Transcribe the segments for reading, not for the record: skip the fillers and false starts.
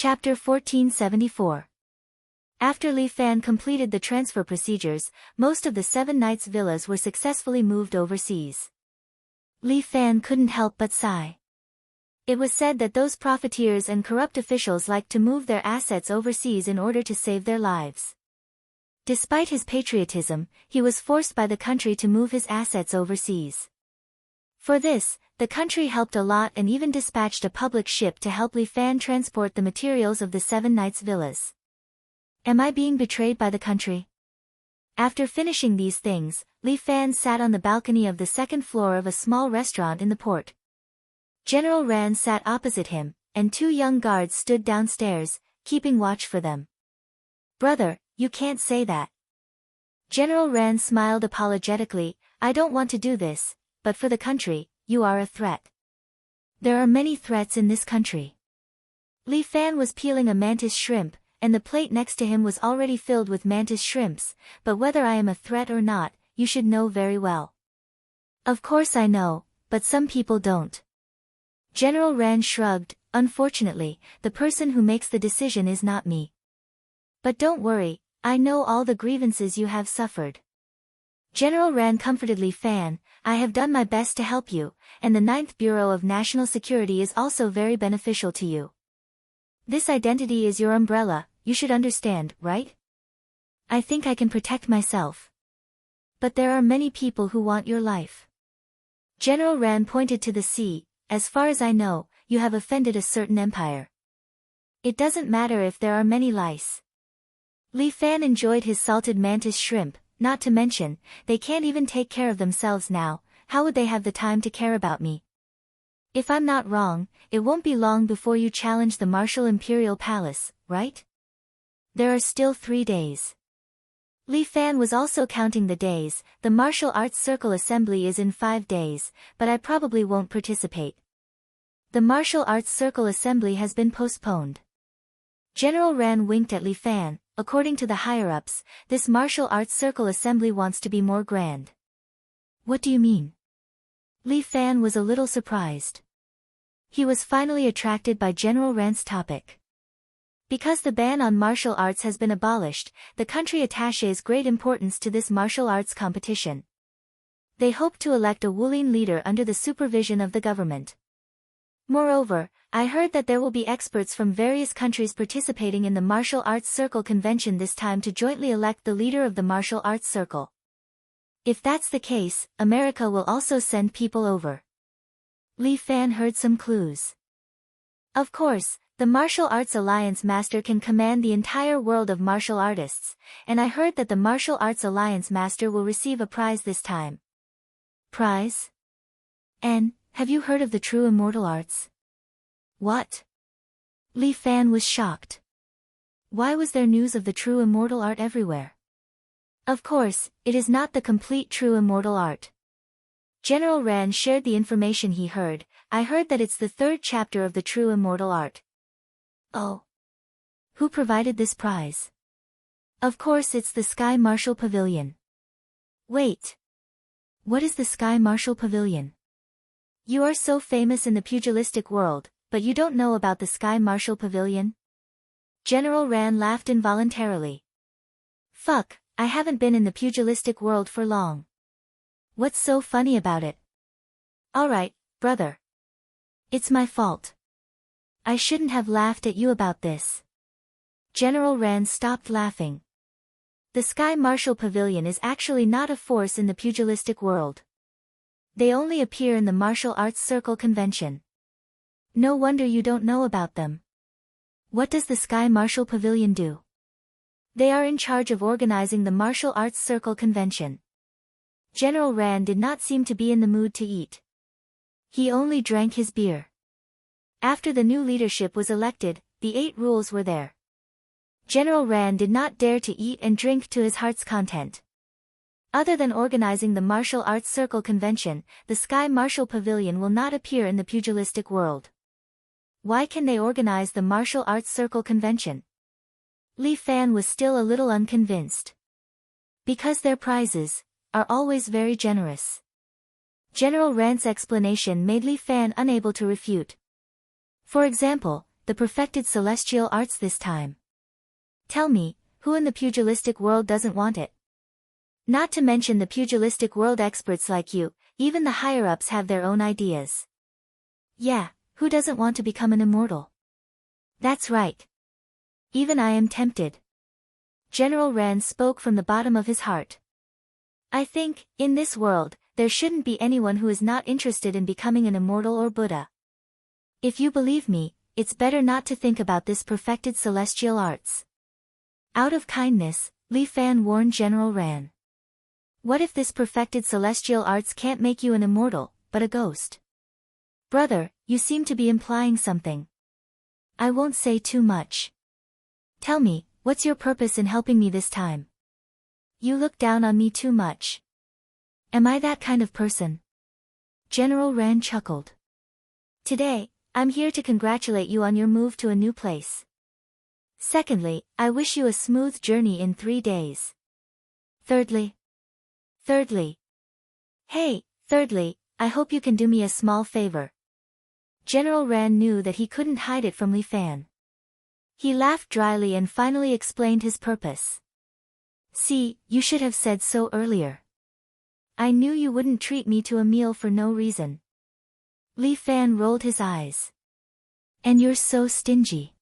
Chapter 1474. After Li Fan completed the transfer procedures, most of the 7 knights' villas were successfully moved overseas. Li Fan couldn't help but sigh. It was said that those profiteers and corrupt officials liked to move their assets overseas in order to save their lives. Despite his patriotism, he was forced by the country to move his assets overseas. For this, the country helped a lot and even dispatched a public ship to help Li Fan transport the materials of the 7 knights' villas. Am I being betrayed by the country? After finishing these things, Li Fan sat on the balcony of the 2nd floor of a small restaurant in the port. General Ran sat opposite him, and 2 young guards stood downstairs, keeping watch for them. "Brother, you can't say that." General Ran smiled apologetically. "I don't want to do this, but for the country, you are a threat." "There are many threats in this country." Li Fan was peeling a mantis shrimp, and the plate next to him was already filled with mantis shrimps, "but whether I am a threat or not, you should know very well." "Of course I know, but some people don't." General Ran shrugged. "Unfortunately, the person who makes the decision is not me. But don't worry, I know all the grievances you have suffered." General Ran comforted Li Fan. "I have done my best to help you, and the 9th Bureau of National Security is also very beneficial to you. This identity is your umbrella, you should understand, right? I think I can protect myself. But there are many people who want your life." General Ran pointed to the sea. "As far as I know, you have offended a certain empire. It doesn't matter if there are many lice." Li Fan enjoyed his salted mantis shrimp. "Not to mention, they can't even take care of themselves now, how would they have the time to care about me? If I'm not wrong, it won't be long before you challenge the Martial Imperial Palace, right? There are still 3 days." Li Fan was also counting the days. "The Martial Arts Circle Assembly is in 5 days, but I probably won't participate. The Martial Arts Circle Assembly has been postponed." General Ran winked at Li Fan. "According to the higher-ups, this Martial Arts Circle Assembly wants to be more grand." "What do you mean?" Li Fan was a little surprised. He was finally attracted by General Ran's topic. Because the ban on martial arts has been abolished, the country attaches great importance to this martial arts competition. They hope to elect a Wulin leader under the supervision of the government. Moreover, I heard that there will be experts from various countries participating in the Martial Arts Circle Convention this time to jointly elect the leader of the Martial Arts Circle. If that's the case, America will also send people over. Li Fan heard some clues. Of course, the Martial Arts Alliance Master can command the entire world of martial artists, and I heard that the Martial Arts Alliance Master will receive a prize this time. Prize? And, have you heard of the true immortal arts? What? Li Fan was shocked. Why was there news of the true immortal art everywhere? Of course, it is not the complete true immortal art. General Ran shared the information he heard. "I heard that it's the 3rd chapter of the true immortal art." "Oh. Who provided this prize?" "Of course it's the Sky Martial Pavilion." "Wait. What is the Sky Martial Pavilion? You are so famous in the pugilistic world, but you don't know about the Sky Martial Pavilion?" General Ran laughed involuntarily. "Fuck, I haven't been in the pugilistic world for long. What's so funny about it?" "Alright, brother. It's my fault. I shouldn't have laughed at you about this." General Ran stopped laughing. The Sky Martial Pavilion is actually not a force in the pugilistic world. They only appear in the Martial Arts Circle Convention. No wonder you don't know about them. What does the Sky Martial Pavilion do? They are in charge of organizing the Martial Arts Circle Convention. General Ran did not seem to be in the mood to eat. He only drank his beer. After the new leadership was elected, the 8 rules were there. General Ran did not dare to eat and drink to his heart's content. Other than organizing the Martial Arts Circle Convention, the Sky Martial Pavilion will not appear in the pugilistic world. Why can they organize the Martial Arts Circle Convention? Li Fan was still a little unconvinced. Because their prizes are always very generous. General Ran's explanation made Li Fan unable to refute. For example, the perfected celestial arts this time. Tell me, who in the pugilistic world doesn't want it? Not to mention the pugilistic world experts like you, even the higher-ups have their own ideas. Yeah, who doesn't want to become an immortal? That's right. Even I am tempted. General Ran spoke from the bottom of his heart. I think, in this world, there shouldn't be anyone who is not interested in becoming an immortal or Buddha. If you believe me, it's better not to think about this perfected celestial arts. Out of kindness, Li Fan warned General Ran. What if this perfected celestial arts can't make you an immortal, but a ghost? Brother, you seem to be implying something. I won't say too much. Tell me, what's your purpose in helping me this time? You look down on me too much. Am I that kind of person? General Ran chuckled. Today, I'm here to congratulate you on your move to a new place. Secondly, I wish you a smooth journey in 3 days. Thirdly, I hope you can do me a small favor. General Ran knew that he couldn't hide it from Li Fan. He laughed dryly and finally explained his purpose. See, you should have said so earlier. I knew you wouldn't treat me to a meal for no reason. Li Fan rolled his eyes. And you're so stingy.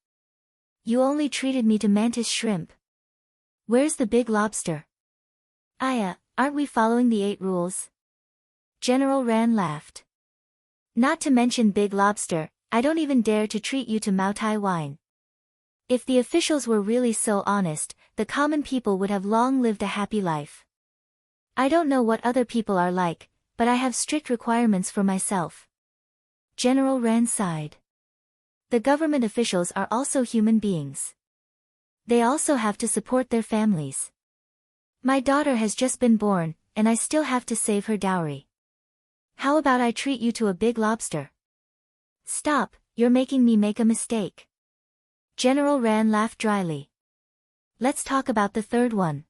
You only treated me to mantis shrimp. Where's the big lobster? Aren't we following the 8 rules? General Ran laughed. Not to mention big lobster, I don't even dare to treat you to Mao Tai wine. If the officials were really so honest, the common people would have long lived a happy life. I don't know what other people are like, but I have strict requirements for myself. General Ran sighed. The government officials are also human beings. They also have to support their families. My daughter has just been born, and I still have to save her dowry. How about I treat you to a big lobster? Stop, you're making me make a mistake. General Ran laughed dryly. Let's talk about the third one.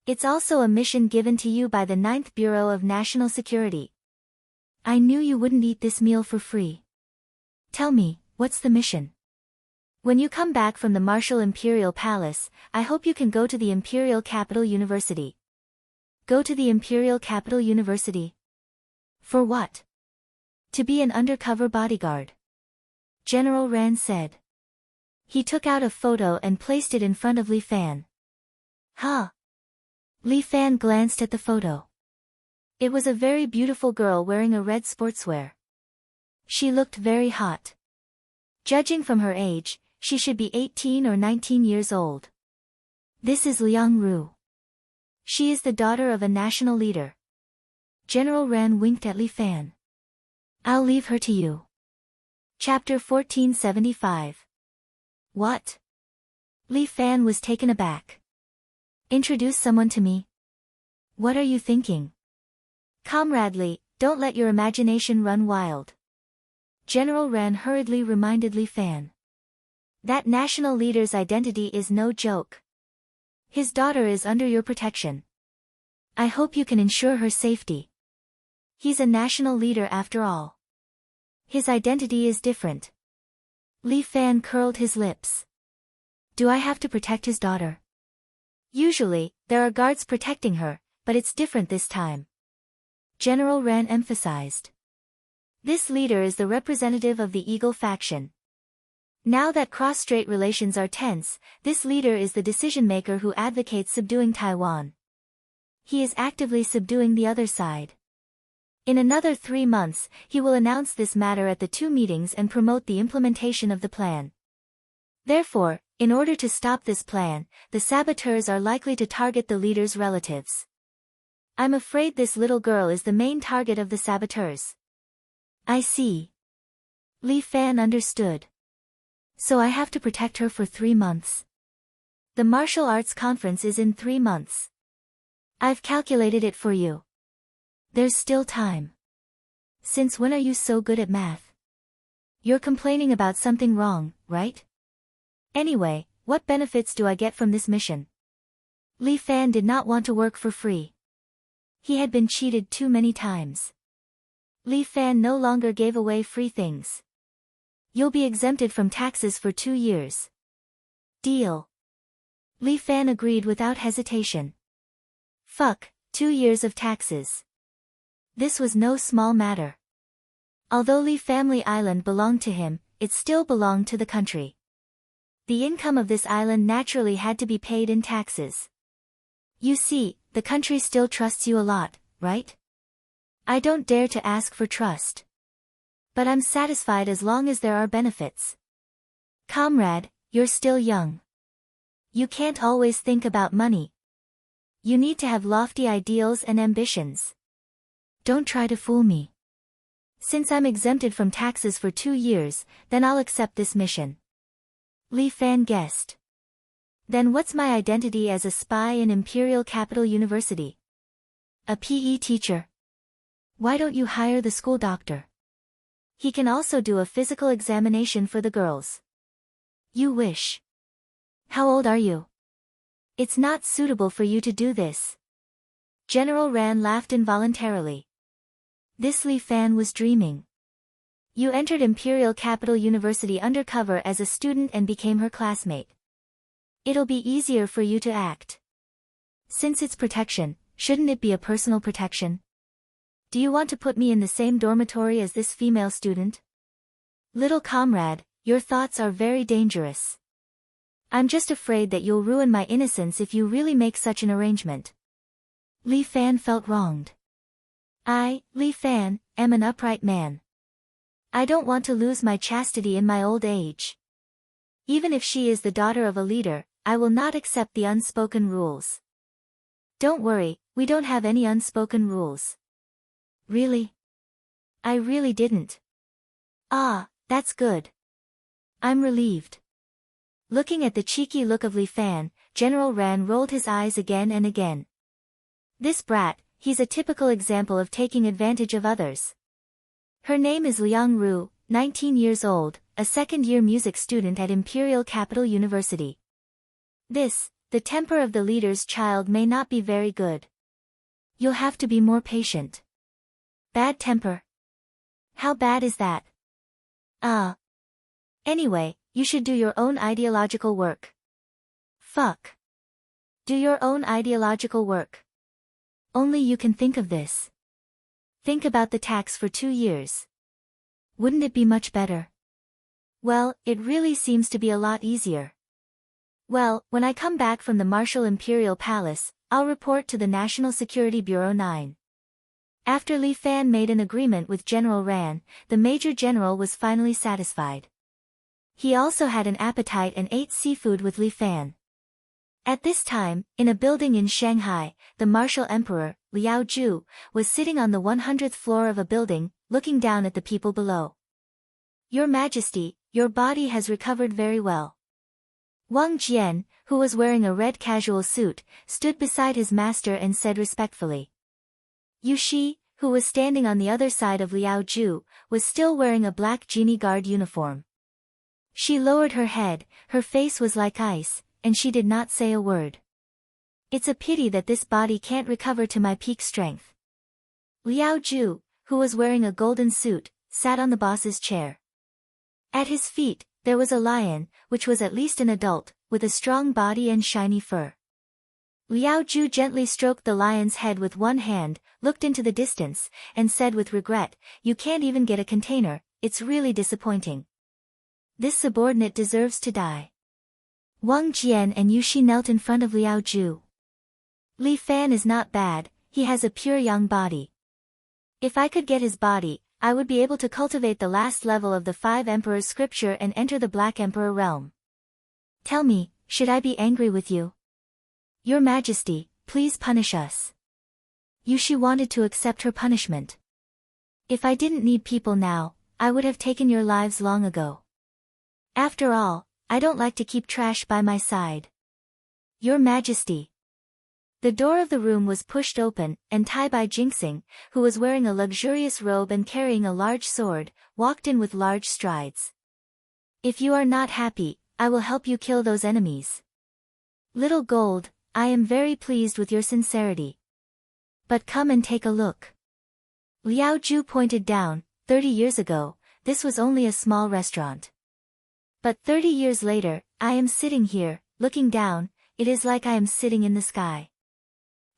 It's also a mission given to you by the 9th Bureau of National Security. I knew you wouldn't eat this meal for free. Tell me, what's the mission? When you come back from the Martial Imperial Palace, I hope you can go to the Imperial Capital University. Go to the Imperial Capital University? For what? To be an undercover bodyguard. General Ran said. He took out a photo and placed it in front of Li Fan. Huh? Li Fan glanced at the photo. It was a very beautiful girl wearing a red sportswear. She looked very hot. Judging from her age, she should be 18 or 19 years old. This is Liang Ru. She is the daughter of a national leader. General Ran winked at Li Fan. I'll leave her to you. Chapter 1475. What? Li Fan was taken aback. Introduce someone to me? What are you thinking? Comrade Li, don't let your imagination run wild. General Ran hurriedly reminded Li Fan. That national leader's identity is no joke. His daughter is under your protection. I hope you can ensure her safety. He's a national leader after all. His identity is different. Li Fan curled his lips. Do I have to protect his daughter? Usually, there are guards protecting her, but it's different this time. General Ran emphasized. This leader is the representative of the Eagle faction. Now that cross-strait relations are tense, this leader is the decision-maker who advocates subduing Taiwan. He is actively subduing the other side. In another 3 months, he will announce this matter at the 2 meetings and promote the implementation of the plan. Therefore, in order to stop this plan, the saboteurs are likely to target the leader's relatives. I'm afraid this little girl is the main target of the saboteurs. I see. Li Fan understood. So I have to protect her for 3 months. The martial arts conference is in 3 months. I've calculated it for you. There's still time. Since when are you so good at math? You're complaining about something wrong, right? Anyway, what benefits do I get from this mission? Li Fan did not want to work for free. He had been cheated too many times. Li Fan no longer gave away free things. You'll be exempted from taxes for 2 years. Deal. Li Fan agreed without hesitation. Fuck, 2 years of taxes. This was no small matter. Although Li Family Island belonged to him, it still belonged to the country. The income of this island naturally had to be paid in taxes. You see, the country still trusts you a lot, right? I don't dare to ask for trust. But I'm satisfied as long as there are benefits. Comrade, you're still young. You can't always think about money. You need to have lofty ideals and ambitions. Don't try to fool me. Since I'm exempted from taxes for 2 years, then I'll accept this mission. Li Fan guessed. Then what's my identity as a spy in Imperial Capital University? A PE teacher. Why don't you hire the school doctor? He can also do a physical examination for the girls. You wish. How old are you? It's not suitable for you to do this. General Ran laughed involuntarily. This Li Fan was dreaming. You entered Imperial Capital University undercover as a student and became her classmate. It'll be easier for you to act. Since it's protection, shouldn't it be a personal protection? Do you want to put me in the same dormitory as this female student? Little comrade, your thoughts are very dangerous. I'm just afraid that you'll ruin my innocence if you really make such an arrangement. Li Fan felt wronged. I, Li Fan, am an upright man. I don't want to lose my chastity in my old age. Even if she is the daughter of a leader, I will not accept the unspoken rules. Don't worry, we don't have any unspoken rules. Really? I really didn't. Ah, that's good. I'm relieved. Looking at the cheeky look of Li Fan, General Ran rolled his eyes again and again. This brat, he's a typical example of taking advantage of others. Her name is Liang Ru, 19 years old, a second-year music student at Imperial Capital University. The temper of the leader's child may not be very good. You'll have to be more patient. Bad temper? How bad is that? Anyway, you should do your own ideological work. Fuck. Do your own ideological work. Only you can think of this. Think about the tax for 2 years. Wouldn't it be much better? Well, it really seems to be a lot easier. Well, when I come back from the Martial Imperial Palace, I'll report to the National Security Bureau 9. After Li Fan made an agreement with General Ran, the Major General was finally satisfied. He also had an appetite and ate seafood with Li Fan. At this time, in a building in Shanghai, the martial emperor, Liao Ju, was sitting on the 100th floor of a building, looking down at the people below. Your Majesty, your body has recovered very well. Wang Jian, who was wearing a red casual suit, stood beside his master and said respectfully. Yu Shi, who was standing on the other side of Liao Ju, was still wearing a black genie guard uniform. She lowered her head, her face was like ice, and she did not say a word. It's a pity that this body can't recover to my peak strength. Liao Ju, who was wearing a golden suit, sat on the boss's chair. At his feet, there was a lion, which was at least an adult, with a strong body and shiny fur. Liao Ju gently stroked the lion's head with one hand, looked into the distance, and said with regret, "You can't even get a container, it's really disappointing. This subordinate deserves to die." Wang Jian and Yu Shi knelt in front of Liao Ju. Li Fan is not bad, he has a pure young body. If I could get his body, I would be able to cultivate the last level of the 5 Emperors scripture and enter the Black Emperor realm. Tell me, should I be angry with you? Your Majesty, please punish us. Yu Shi wanted to accept her punishment. If I didn't need people now, I would have taken your lives long ago. After all, I don't like to keep trash by my side. Your Majesty. The door of the room was pushed open, and Tai Bai Jinxing, who was wearing a luxurious robe and carrying a large sword, walked in with large strides. If you are not happy, I will help you kill those enemies. Little Gold, I am very pleased with your sincerity. But come and take a look. Liao Ju pointed down. 30 years ago, this was only a small restaurant. But 30 years later, I am sitting here, looking down, it is like I am sitting in the sky.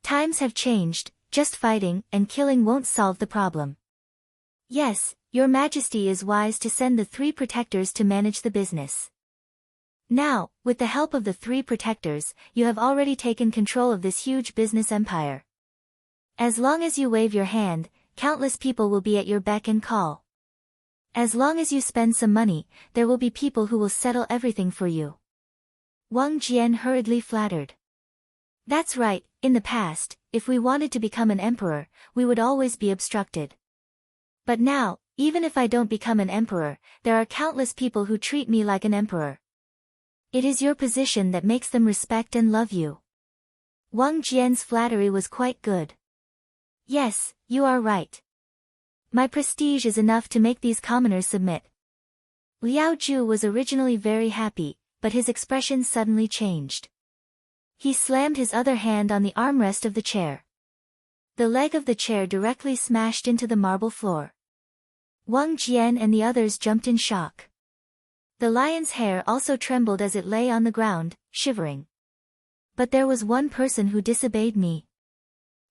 Times have changed, just fighting and killing won't solve the problem. Yes, Your Majesty is wise to send the 3 protectors to manage the business. Now, with the help of the 3 protectors, you have already taken control of this huge business empire. As long as you wave your hand, countless people will be at your beck and call. As long as you spend some money, there will be people who will settle everything for you. Wang Jian hurriedly flattered. That's right, in the past, if we wanted to become an emperor, we would always be obstructed. But now, even if I don't become an emperor, there are countless people who treat me like an emperor. It is your position that makes them respect and love you. Wang Jian's flattery was quite good. Yes, you are right. My prestige is enough to make these commoners submit. Liao Ju was originally very happy, but his expression suddenly changed. He slammed his other hand on the armrest of the chair. The leg of the chair directly smashed into the marble floor. Wang Jian and the others jumped in shock. The lion's hair also trembled as it lay on the ground, shivering. But there was one person who disobeyed me.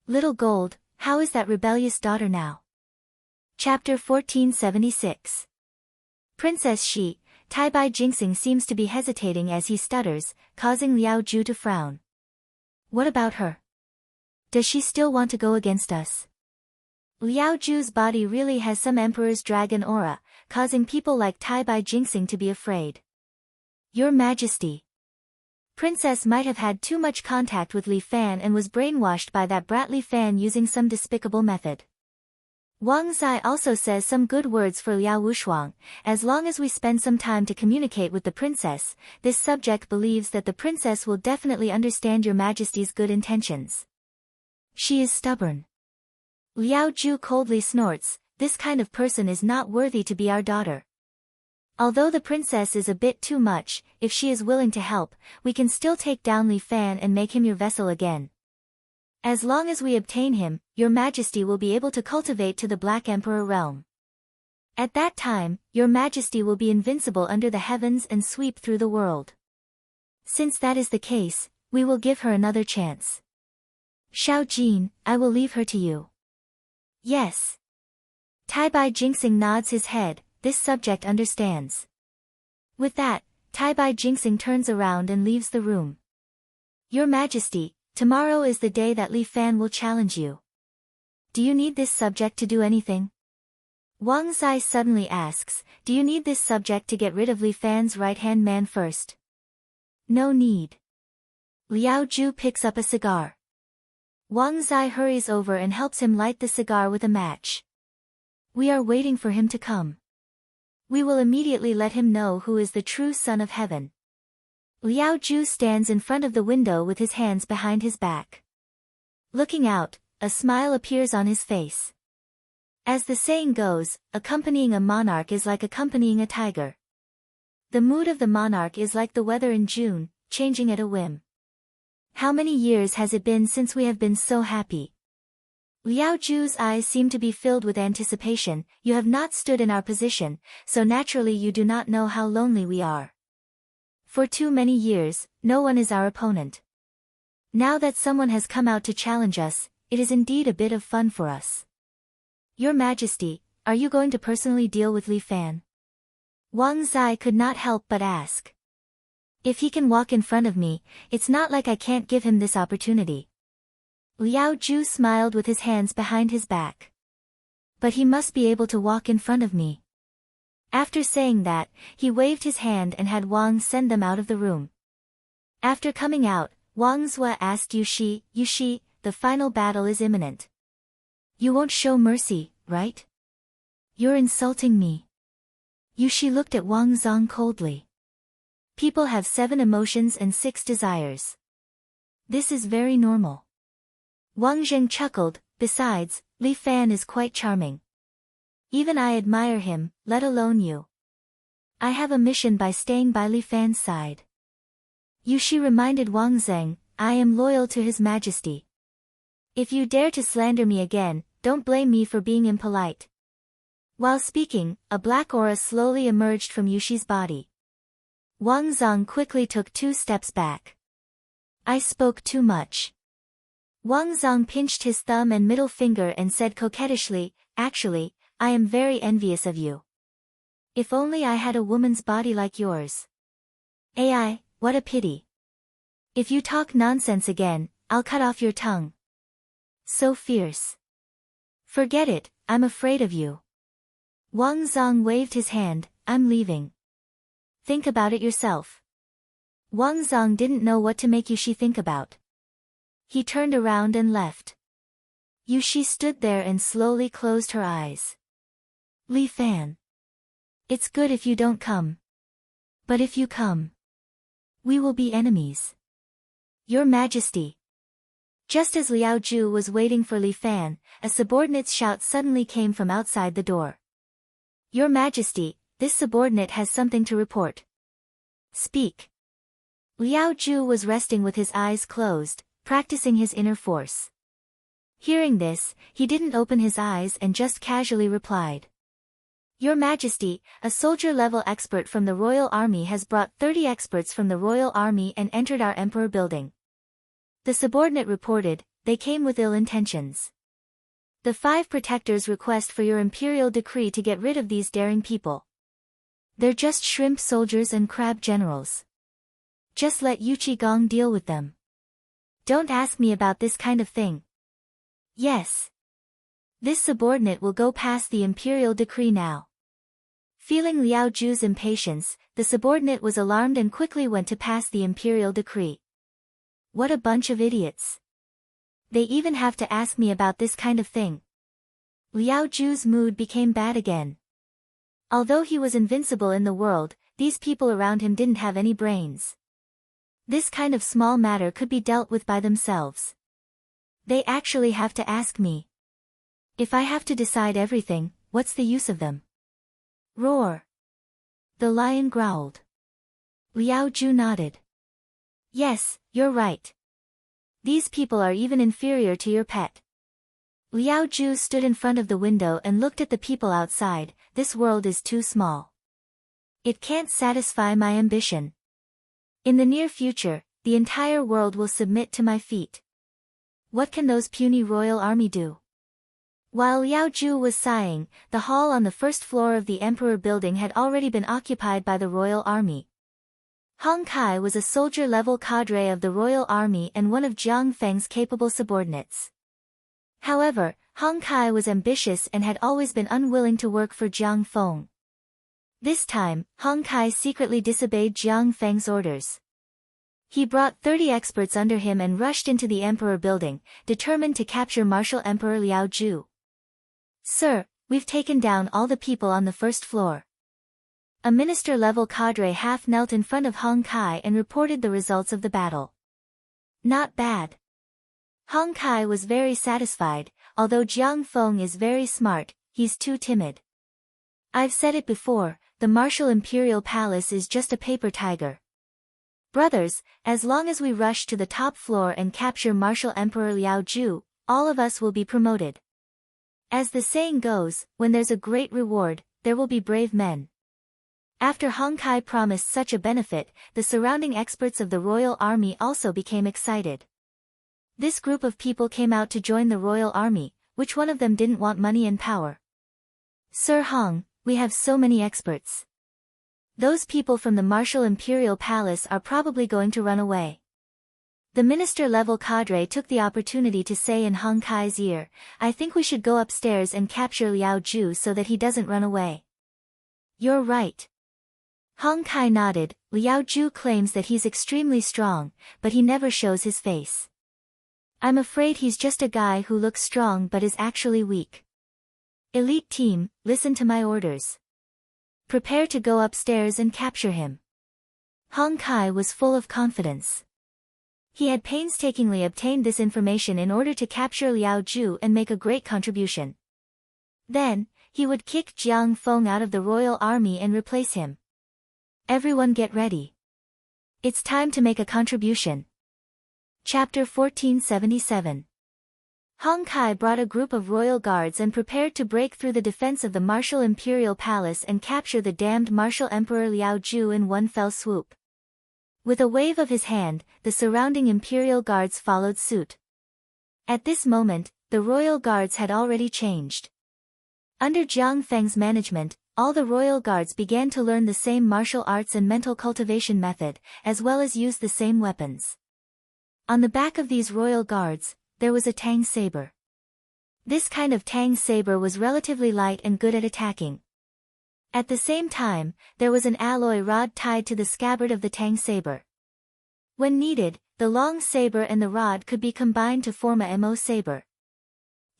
Little Gold, how is that rebellious daughter now? Chapter 1476. Princess Shi, Tai Bai Jingxing seems to be hesitating as he stutters, causing Liao Ju to frown. What about her? Does she still want to go against us? Liao Ju's body really has some emperor's dragon aura, causing people like Tai Bai Jingxing to be afraid. Your Majesty. Princess might have had too much contact with Li Fan and was brainwashed by that brat Li Fan using some despicable method. Wang Zai also says some good words for Liao Wushuang. As long as we spend some time to communicate with the princess, this subject believes that the princess will definitely understand Your Majesty's good intentions. She is stubborn. Liao Ju coldly snorts, this kind of person is not worthy to be our daughter. Although the princess is a bit too much, if she is willing to help, we can still take down Li Fan and make him your vessel again. As long as we obtain him, Your Majesty will be able to cultivate to the Black Emperor realm. At that time, Your Majesty will be invincible under the heavens and sweep through the world. Since that is the case, we will give her another chance. Xiao Jin, I will leave her to you. Yes. Tai Bai Jingxing nods his head, this subject understands. With that, Tai Bai Jingxing turns around and leaves the room. Your Majesty, tomorrow is the day that Li Fan will challenge you. Do you need this subject to do anything? Wang Zai suddenly asks, do you need this subject to get rid of Li Fan's right-hand man first? No need. Liao Ju picks up a cigar. Wang Zai hurries over and helps him light the cigar with a match. We are waiting for him to come. We will immediately let him know who is the true son of heaven. Liao Ju stands in front of the window with his hands behind his back. Looking out, a smile appears on his face. As the saying goes, accompanying a monarch is like accompanying a tiger. The mood of the monarch is like the weather in June, changing at a whim. How many years has it been since we have been so happy? Liao Ju's eyes seem to be filled with anticipation. You have not stood in our position, so naturally you do not know how lonely we are. For too many years, no one is our opponent. Now that someone has come out to challenge us, it is indeed a bit of fun for us. Your Majesty, are you going to personally deal with Li Fan? Wang Zai could not help but ask. If he can walk in front of me, it's not like I can't give him this opportunity. Liao Ju smiled with his hands behind his back. But he must be able to walk in front of me. After saying that, he waved his hand and had Wang send them out of the room. After coming out, Wang Zua asked Yu Shi, the final battle is imminent. You won't show mercy, right? You're insulting me. Yu Shi looked at Wang Zong coldly. People have 7 emotions and 6 desires. This is very normal. Wang Zheng chuckled, besides, Li Fan is quite charming. Even I admire him, let alone you. I have a mission by staying by Li Fan's side. Yu Shi reminded Wang Zheng, I am loyal to His Majesty. If you dare to slander me again, don't blame me for being impolite. While speaking, a black aura slowly emerged from Yushi's body. Wang Zong quickly took 2 steps back. I spoke too much. Wang Zong pinched his thumb and middle finger and said coquettishly, actually, I am very envious of you. If only I had a woman's body like yours. AI, what a pity. If you talk nonsense again, I'll cut off your tongue. So fierce. Forget it, I'm afraid of you. Wang Zong waved his hand, I'm leaving. Think about it yourself. Wang Zong didn't know what to make Yushi think about. He turned around and left. Yushi stood there and slowly closed her eyes. Li Fan. It's good if you don't come. But if you come, we will be enemies. Your Majesty. Just as Liao Ju was waiting for Li Fan, a subordinate's shout suddenly came from outside the door. Your Majesty, this subordinate has something to report. Speak. Liao Ju was resting with his eyes closed, practicing his inner force. Hearing this, he didn't open his eyes and just casually replied. Your Majesty, a soldier-level expert from the Royal Army has brought 30 experts from the Royal Army and entered our Emperor building. The subordinate reported, they came with ill intentions. The 5 protectors request for your imperial decree to get rid of these daring people. They're just shrimp soldiers and crab generals. Just let Yuchi Gong deal with them. Don't ask me about this kind of thing. Yes. This subordinate will go past the imperial decree now. Feeling Liao Ju's impatience, the subordinate was alarmed and quickly went to pass the imperial decree. What a bunch of idiots. They even have to ask me about this kind of thing. Liao Ju's mood became bad again. Although he was invincible in the world, these people around him didn't have any brains. This kind of small matter could be dealt with by themselves. They actually have to ask me. If I have to decide everything, what's the use of them? Roar. The lion growled. Liao Ju nodded. Yes, you're right. These people are even inferior to your pet. Liao Ju stood in front of the window and looked at the people outside. This world is too small. It can't satisfy my ambition. In the near future, the entire world will submit to my feet. What can those puny royal army do? While Liao Ju was sighing, the hall on the first floor of the Emperor building had already been occupied by the royal army. Hong Kai was a soldier-level cadre of the royal army and one of Jiang Feng's capable subordinates. However, Hong Kai was ambitious and had always been unwilling to work for Jiang Feng. This time, Hong Kai secretly disobeyed Jiang Feng's orders. He brought 30 experts under him and rushed into the Emperor building, determined to capture Martial Emperor Liao Ju. Sir, we've taken down all the people on the first floor. A minister-level cadre half knelt in front of Hong Kai and reported the results of the battle. Not bad. Hong Kai was very satisfied. Although Jiang Feng is very smart, he's too timid. I've said it before, the Martial Imperial Palace is just a paper tiger. Brothers, as long as we rush to the top floor and capture Martial Emperor Liao Ju, all of us will be promoted. As the saying goes, when there's a great reward, there will be brave men. After Hong Kai promised such a benefit, the surrounding experts of the royal army also became excited. This group of people came out to join the royal army. Which one of them didn't want money and power? Sir Hong, we have so many experts. Those people from the Martial Imperial Palace are probably going to run away. The minister-level cadre took the opportunity to say in Hong Kai's ear, I think we should go upstairs and capture Liao Ju so that he doesn't run away. You're right. Hong Kai nodded. Liao Ju claims that he's extremely strong, but he never shows his face. I'm afraid he's just a guy who looks strong but is actually weak. Elite team, listen to my orders. Prepare to go upstairs and capture him. Hong Kai was full of confidence. He had painstakingly obtained this information in order to capture Liao Ju and make a great contribution. Then, he would kick Jiang Feng out of the royal army and replace him. Everyone get ready. It's time to make a contribution. Chapter 1477. Hong Kai brought a group of royal guards and prepared to break through the defense of the martial imperial palace and capture the damned martial emperor Liao Ju in one fell swoop. With a wave of his hand, the surrounding imperial guards followed suit. At this moment, the royal guards had already changed. Under Jiang Feng's management, all the royal guards began to learn the same martial arts and mental cultivation method, as well as use the same weapons. On the back of these royal guards, there was a tang saber. This kind of tang saber was relatively light and good at attacking. At the same time, there was an alloy rod tied to the scabbard of the tang saber. When needed, the long saber and the rod could be combined to form a mo saber.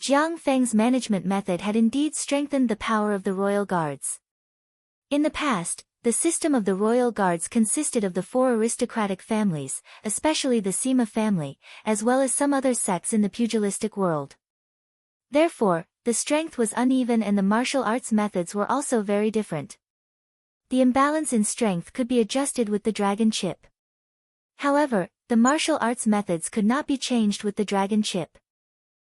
Jiang Feng's management method had indeed strengthened the power of the royal guards. In the past, the system of the royal guards consisted of the four aristocratic families, especially the Sima family, as well as some other sects in the pugilistic world. Therefore, the strength was uneven and the martial arts methods were also very different. The imbalance in strength could be adjusted with the dragon chip. However, the martial arts methods could not be changed with the dragon chip.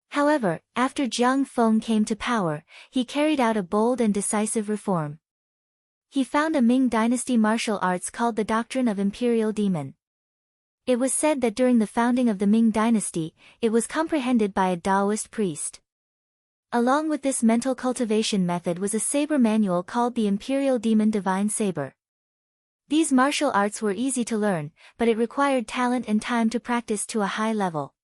However, after Jiang Feng came to power, he carried out a bold and decisive reform. He found a Ming dynasty martial arts called the doctrine of imperial demon. It was said that during the founding of the Ming dynasty, it was comprehended by a Taoist priest. Along with this mental cultivation method was a saber manual called the Imperial Demon Divine Saber. These martial arts were easy to learn, but it required talent and time to practice to a high level.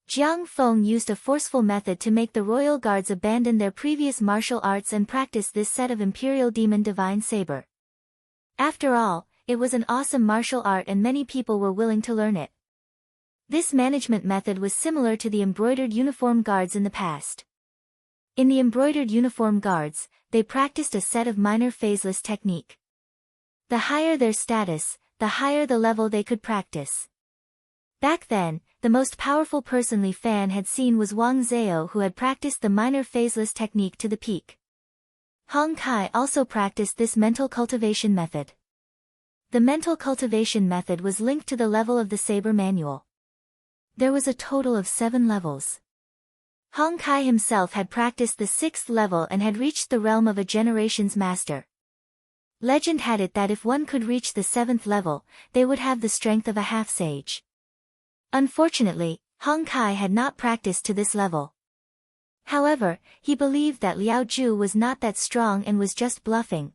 Jiang Feng used a forceful method to make the royal guards abandon their previous martial arts and practice this set of Imperial Demon Divine Saber. After all, it was an awesome martial art and many people were willing to learn it. This management method was similar to the embroidered uniform guards in the past. In the embroidered uniform guards, they practiced a set of minor phaseless technique. The higher their status, the higher the level they could practice. Back then, the most powerful person Li Fan had seen was Wang Zhao, who had practiced the minor phaseless technique to the peak. Hong Kai also practiced this mental cultivation method. The mental cultivation method was linked to the level of the saber manual. There was a total of 7 levels. Hong Kai himself had practiced the 6th level and had reached the realm of a generation's master. Legend had it that if one could reach the 7th level, they would have the strength of a half-sage. Unfortunately, Hong Kai had not practiced to this level. However, he believed that Liao Ju was not that strong and was just bluffing.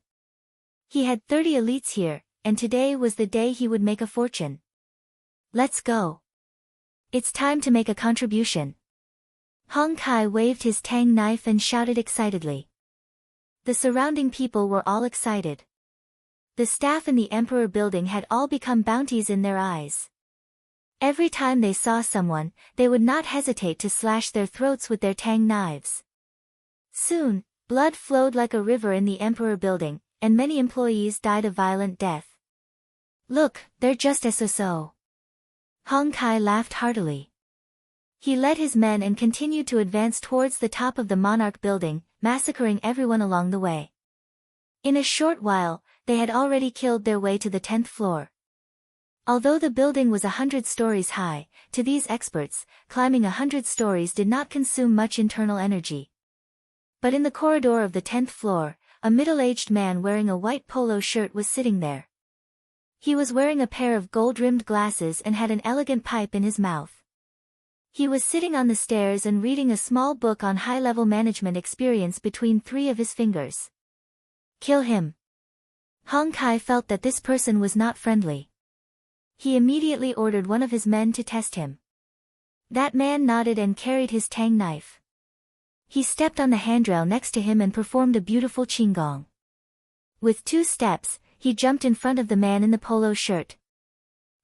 He had 30 elites here, and today was the day he would make a fortune. Let's go. It's time to make a contribution. Hong Kai waved his tang knife and shouted excitedly. The surrounding people were all excited. The staff in the Emperor building had all become bounties in their eyes. Every time they saw someone, they would not hesitate to slash their throats with their tang knives. Soon, blood flowed like a river in the Emperor building, and many employees died a violent death. Look, they're just so. Hong Kai laughed heartily. He led his men and continued to advance towards the top of the monarch building, massacring everyone along the way. In a short while, they had already killed their way to the 10th floor. Although the building was 100 stories high, to these experts, climbing 100 stories did not consume much internal energy. But in the corridor of the 10th floor, a middle-aged man wearing a white polo shirt was sitting there. He was wearing a pair of gold-rimmed glasses and had an elegant pipe in his mouth. He was sitting on the stairs and reading a small book on high-level management experience between 3 of his fingers. Kill him. Hong Kai felt that this person was not friendly. He immediately ordered one of his men to test him. That man nodded and carried his tang knife. He stepped on the handrail next to him and performed a beautiful qigong. With 2 steps, he jumped in front of the man in the polo shirt.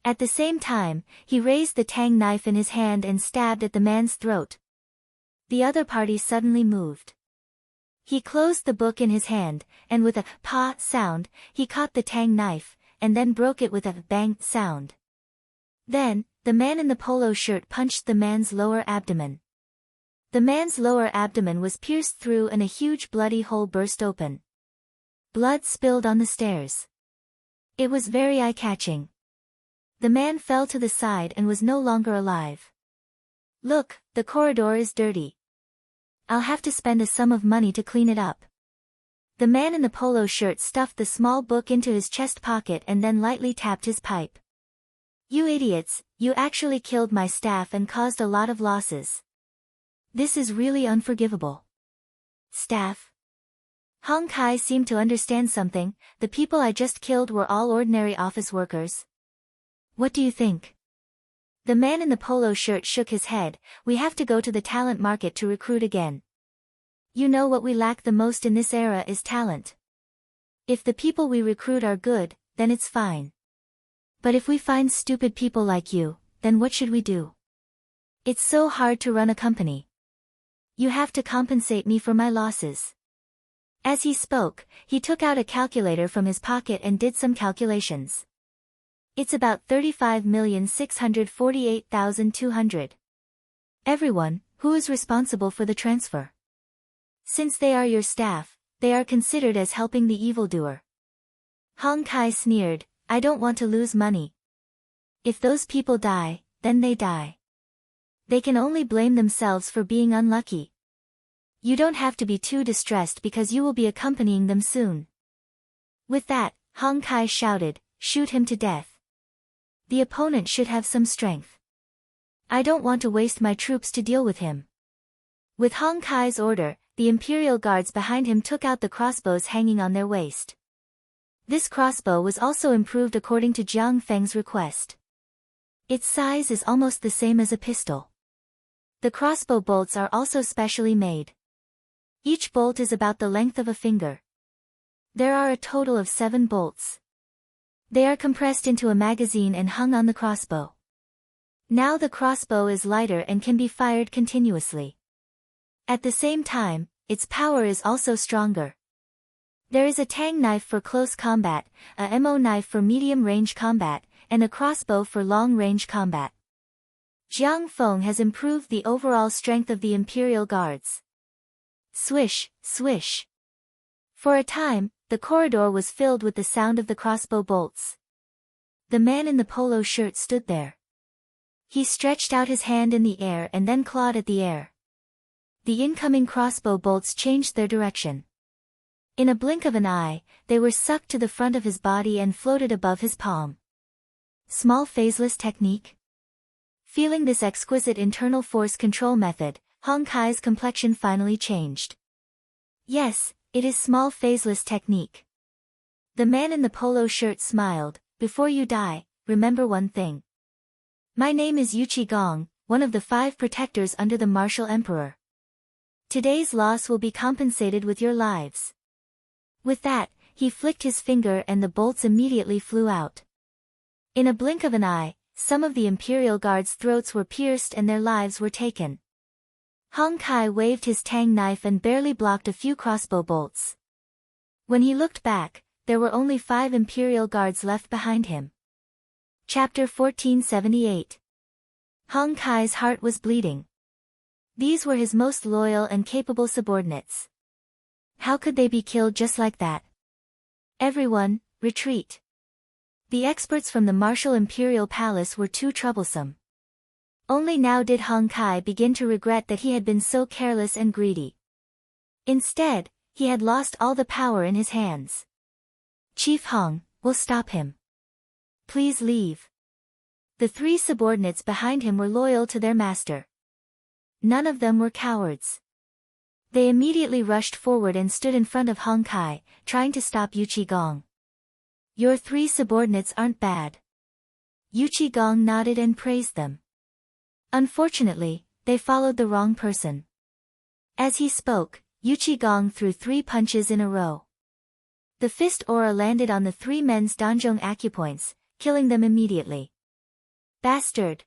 At the same time, he raised the tang knife in his hand and stabbed at the man's throat. The other party suddenly moved. He closed the book in his hand, and with a pa sound, he caught the tang knife, and then broke it with a bang sound. Then, the man in the polo shirt punched the man's lower abdomen. The man's lower abdomen was pierced through and a huge bloody hole burst open. Blood spilled on the stairs. It was very eye-catching. The man fell to the side and was no longer alive. Look, the corridor is dirty. I'll have to spend a sum of money to clean it up. The man in the polo shirt stuffed the small book into his chest pocket and then lightly tapped his pipe. You idiots, you actually killed my staff and caused a lot of losses. This is really unforgivable. Staff? Hong Kai seemed to understand something. The people I just killed were all ordinary office workers. What do you think? The man in the polo shirt shook his head. We have to go to the talent market to recruit again. You know what we lack the most in this era is talent. If the people we recruit are good, then it's fine. But if we find stupid people like you, then what should we do? It's so hard to run a company. You have to compensate me for my losses. As he spoke, he took out a calculator from his pocket and did some calculations. It's about 35,648,200. Everyone, who is responsible for the transfer? Since they are your staff, they are considered as helping the evildoer. Hong Kai sneered, I don't want to lose money. If those people die, then they die. They can only blame themselves for being unlucky. You don't have to be too distressed because you will be accompanying them soon. With that, Hong Kai shouted, shoot him to death. The opponent should have some strength. I don't want to waste my troops to deal with him. With Hong Kai's order, the Imperial Guards behind him took out the crossbows hanging on their waist. This crossbow was also improved according to Jiang Feng's request. Its size is almost the same as a pistol. The crossbow bolts are also specially made. Each bolt is about the length of a finger. There are a total of 7 bolts. They are compressed into a magazine and hung on the crossbow. Now the crossbow is lighter and can be fired continuously. At the same time, its power is also stronger. There is a tang knife for close combat, a mo knife for medium-range combat, and a crossbow for long-range combat. Jiang Feng has improved the overall strength of the Imperial Guards. Swish, swish. For a time, the corridor was filled with the sound of the crossbow bolts. The man in the polo shirt stood there. He stretched out his hand in the air and then clawed at the air. The incoming crossbow bolts changed their direction. In a blink of an eye, they were sucked to the front of his body and floated above his palm. Small phaseless technique? Feeling this exquisite internal force control method, Hong Kai's complexion finally changed. Yes, it is small phaseless technique. The man in the polo shirt smiled, before you die, remember one thing. My name is Yu Qigong, one of the 5 protectors under the martial emperor. Today's loss will be compensated with your lives. With that, he flicked his finger and the bolts immediately flew out. In a blink of an eye, some of the Imperial Guards' throats were pierced and their lives were taken. Hong Kai waved his tang knife and barely blocked a few crossbow bolts. When he looked back, there were only 5 Imperial Guards left behind him. Chapter 1478. Hong Kai's heart was bleeding. These were his most loyal and capable subordinates. How could they be killed just like that? Everyone, retreat. The experts from the martial Imperial Palace were too troublesome. Only now did Hong Kai begin to regret that he had been so careless and greedy. Instead, he had lost all the power in his hands. Chief Hong, will stop him. Please leave. The 3 subordinates behind him were loyal to their master. None of them were cowards. They immediately rushed forward and stood in front of Hong Kai, trying to stop Yu Qigong. Your 3 subordinates aren't bad. Yu Qigong nodded and praised them. Unfortunately, they followed the wrong person. As he spoke, Yu Qigong threw 3 punches in a row. The fist aura landed on the 3 men's donjong acupoints, killing them immediately. Bastard!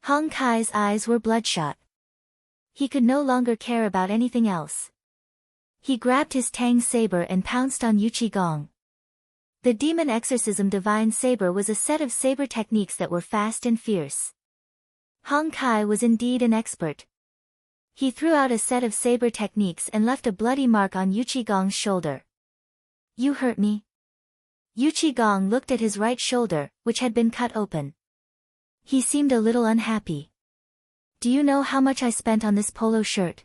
Hong Kai's eyes were bloodshot. He could no longer care about anything else. He grabbed his tang saber and pounced on Yu Qigong. The Demon Exorcism Divine Saber was a set of saber techniques that were fast and fierce. Hong Kai was indeed an expert. He threw out a set of saber techniques and left a bloody mark on Yu Qigong's shoulder. You hurt me? Yu Qigong looked at his right shoulder, which had been cut open. He seemed a little unhappy. Do you know how much I spent on this polo shirt?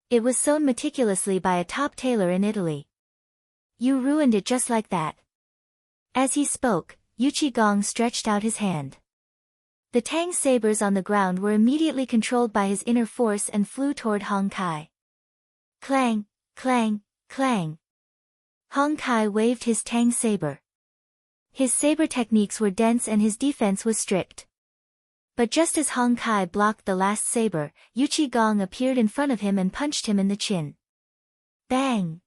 It was sewn meticulously by a top tailor in Italy. You ruined it just like that. As he spoke, Yuchi Gong stretched out his hand. The Tang sabers on the ground were immediately controlled by his inner force and flew toward Hong Kai. Clang, clang, clang. Hong Kai waved his Tang saber. His saber techniques were dense and his defense was strict. But just as Hong Kai blocked the last saber, Yuchi Gong appeared in front of him and punched him in the chin. Bang!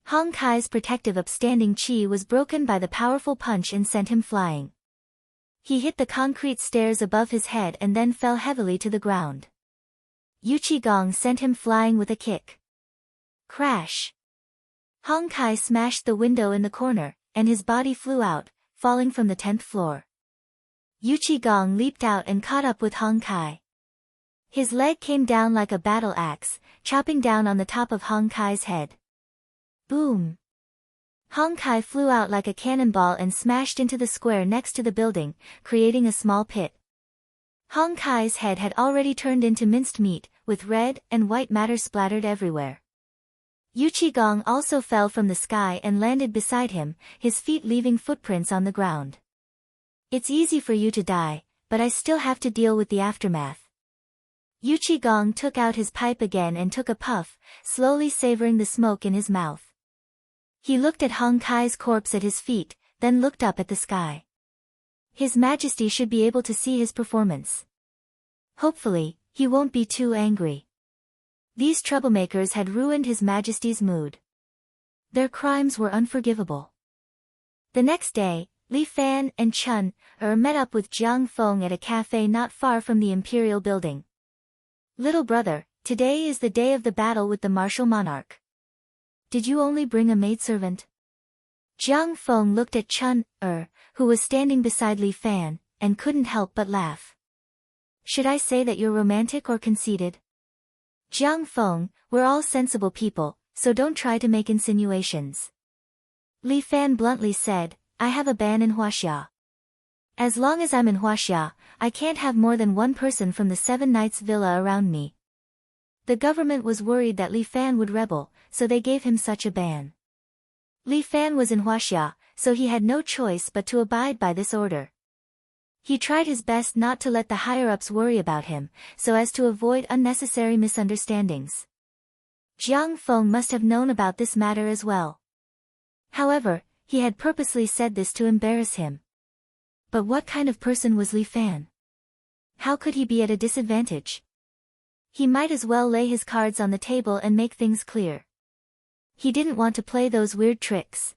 Hong Kai's protective upstanding chi was broken by the powerful punch and sent him flying. He hit the concrete stairs above his head and then fell heavily to the ground. Yuchi Gong sent him flying with a kick. Crash! Hong Kai smashed the window in the corner, and his body flew out, falling from the 10th floor. Yuchi Gong leaped out and caught up with Hong Kai. His leg came down like a battle axe, chopping down on the top of Hong Kai's head. Boom! Hong Kai flew out like a cannonball and smashed into the square next to the building, creating a small pit. Hong Kai's head had already turned into minced meat, with red and white matter splattered everywhere. Yuchi Gong also fell from the sky and landed beside him, his feet leaving footprints on the ground. It's easy for you to die, but I still have to deal with the aftermath. Yuchi Gong took out his pipe again and took a puff, slowly savoring the smoke in his mouth. He looked at Hong Kai's corpse at his feet, then looked up at the sky. His Majesty should be able to see his performance. Hopefully, he won't be too angry. These troublemakers had ruined His Majesty's mood. Their crimes were unforgivable. The next day, Li Fan and Chun met up with Jiang Feng at a cafe not far from the imperial building. Little brother, today is the day of the battle with the martial monarch. Did you only bring a maidservant? Jiang Feng looked at Chun who was standing beside Li Fan, and couldn't help but laugh. Should I say that you're romantic or conceited? Jiang Feng, we're all sensible people, so don't try to make insinuations. Li Fan bluntly said, I have a ban in Huaxia. As long as I'm in Huaxia, I can't have more than one person from the Seven Knights Villa around me. The government was worried that Li Fan would rebel, so they gave him such a ban. Li Fan was in Huaxia, so he had no choice but to abide by this order. He tried his best not to let the higher-ups worry about him, so as to avoid unnecessary misunderstandings. Jiang Feng must have known about this matter as well. However, he had purposely said this to embarrass him. But what kind of person was Li Fan? How could he be at a disadvantage? He might as well lay his cards on the table and make things clear. He didn't want to play those weird tricks.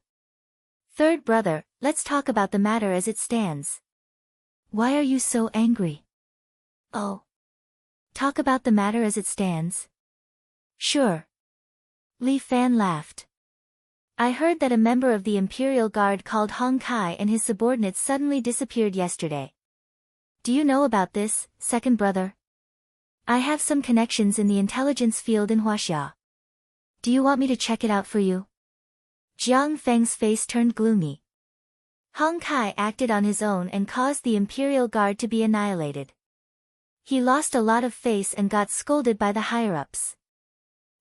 Third brother, let's talk about the matter as it stands. Why are you so angry? Oh. Talk about the matter as it stands? Sure. Li Fan laughed. I heard that a member of the Imperial Guard called Hong Kai and his subordinates suddenly disappeared yesterday. Do you know about this, second brother? I have some connections in the intelligence field in Huaxia. Do you want me to check it out for you? Jiang Feng's face turned gloomy. Hong Kai acted on his own and caused the Imperial Guard to be annihilated. He lost a lot of face and got scolded by the higher-ups.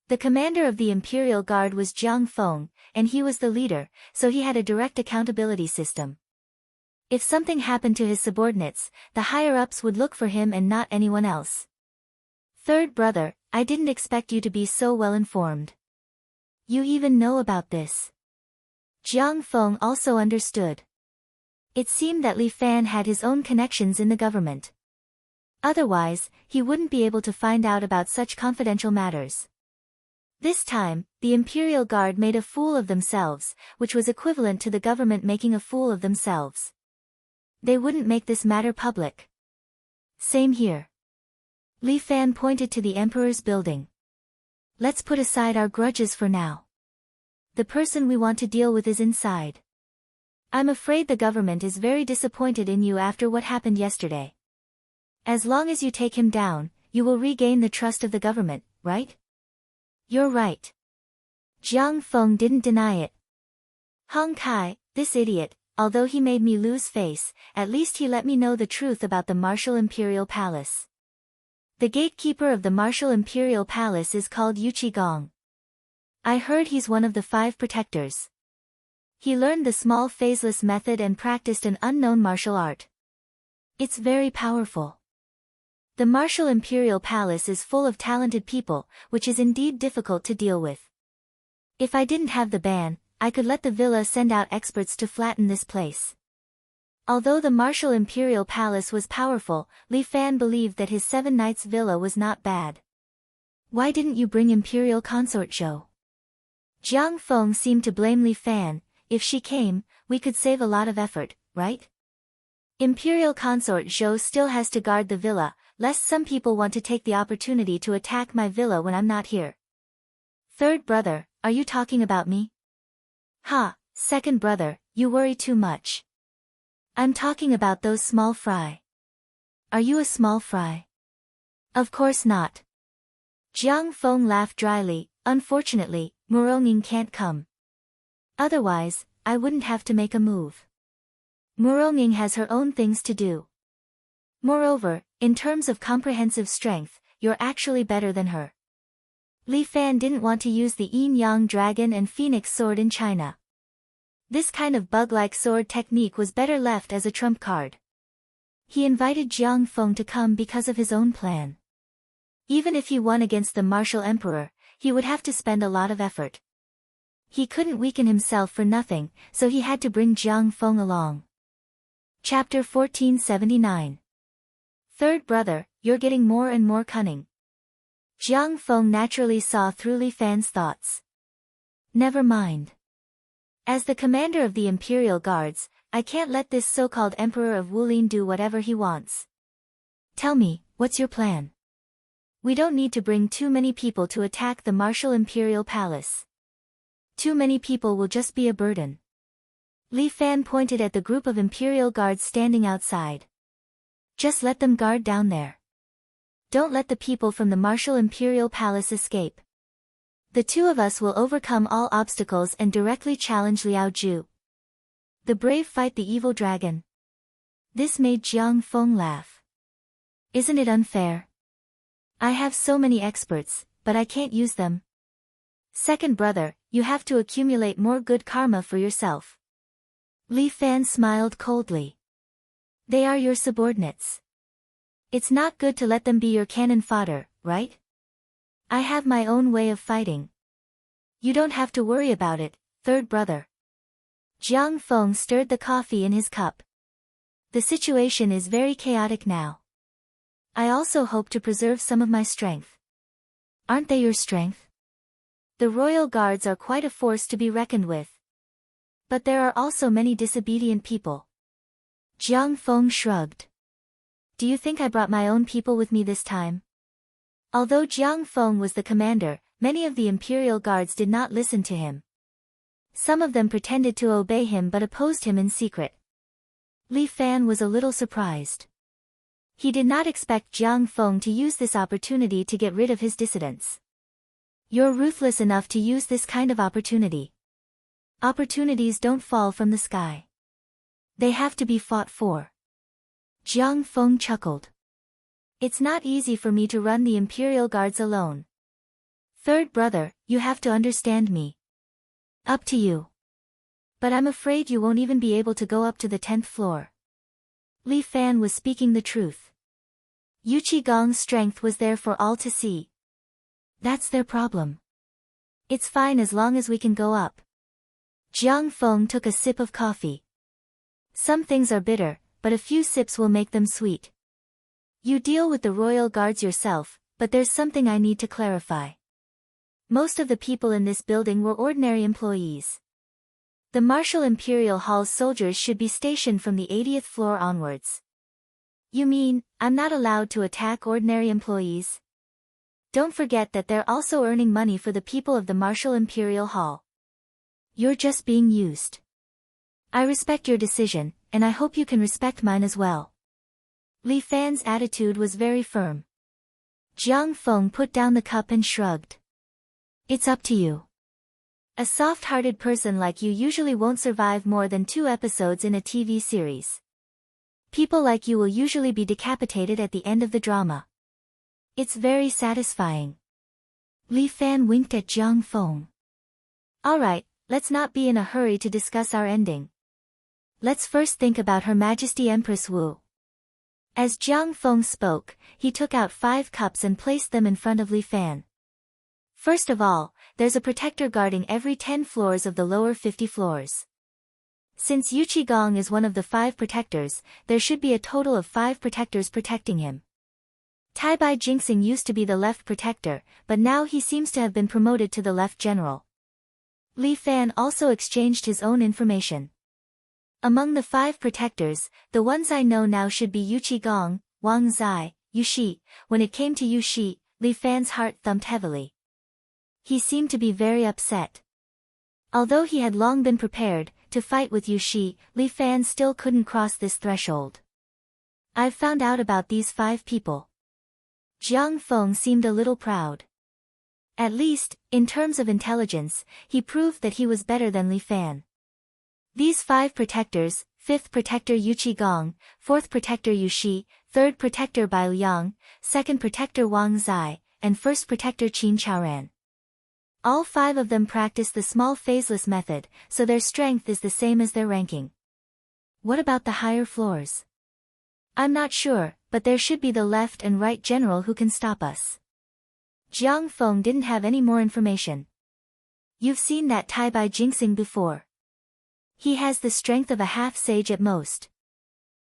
The commander of the Imperial Guard was Jiang Feng, and he was the leader, so he had a direct accountability system. If something happened to his subordinates, the higher-ups would look for him and not anyone else. Third brother, I didn't expect you to be so well informed. You even know about this. Jiang Feng also understood. It seemed that Li Fan had his own connections in the government. Otherwise, he wouldn't be able to find out about such confidential matters. This time, the Imperial Guard made a fool of themselves, which was equivalent to the government making a fool of themselves. They wouldn't make this matter public. Same here. Li Fan pointed to the Emperor's building. Let's put aside our grudges for now. The person we want to deal with is inside. I'm afraid the government is very disappointed in you after what happened yesterday. As long as you take him down, you will regain the trust of the government, right? You're right. Jiang Feng didn't deny it. Hong Kai, this idiot, although he made me lose face, at least he let me know the truth about the Martial Imperial Palace. The gatekeeper of the martial imperial palace is called Gong. I heard he's one of the 5 protectors. He learned the small phaseless method and practiced an unknown martial art. It's very powerful. The martial imperial palace is full of talented people, which is indeed difficult to deal with. If I didn't have the ban, I could let the villa send out experts to flatten this place. Although the martial imperial palace was powerful, Li Fan believed that his 7 Knights villa was not bad. Why didn't you bring Imperial Consort Zhou? Jiang Feng seemed to blame Li Fan. If she came, we could save a lot of effort, right? Imperial Consort Zhou still has to guard the villa, lest some people want to take the opportunity to attack my villa when I'm not here. Third brother, are you talking about me? Ha, second brother, you worry too much. I'm talking about those small fry. Are you a small fry? Of course not. Jiang Feng laughed dryly. Unfortunately, Muronging can't come. Otherwise, I wouldn't have to make a move. Muronging has her own things to do. Moreover, in terms of comprehensive strength, you're actually better than her. Li Fan didn't want to use the yin-yang dragon and phoenix sword in China. This kind of bug-like sword technique was better left as a trump card. He invited Jiang Feng to come because of his own plan. Even if he won against the martial emperor, he would have to spend a lot of effort. He couldn't weaken himself for nothing, so he had to bring Jiang Feng along. Chapter 1479. Third brother, you're getting more and more cunning. Jiang Feng naturally saw through Li Fan's thoughts. Never mind. As the commander of the Imperial Guards, I can't let this so-called Emperor of Wulin do whatever he wants. Tell me, what's your plan? We don't need to bring too many people to attack the martial Imperial Palace. Too many people will just be a burden. Li Fan pointed at the group of Imperial Guards standing outside. Just let them guard down there. Don't let the people from the martial Imperial Palace escape. The 2 of us will overcome all obstacles and directly challenge Liao Ju. The brave fight the evil dragon. This made Jiang Feng laugh. Isn't it unfair? I have so many experts, but I can't use them. Second brother, you have to accumulate more good karma for yourself. Li Fan smiled coldly. They are your subordinates. It's not good to let them be your cannon fodder, right? I have my own way of fighting. You don't have to worry about it, third brother. Jiang Feng stirred the coffee in his cup. The situation is very chaotic now. I also hope to preserve some of my strength. Aren't they your strength? The royal guards are quite a force to be reckoned with. But there are also many disobedient people. Jiang Feng shrugged. Do you think I brought my own people with me this time? Although Jiang Feng was the commander, many of the Imperial Guards did not listen to him. Some of them pretended to obey him but opposed him in secret. Li Fan was a little surprised. He did not expect Jiang Feng to use this opportunity to get rid of his dissidents. You're ruthless enough to use this kind of opportunity. Opportunities don't fall from the sky. They have to be fought for. Jiang Feng chuckled. It's not easy for me to run the Imperial Guards alone. Third brother, you have to understand me. Up to you. But I'm afraid you won't even be able to go up to the 10th floor. Li Fan was speaking the truth. Gong's strength was there for all to see. That's their problem. It's fine as long as we can go up. Jiang Feng took a sip of coffee. Some things are bitter, but a few sips will make them sweet. You deal with the royal guards yourself, but there's something I need to clarify. Most of the people in this building were ordinary employees. The Martial Imperial Hall's soldiers should be stationed from the 80th floor onwards. You mean, I'm not allowed to attack ordinary employees? Don't forget that they're also earning money for the people of the Martial Imperial Hall. You're just being used. I respect your decision, and I hope you can respect mine as well. Li Fan's attitude was very firm. Jiang Feng put down the cup and shrugged. It's up to you. A soft-hearted person like you usually won't survive more than 2 episodes in a TV series. People like you will usually be decapitated at the end of the drama. It's very satisfying. Li Fan winked at Jiang Feng. Alright, let's not be in a hurry to discuss our ending. Let's first think about Her Majesty Empress Wu. As Jiang Feng spoke, he took out 5 cups and placed them in front of Li Fan. First of all, there's a protector guarding every 10 floors of the lower 50 floors. Since Yu Qigong is one of the 5 protectors, there should be a total of 5 protectors protecting him. Tai Bai Jinxing used to be the left protector, but now he seems to have been promoted to the left general. Li Fan also exchanged his own information. Among the 5 protectors, the ones I know now should be Yu Qigong, Wang Zai, Yu Shi. When it came to Yu Shi, Li Fan's heart thumped heavily. He seemed to be very upset. Although he had long been prepared to fight with Yu Shi, Li Fan still couldn't cross this threshold. I've found out about these 5 people. Jiang Feng seemed a little proud. At least, in terms of intelligence, he proved that he was better than Li Fan. These 5 protectors, 5th protector Yu Qigong, 4th protector Yu Shi, 3rd protector Bai Liang, 2nd protector Wang Zai, and 1st protector Qin Chaoran. All 5 of them practice the small phaseless method, so their strength is the same as their ranking. What about the higher floors? I'm not sure, but there should be the left and right general who can stop us. Jiang Feng didn't have any more information. You've seen that Tai Bai Jinxing before. He has the strength of a half-sage at most.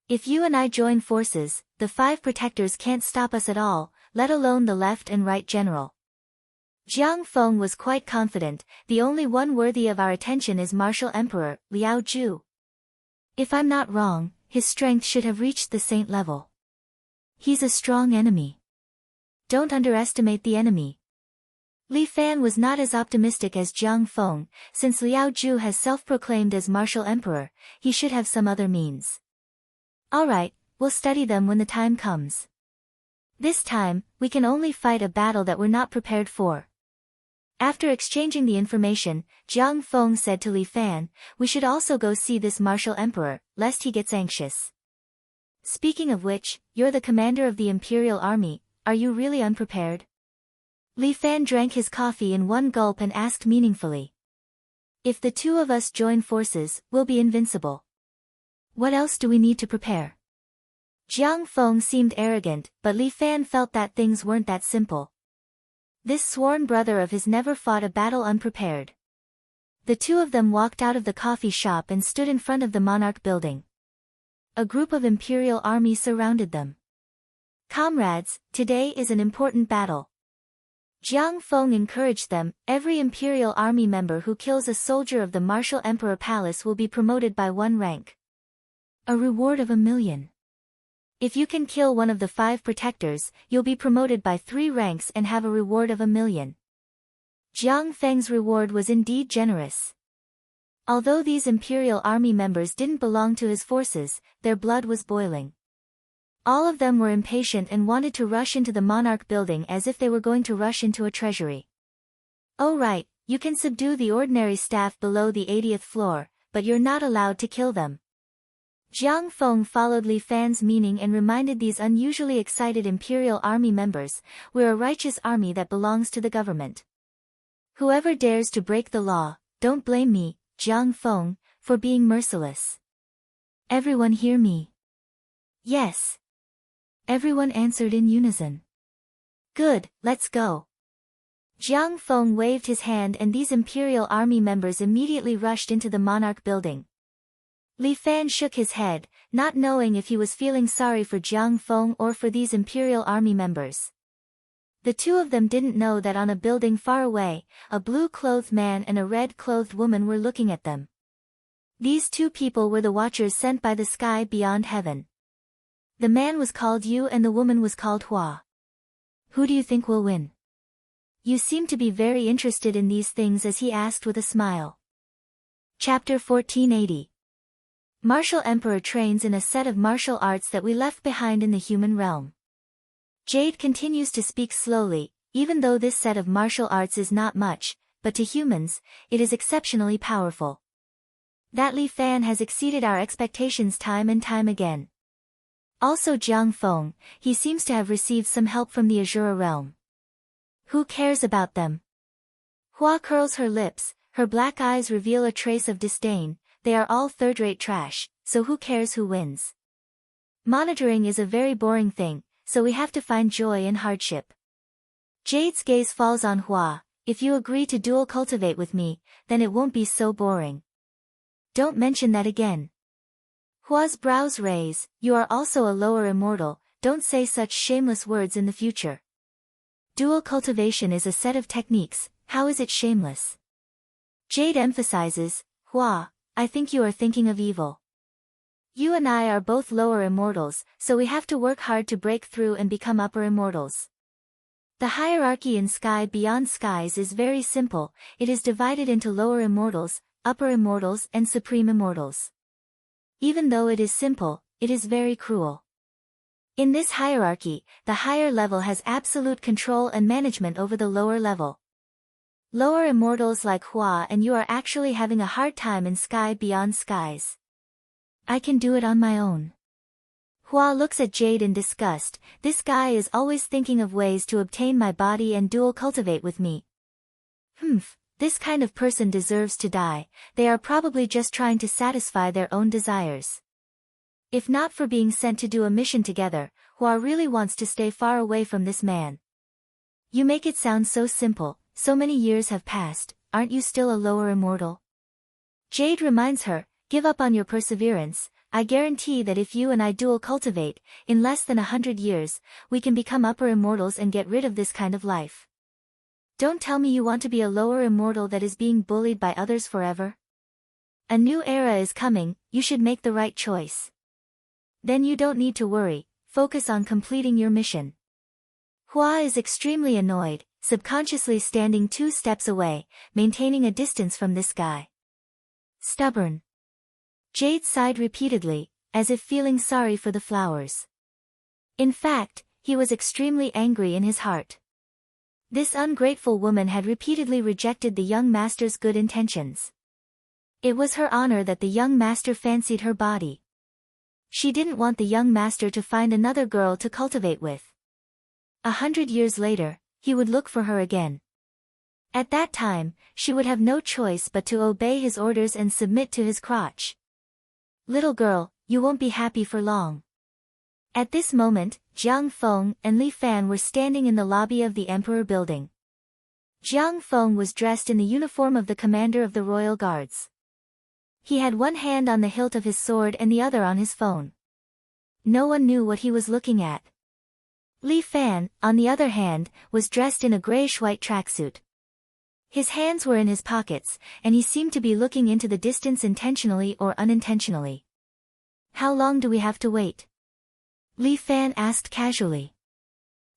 If you and I join forces, the 5 protectors can't stop us at all, let alone the left and right general. Jiang Feng was quite confident. The only one worthy of our attention is Martial Emperor, Liao Zhu. If I'm not wrong, his strength should have reached the saint level. He's a strong enemy. Don't underestimate the enemy. Li Fan was not as optimistic as Jiang Feng. Since Liao Zhu has self-proclaimed as Martial Emperor, he should have some other means. Alright, we'll study them when the time comes. This time, we can only fight a battle that we're not prepared for. After exchanging the information, Jiang Feng said to Li Fan, we should also go see this Martial Emperor, lest he gets anxious. Speaking of which, you're the commander of the Imperial Army, are you really unprepared? Li Fan drank his coffee in one gulp and asked meaningfully. If the 2 of us join forces, we'll be invincible. What else do we need to prepare? Jiang Feng seemed arrogant, but Li Fan felt that things weren't that simple. This sworn brother of his never fought a battle unprepared. The 2 of them walked out of the coffee shop and stood in front of the Monarch building. A group of Imperial army surrounded them. Comrades, today is an important battle. Jiang Feng encouraged them. Every Imperial army member who kills a soldier of the Martial Emperor Palace will be promoted by 1 rank. A reward of 1 million. If you can kill one of the 5 protectors, you'll be promoted by 3 ranks and have a reward of 1 million. Jiang Feng's reward was indeed generous. Although these Imperial army members didn't belong to his forces, their blood was boiling. All of them were impatient and wanted to rush into the Monarch building as if they were going to rush into a treasury. Oh right, you can subdue the ordinary staff below the 80th floor, but you're not allowed to kill them. Jiang Feng followed Li Fan's meaning and reminded these unusually excited Imperial Army members, we're a righteous army that belongs to the government. Whoever dares to break the law, don't blame me, Jiang Feng, for being merciless. Everyone hear me? Yes. Everyone answered in unison. Good, let's go. Jiang Feng waved his hand and these Imperial Army members immediately rushed into the Monarch building. Li Fan shook his head, not knowing if he was feeling sorry for Jiang Feng or for these Imperial Army members. The 2 of them didn't know that on a building far away, a blue-clothed man and a red-clothed woman were looking at them. These 2 people were the Watchers sent by the sky beyond heaven. The man was called Yu and the woman was called Hua. Who do you think will win? You seem to be very interested in these things, as he asked with a smile. Chapter 1480. Martial Emperor trains in a set of martial arts that we left behind in the human realm. Jade continues to speak slowly, even though this set of martial arts is not much, but to humans, it is exceptionally powerful. That Li Fan has exceeded our expectations time and time again. Also Jiang Feng, he seems to have received some help from the Azura realm. Who cares about them? Hua curls her lips, her black eyes reveal a trace of disdain. They are all third-rate trash, so who cares who wins? Monitoring is a very boring thing, so we have to find joy in hardship. Jade's gaze falls on Hua. If you agree to dual cultivate with me, then it won't be so boring. Don't mention that again. Hua's brows raise. You are also a lower immortal, don't say such shameless words in the future. Dual cultivation is a set of techniques, how is it shameless? Jade emphasizes, Hua, I think you are thinking of evil. You and I are both lower immortals, so we have to work hard to break through and become upper immortals. The hierarchy in Sky Beyond Skies is very simple, it is divided into lower immortals, upper immortals and supreme immortals. Even though it is simple, it is very cruel. In this hierarchy, the higher level has absolute control and management over the lower level. Lower immortals like Hua and you are actually having a hard time in Sky Beyond Skies. I can do it on my own. Hua looks at Jade in disgust. This guy is always thinking of ways to obtain my body and dual cultivate with me. This kind of person deserves to die. They are probably just trying to satisfy their own desires. If not for being sent to do a mission together, Hua really wants to stay far away from this man. You make it sound so simple, so many years have passed, aren't you still a lower immortal? Jade reminds her, give up on your perseverance. I guarantee that if you and I dual cultivate, in less than 100 years, we can become upper immortals and get rid of this kind of life. Don't tell me you want to be a lower immortal that is being bullied by others forever. A new era is coming, you should make the right choice. Then you don't need to worry, focus on completing your mission. Hua is extremely annoyed, subconsciously standing 2 steps away, maintaining a distance from this guy. Stubborn. Jade sighed repeatedly, as if feeling sorry for the flowers. In fact, he was extremely angry in his heart. This ungrateful woman had repeatedly rejected the young master's good intentions. It was her honor that the young master fancied her body. She didn't want the young master to find another girl to cultivate with. 100 years later, he would look for her again. At that time, she would have no choice but to obey his orders and submit to his crotch. Little girl, you won't be happy for long. At this moment, Jiang Feng and Li Fan were standing in the lobby of the Emperor building. Jiang Feng was dressed in the uniform of the commander of the royal guards. He had one hand on the hilt of his sword and the other on his phone. No one knew what he was looking at. Li Fan, on the other hand, was dressed in a grayish-white tracksuit. His hands were in his pockets, and he seemed to be looking into the distance intentionally or unintentionally. How long do we have to wait? Li Fan asked casually.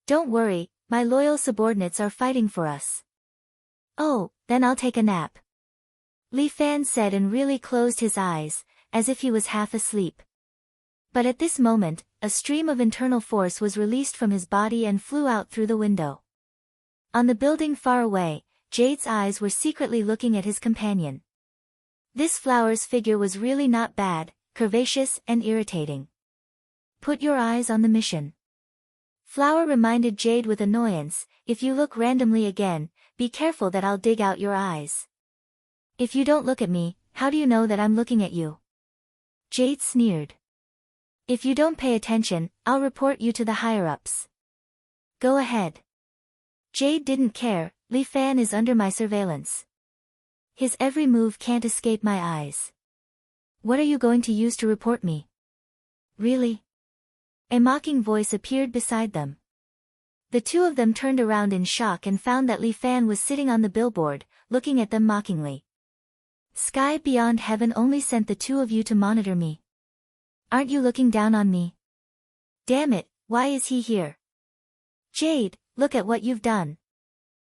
Don't worry, my loyal subordinates are fighting for us. Oh, then I'll take a nap. Li Fan said and really closed his eyes, as if he was half asleep. But at this moment, a stream of internal force was released from his body and flew out through the window. On the building far away, Jade's eyes were secretly looking at his companion. This flower's figure was really not bad, curvaceous and irritating. Put your eyes on the mission. Flower reminded Jade with annoyance, if you look randomly again, be careful that I'll dig out your eyes. If you don't look at me, how do you know that I'm looking at you? Jade sneered. If you don't pay attention, I'll report you to the higher-ups. Go ahead. Jade didn't care, Li Fan is under my surveillance. His every move can't escape my eyes. What are you going to use to report me? Really? A mocking voice appeared beside them. The two of them turned around in shock and found that Li Fan was sitting on the billboard, looking at them mockingly. Sky Beyond Heaven only sent the two of you to monitor me. Aren't you looking down on me? Damn it, why is he here? Jade, look at what you've done.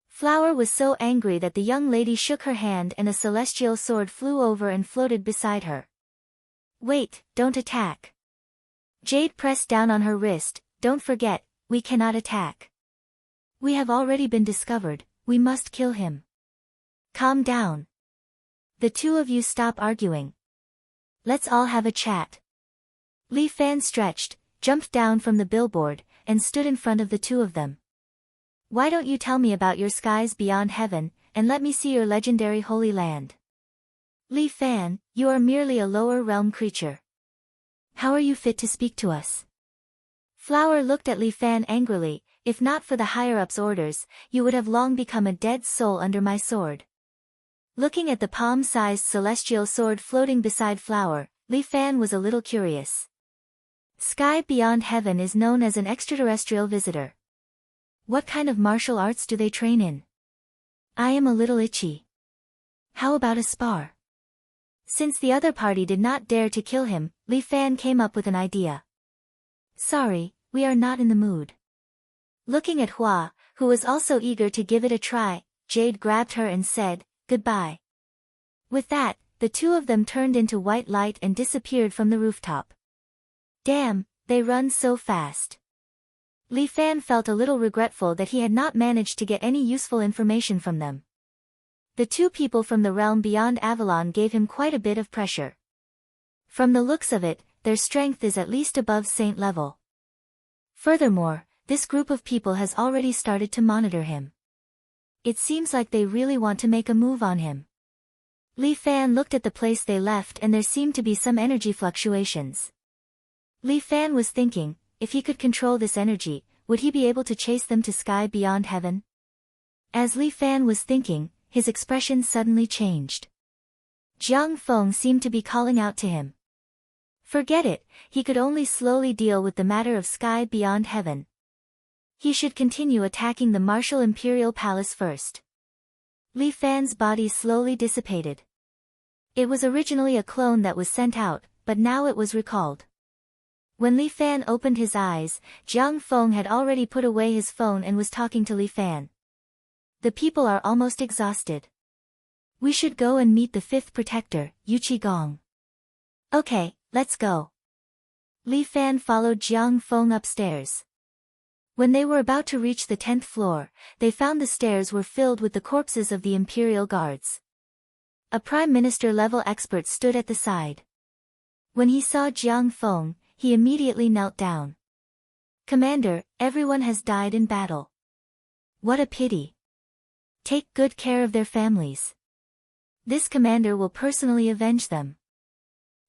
Flower was so angry that the young lady shook her hand and a celestial sword flew over and floated beside her. Wait, don't attack. Jade pressed down on her wrist, don't forget, we cannot attack. We have already been discovered, we must kill him. Calm down. The two of you stop arguing. Let's all have a chat. Li Fan stretched, jumped down from the billboard, and stood in front of the two of them. Why don't you tell me about your skies beyond heaven, and let me see your legendary Holy Land? Li Fan, you are merely a lower realm creature. How are you fit to speak to us? Flower looked at Li Fan angrily. If not for the higher-ups' orders, you would have long become a dead soul under my sword. Looking at the palm-sized celestial sword floating beside Flower, Li Fan was a little curious. Sky beyond heaven is known as an extraterrestrial visitor. What kind of martial arts do they train in? I am a little itchy. How about a spar? Since the other party did not dare to kill him, Li Fan came up with an idea. Sorry, we are not in the mood. Looking at Hua, who was also eager to give it a try, Jade grabbed her and said, "Goodbye." With that, the two of them turned into white light and disappeared from the rooftop. Damn, they run so fast. Li Fan felt a little regretful that he had not managed to get any useful information from them. The two people from the realm beyond Avalon gave him quite a bit of pressure. From the looks of it, their strength is at least above saint level. Furthermore, this group of people has already started to monitor him. It seems like they really want to make a move on him. Li Fan looked at the place they left and there seemed to be some energy fluctuations. Li Fan was thinking, if he could control this energy, would he be able to chase them to sky beyond heaven? As Li Fan was thinking, his expression suddenly changed. Jiang Feng seemed to be calling out to him. Forget it, he could only slowly deal with the matter of sky beyond heaven. He should continue attacking the martial imperial palace first. Li Fan's body slowly dissipated. It was originally a clone that was sent out, but now it was recalled. When Li Fan opened his eyes, Jiang Feng had already put away his phone and was talking to Li Fan. The people are almost exhausted. We should go and meet the fifth protector, Yuchi Gong. Okay, let's go. Li Fan followed Jiang Feng upstairs. When they were about to reach the 10th floor, they found the stairs were filled with the corpses of the Imperial Guards. A Prime Minister-level expert stood at the side. When he saw Jiang Feng, he immediately knelt down. Commander, everyone has died in battle. What a pity. Take good care of their families. This commander will personally avenge them.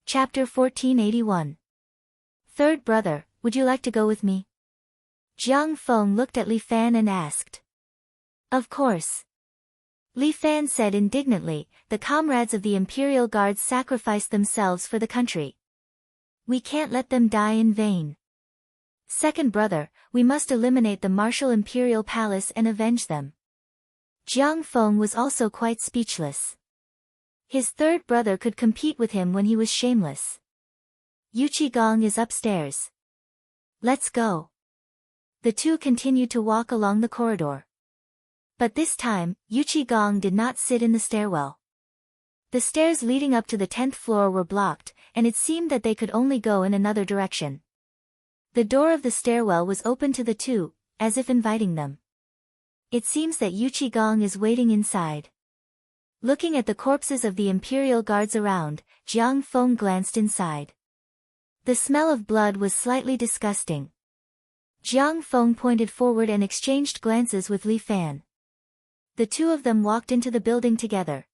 Chapter 1481. Third brother, would you like to go with me? Jiang Feng looked at Li Fan and asked. Of course. Li Fan said indignantly, the comrades of the Imperial Guards sacrificed themselves for the country. We can't let them die in vain. Second brother, we must eliminate the martial Imperial Palace and avenge them. Jiang Feng was also quite speechless. His third brother could compete with him when he was shameless. Yuchi Gong is upstairs. Let's go. The two continued to walk along the corridor. But this time, Yuchi Gong did not sit in the stairwell. The stairs leading up to the 10th floor were blocked, and it seemed that they could only go in another direction. The door of the stairwell was open to the two, as if inviting them. It seems that Yuchi Gong is waiting inside. Looking at the corpses of the Imperial Guards around, Jiang Feng glanced inside. The smell of blood was slightly disgusting. Jiang Feng pointed forward and exchanged glances with Li Fan. The two of them walked into the building together.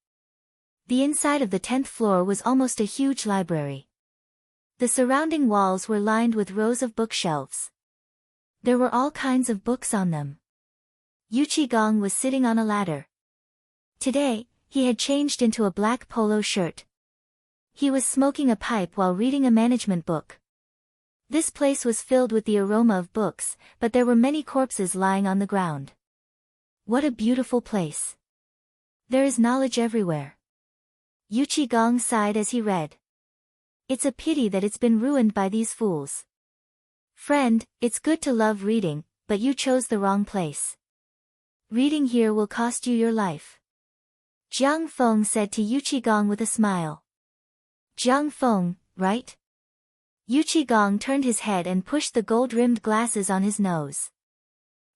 The inside of the 10th floor was almost a huge library. The surrounding walls were lined with rows of bookshelves. There were all kinds of books on them. Yuchi Gong was sitting on a ladder. Today, he had changed into a black polo shirt. He was smoking a pipe while reading a management book. This place was filled with the aroma of books, but there were many corpses lying on the ground. What a beautiful place. There is knowledge everywhere. Yuchi Gong sighed as he read. It's a pity that it's been ruined by these fools. Friend, it's good to love reading, but you chose the wrong place. Reading here will cost you your life. Jiang Feng said to Yuchi Gong with a smile. Jiang Feng, right? Yuchi Gong turned his head and pushed the gold-rimmed glasses on his nose.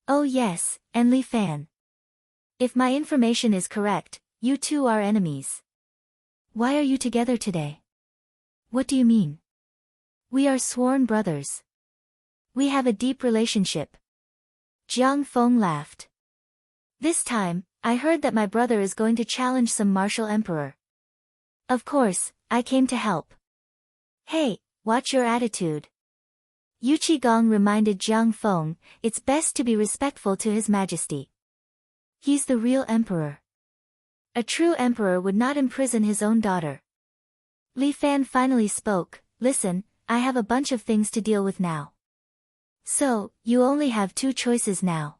Oh yes, and Li Fan. If my information is correct, you two are enemies. Why are you together today? What do you mean? We are sworn brothers. We have a deep relationship. Jiang Feng laughed. This time, I heard that my brother is going to challenge some martial emperor. Of course, I came to help. Hey, watch your attitude. Yu Qigong reminded Jiang Feng, it's best to be respectful to His Majesty. He's the real emperor. A true emperor would not imprison his own daughter. Li Fan finally spoke, listen, I have a bunch of things to deal with now. So, you only have two choices now.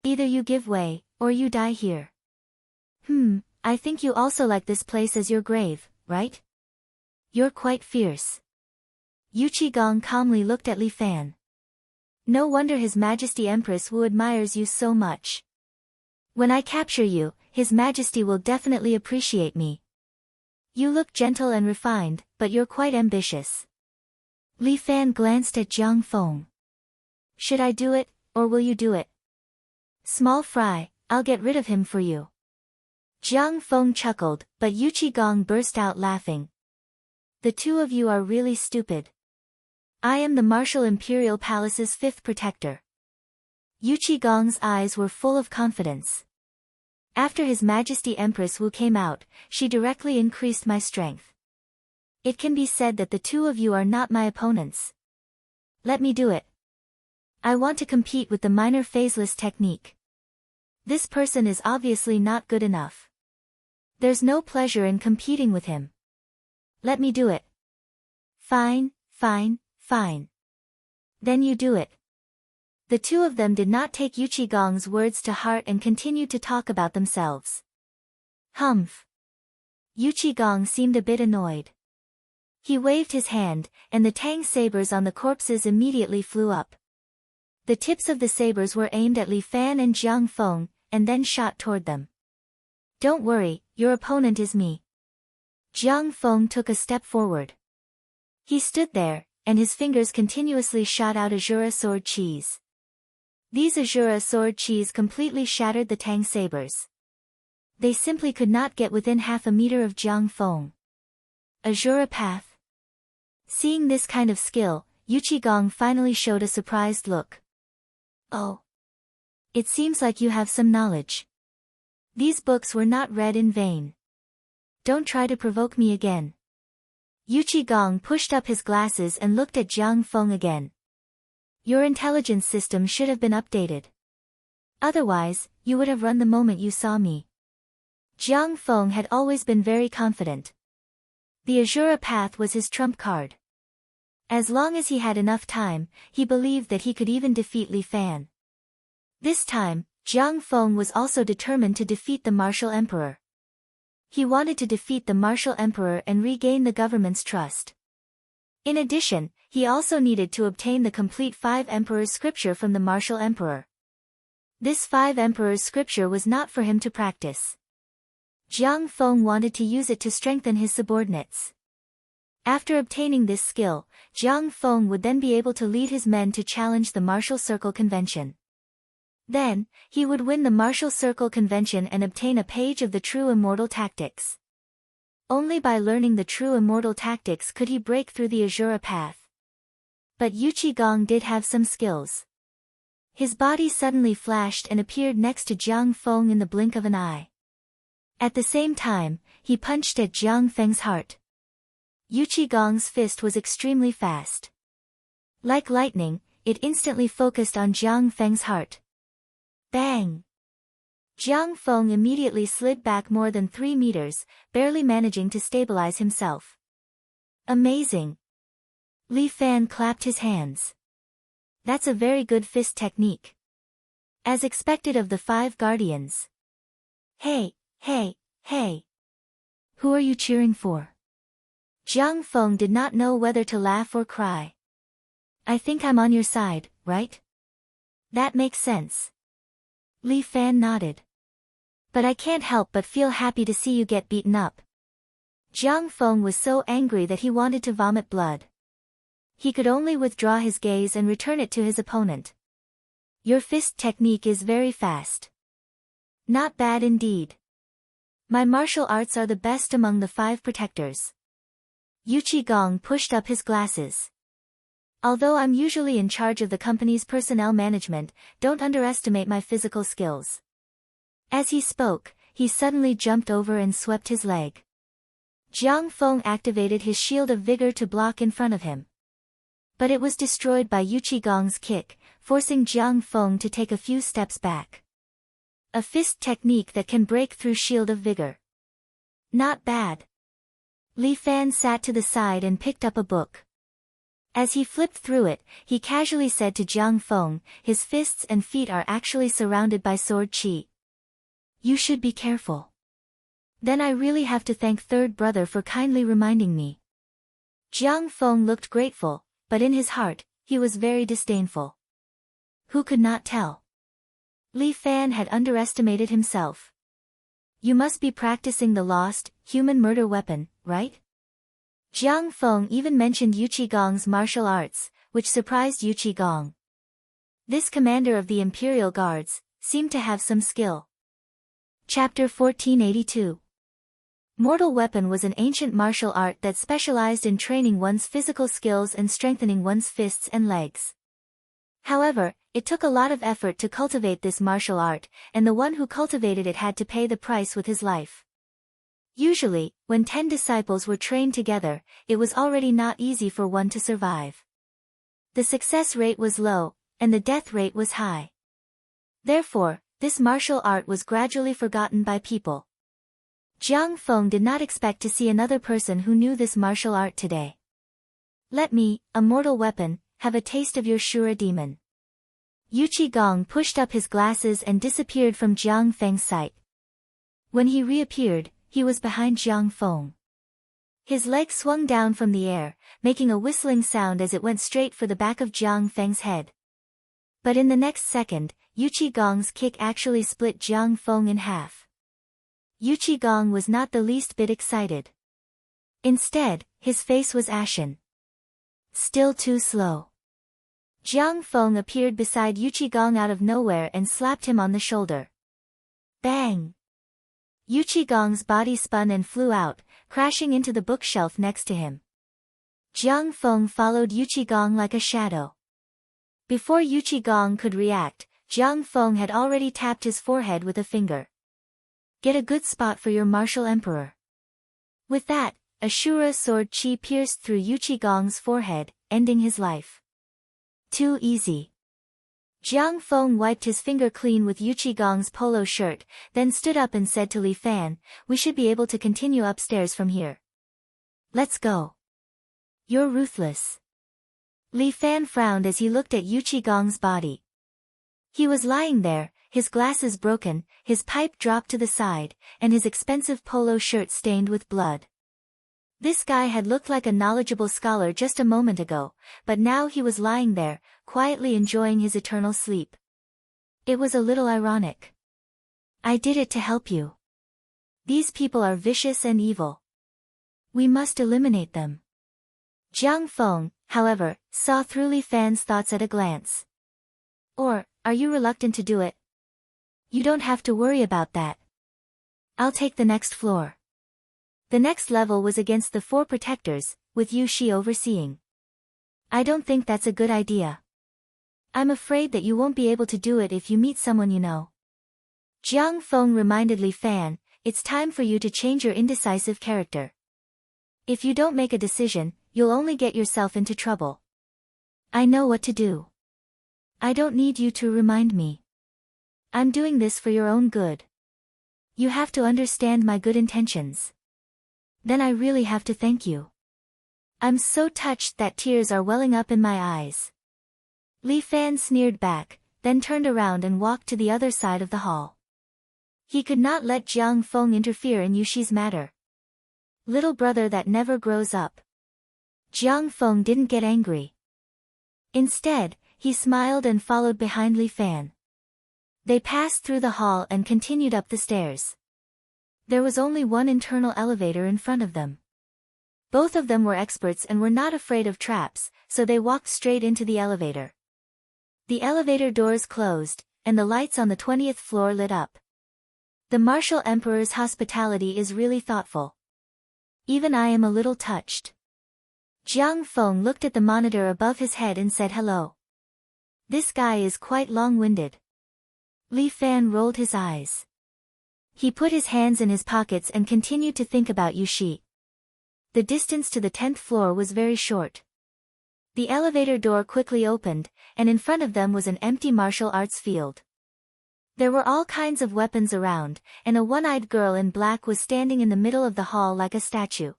Either you give way, or you die here. I think you also like this place as your grave, right? You're quite fierce. Yu Qigong calmly looked at Li Fan. No wonder His Majesty Empress Wu admires you so much. When I capture you, His Majesty will definitely appreciate me. You look gentle and refined, but you're quite ambitious. Li Fan glanced at Jiang Feng. Should I do it, or will you do it? Small fry, I'll get rid of him for you. Jiang Feng chuckled, but Yu Qigong burst out laughing. The two of you are really stupid. I am the Martial Imperial Palace's fifth protector. Yu Qigong's eyes were full of confidence. After His Majesty Empress Wu came out, she directly increased my strength. It can be said that the two of you are not my opponents. Let me do it. I want to compete with the minor phaseless technique. This person is obviously not good enough. There's no pleasure in competing with him. Let me do it. Fine. Then you do it. The two of them did not take Yu Qigong's words to heart and continued to talk about themselves. Humph. Yu Qigong seemed a bit annoyed. He waved his hand, and the tang sabers on the corpses immediately flew up. The tips of the sabers were aimed at Li Fan and Jiang Feng, and then shot toward them. Don't worry, your opponent is me. Jiang Feng took a step forward. He stood there, and his fingers continuously shot out Azura sword cheese. These Azura sword cheese completely shattered the tang sabers. They simply could not get within half a meter of Jiang Feng. Azura path. Seeing this kind of skill, Yu Qigong finally showed a surprised look. Oh. It seems like you have some knowledge. These books were not read in vain. Don't try to provoke me again. Yu Qigong pushed up his glasses and looked at Jiang Feng again. Your intelligence system should have been updated. Otherwise, you would have run the moment you saw me. Jiang Feng had always been very confident. The Azura path was his trump card. As long as he had enough time, he believed that he could even defeat Li Fan. This time, Jiang Feng was also determined to defeat the Martial Emperor. He wanted to defeat the Martial Emperor and regain the government's trust. In addition, he also needed to obtain the complete 5 Emperors' scripture from the Martial Emperor. This 5 Emperors' scripture was not for him to practice. Jiang Feng wanted to use it to strengthen his subordinates. After obtaining this skill, Jiang Feng would then be able to lead his men to challenge the Martial Circle Convention. Then, he would win the Martial Circle Convention and obtain a page of the True Immortal Tactics. Only by learning the True Immortal Tactics could he break through the Azura path. But Yu Qigong did have some skills. His body suddenly flashed and appeared next to Jiang Feng in the blink of an eye. At the same time, he punched at Jiang Feng's heart. Yu Qigong's fist was extremely fast. Like lightning, it instantly focused on Jiang Feng's heart. Bang! Jiang Feng immediately slid back more than 3 meters, barely managing to stabilize himself. Amazing! Li Fan clapped his hands. That's a very good fist technique. As expected of the 5 guardians. Hey! Who are you cheering for? Jiang Feng did not know whether to laugh or cry. I think I'm on your side, right? That makes sense. Li Fan nodded. But I can't help but feel happy to see you get beaten up. Jiang Feng was so angry that he wanted to vomit blood. He could only withdraw his gaze and return it to his opponent. Your fist technique is very fast. Not bad indeed. My martial arts are the best among the 5 protectors. Yu Qigong pushed up his glasses. Although I'm usually in charge of the company's personnel management, don't underestimate my physical skills. As he spoke, he suddenly jumped over and swept his leg. Jiang Feng activated his shield of vigor to block in front of him. But it was destroyed by Yu Qigong's kick, forcing Jiang Feng to take a few steps back. A fist technique that can break through shield of vigor. Not bad. Li Fan sat to the side and picked up a book. As he flipped through it, he casually said to Jiang Feng, his fists and feet are actually surrounded by sword qi. You should be careful. Then I really have to thank third brother for kindly reminding me. Jiang Feng looked grateful, but in his heart, he was very disdainful. Who could not tell? Li Fan had underestimated himself. You must be practicing the lost, human murder weapon, right? Jiang Feng even mentioned Yu Qigong's martial arts, which surprised Yu Qigong. This commander of the Imperial Guards seemed to have some skill. Chapter 1482. Mortal weapon was an ancient martial art that specialized in training one's physical skills and strengthening one's fists and legs. However, it took a lot of effort to cultivate this martial art, and the one who cultivated it had to pay the price with his life. Usually, when 10 disciples were trained together, it was already not easy for one to survive. The success rate was low, and the death rate was high. Therefore, this martial art was gradually forgotten by people. Jiang Feng did not expect to see another person who knew this martial art today. Let me, a mortal weapon, have a taste of your Shura demon. Yu Qigong pushed up his glasses and disappeared from Jiang Feng's sight. When he reappeared, he was behind Jiang Feng. His leg swung down from the air, making a whistling sound as it went straight for the back of Jiang Feng's head. But in the next second, Yu Qigong's kick actually split Jiang Feng in half. Yu Qigong was not the least bit excited. Instead, his face was ashen. Still too slow. Jiang Feng appeared beside Yu Qigong out of nowhere and slapped him on the shoulder. Bang! Yu Qigong's body spun and flew out, crashing into the bookshelf next to him. Jiang Feng followed Yu Qigong like a shadow. Before Yu Qigong could react, Jiang Feng had already tapped his forehead with a finger. Get a good spot for your martial emperor. With that, a Shura sword qi pierced through Yu Qigong's forehead, ending his life. Too easy. Jiang Feng wiped his finger clean with Yu Qigong's polo shirt, then stood up and said to Li Fan, we should be able to continue upstairs from here. Let's go. You're ruthless. Li Fan frowned as he looked at Yu Qigong's body. He was lying there, his glasses broken, his pipe dropped to the side, and his expensive polo shirt stained with blood. This guy had looked like a knowledgeable scholar just a moment ago, but now he was lying there, quietly enjoying his eternal sleep. It was a little ironic. I did it to help you. These people are vicious and evil. We must eliminate them. Jiang Feng, however, saw through Li Fan's thoughts at a glance. Or, are you reluctant to do it? You don't have to worry about that. I'll take the next floor. The next level was against the 4 protectors, with Yu Shi overseeing. I don't think that's a good idea. I'm afraid that you won't be able to do it if you meet someone you know. Jiang Feng reminded Li Fan, it's time for you to change your indecisive character. If you don't make a decision, you'll only get yourself into trouble. I know what to do. I don't need you to remind me. I'm doing this for your own good. You have to understand my good intentions. Then I really have to thank you. I'm so touched that tears are welling up in my eyes. Li Fan sneered back, then turned around and walked to the other side of the hall. He could not let Jiang Feng interfere in Yushi's matter. Little brother that never grows up. Jiang Feng didn't get angry. Instead, he smiled and followed behind Li Fan. They passed through the hall and continued up the stairs. There was only one internal elevator in front of them. Both of them were experts and were not afraid of traps, so they walked straight into the elevator. The elevator doors closed, and the lights on the 20th floor lit up. The martial emperor's hospitality is really thoughtful. Even I am a little touched. Jiang Feng looked at the monitor above his head and said hello. This guy is quite long-winded. Li Fan rolled his eyes. He put his hands in his pockets and continued to think about Yushi. The distance to the 10th floor was very short. The elevator door quickly opened, and in front of them was an empty martial arts field. There were all kinds of weapons around, and a one-eyed girl in black was standing in the middle of the hall like a statue.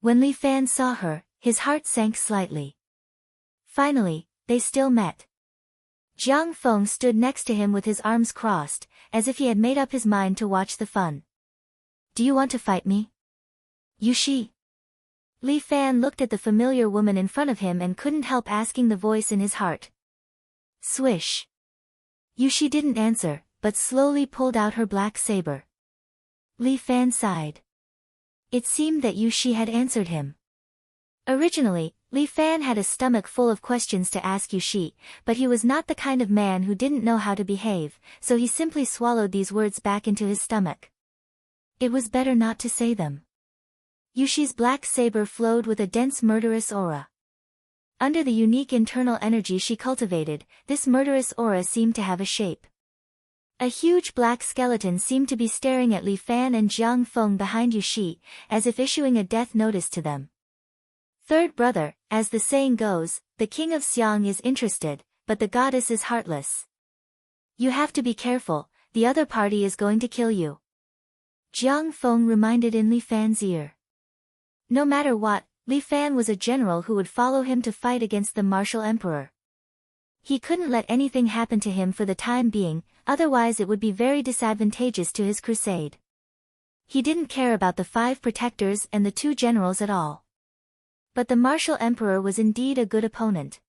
When Li Fan saw her, his heart sank slightly. Finally, they still met. Jiang Feng stood next to him with his arms crossed, as if he had made up his mind to watch the fun. Do you want to fight me? Yushi. Li Fan looked at the familiar woman in front of him and couldn't help asking the voice in his heart. Swish. Yushi didn't answer, but slowly pulled out her black saber. Li Fan sighed. It seemed that Yushi had answered him. Originally, Li Fan had a stomach full of questions to ask Yushi, but he was not the kind of man who didn't know how to behave, so he simply swallowed these words back into his stomach. It was better not to say them. Yushi's black saber flowed with a dense murderous aura. Under the unique internal energy she cultivated, this murderous aura seemed to have a shape. A huge black skeleton seemed to be staring at Li Fan and Jiang Feng behind Yushi, as if issuing a death notice to them. Third brother, as the saying goes, the king of Xiang is interested, but the goddess is heartless. You have to be careful, the other party is going to kill you. Jiang Feng reminded in Li Fan's ear. No matter what, Li Fan was a general who would follow him to fight against the martial emperor. He couldn't let anything happen to him for the time being, otherwise it would be very disadvantageous to his crusade. He didn't care about the 5 protectors and the 2 generals at all. But the martial emperor was indeed a good opponent.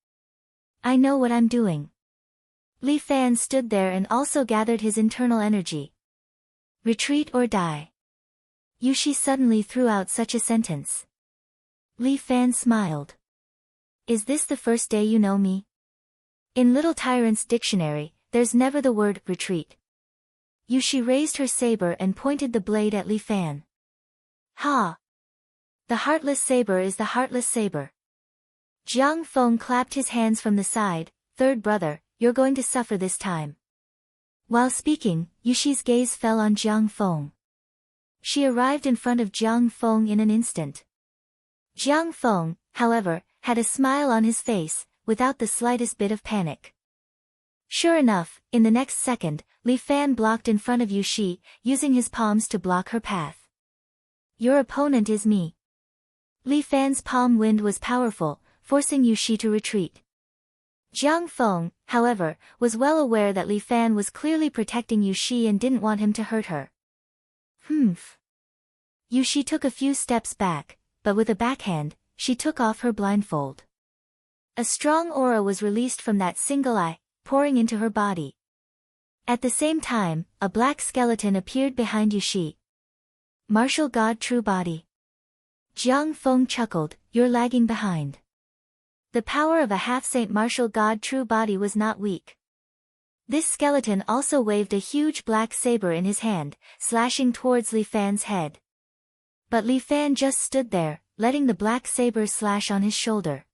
I know what I'm doing. Li Fan stood there and also gathered his internal energy. Retreat or die. Yushi suddenly threw out such a sentence. Li Fan smiled. Is this the first day you know me? In Little Tyrant's dictionary, there's never the word retreat. Yushi raised her saber and pointed the blade at Li Fan. Ha! The heartless saber is the heartless saber. Jiang Feng clapped his hands from the side. Third brother, you're going to suffer this time. While speaking, Yushi's gaze fell on Jiang Feng. She arrived in front of Jiang Feng in an instant. Jiang Feng, however, had a smile on his face, without the slightest bit of panic. Sure enough, in the next second, Li Fan blocked in front of Yushi, using his palms to block her path. Your opponent is me. Li Fan's palm wind was powerful, forcing Yushi to retreat. Jiang Feng, however, was well aware that Li Fan was clearly protecting Yushi and didn't want him to hurt her. Humph. Yushi took a few steps back, but with a backhand, she took off her blindfold. A strong aura was released from that single eye, pouring into her body. At the same time, a black skeleton appeared behind Yushi. Martial God True Body. Jiang Feng chuckled, you're lagging behind. The power of a half-saint martial god True Body was not weak. This skeleton also waved a huge black saber in his hand, slashing towards Li Fan's head. But Li Fan just stood there, letting the black saber slash on his shoulder.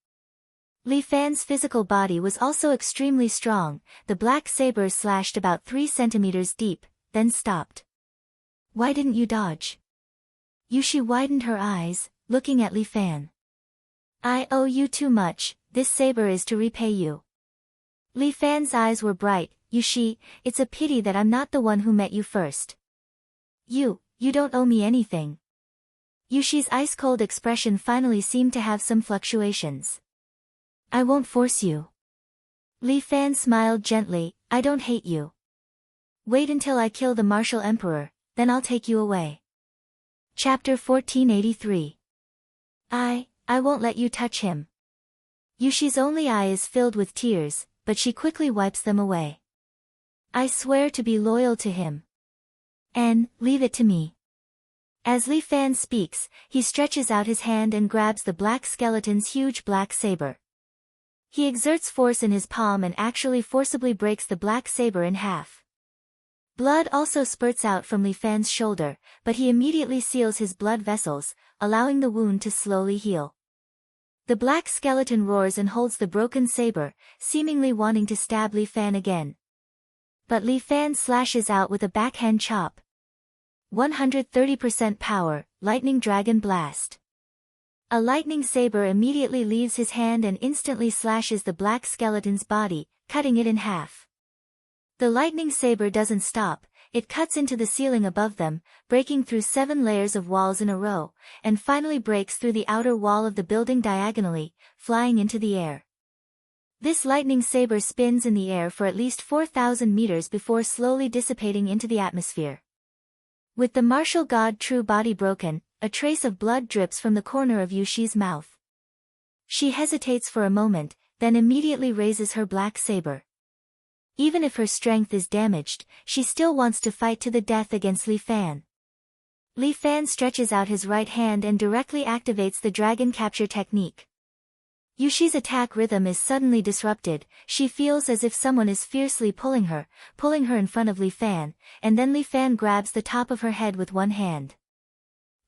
Li Fan's physical body was also extremely strong. The black saber slashed about 3 centimeters deep, then stopped. Why didn't you dodge? Yushi widened her eyes, looking at Li Fan. I owe you too much, this saber is to repay you. Li Fan's eyes were bright. Yushi, it's a pity that I'm not the one who met you first. You don't owe me anything. Yushi's ice-cold expression finally seemed to have some fluctuations. I won't force you. Li Fan smiled gently, I don't hate you. Wait until I kill the martial emperor, then I'll take you away. Chapter 1483. I won't let you touch him. Yushi's only eye is filled with tears, but she quickly wipes them away. I swear to be loyal to him. Leave it to me. As Li Fan speaks, he stretches out his hand and grabs the black skeleton's huge black saber. He exerts force in his palm and actually forcibly breaks the black saber in half. Blood also spurts out from Li Fan's shoulder, but he immediately seals his blood vessels, allowing the wound to slowly heal. The black skeleton roars and holds the broken saber, seemingly wanting to stab Li Fan again. But Li Fan slashes out with a backhand chop. 130% power, lightning dragon blast. A lightning saber immediately leaves his hand and instantly slashes the black skeleton's body, cutting it in half. The lightning saber doesn't stop, it cuts into the ceiling above them, breaking through 7 layers of walls in a row, and finally breaks through the outer wall of the building diagonally, flying into the air. This lightning saber spins in the air for at least 4,000 meters before slowly dissipating into the atmosphere. With the martial god true body broken, a trace of blood drips from the corner of Yushi's mouth. She hesitates for a moment, then immediately raises her black saber. Even if her strength is damaged, she still wants to fight to the death against Li Fan. Li Fan stretches out his right hand and directly activates the dragon capture technique. Yushi's attack rhythm is suddenly disrupted, she feels as if someone is fiercely pulling her in front of Li Fan, and then Li Fan grabs the top of her head with one hand.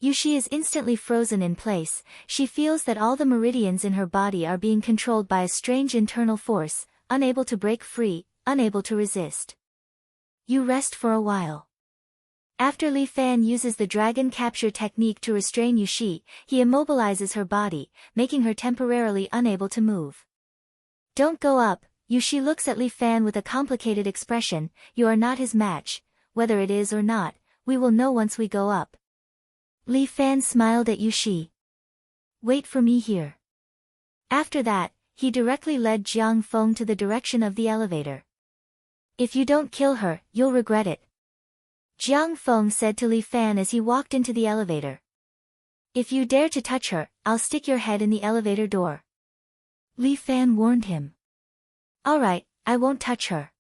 Yushi is instantly frozen in place, she feels that all the meridians in her body are being controlled by a strange internal force, unable to break free, unable to resist. You rest for a while. After Li Fan uses the dragon capture technique to restrain Yushi, he immobilizes her body, making her temporarily unable to move. Don't go up, Yushi looks at Li Fan with a complicated expression, you are not his match, whether it is or not, we will know once we go up. Li Fan smiled at Yushi. Wait for me here. After that, he directly led Jiang Feng to the direction of the elevator. If you don't kill her, you'll regret it. Jiang Feng said to Li Fan as he walked into the elevator. If you dare to touch her, I'll stick your head in the elevator door. Li Fan warned him. Alright, I won't touch her.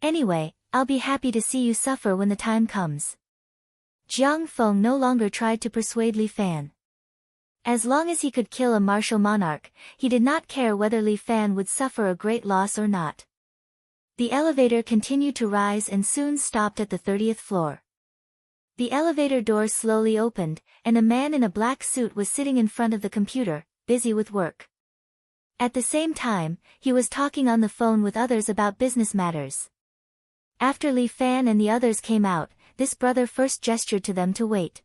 Anyway, I'll be happy to see you suffer when the time comes. Jiang Feng no longer tried to persuade Li Fan. As long as he could kill a martial monarch, he did not care whether Li Fan would suffer a great loss or not. The elevator continued to rise and soon stopped at the 30th floor. The elevator doors slowly opened, and a man in a black suit was sitting in front of the computer, busy with work. At the same time, he was talking on the phone with others about business matters. After Li Fan and the others came out, this brother first gestured to them to wait.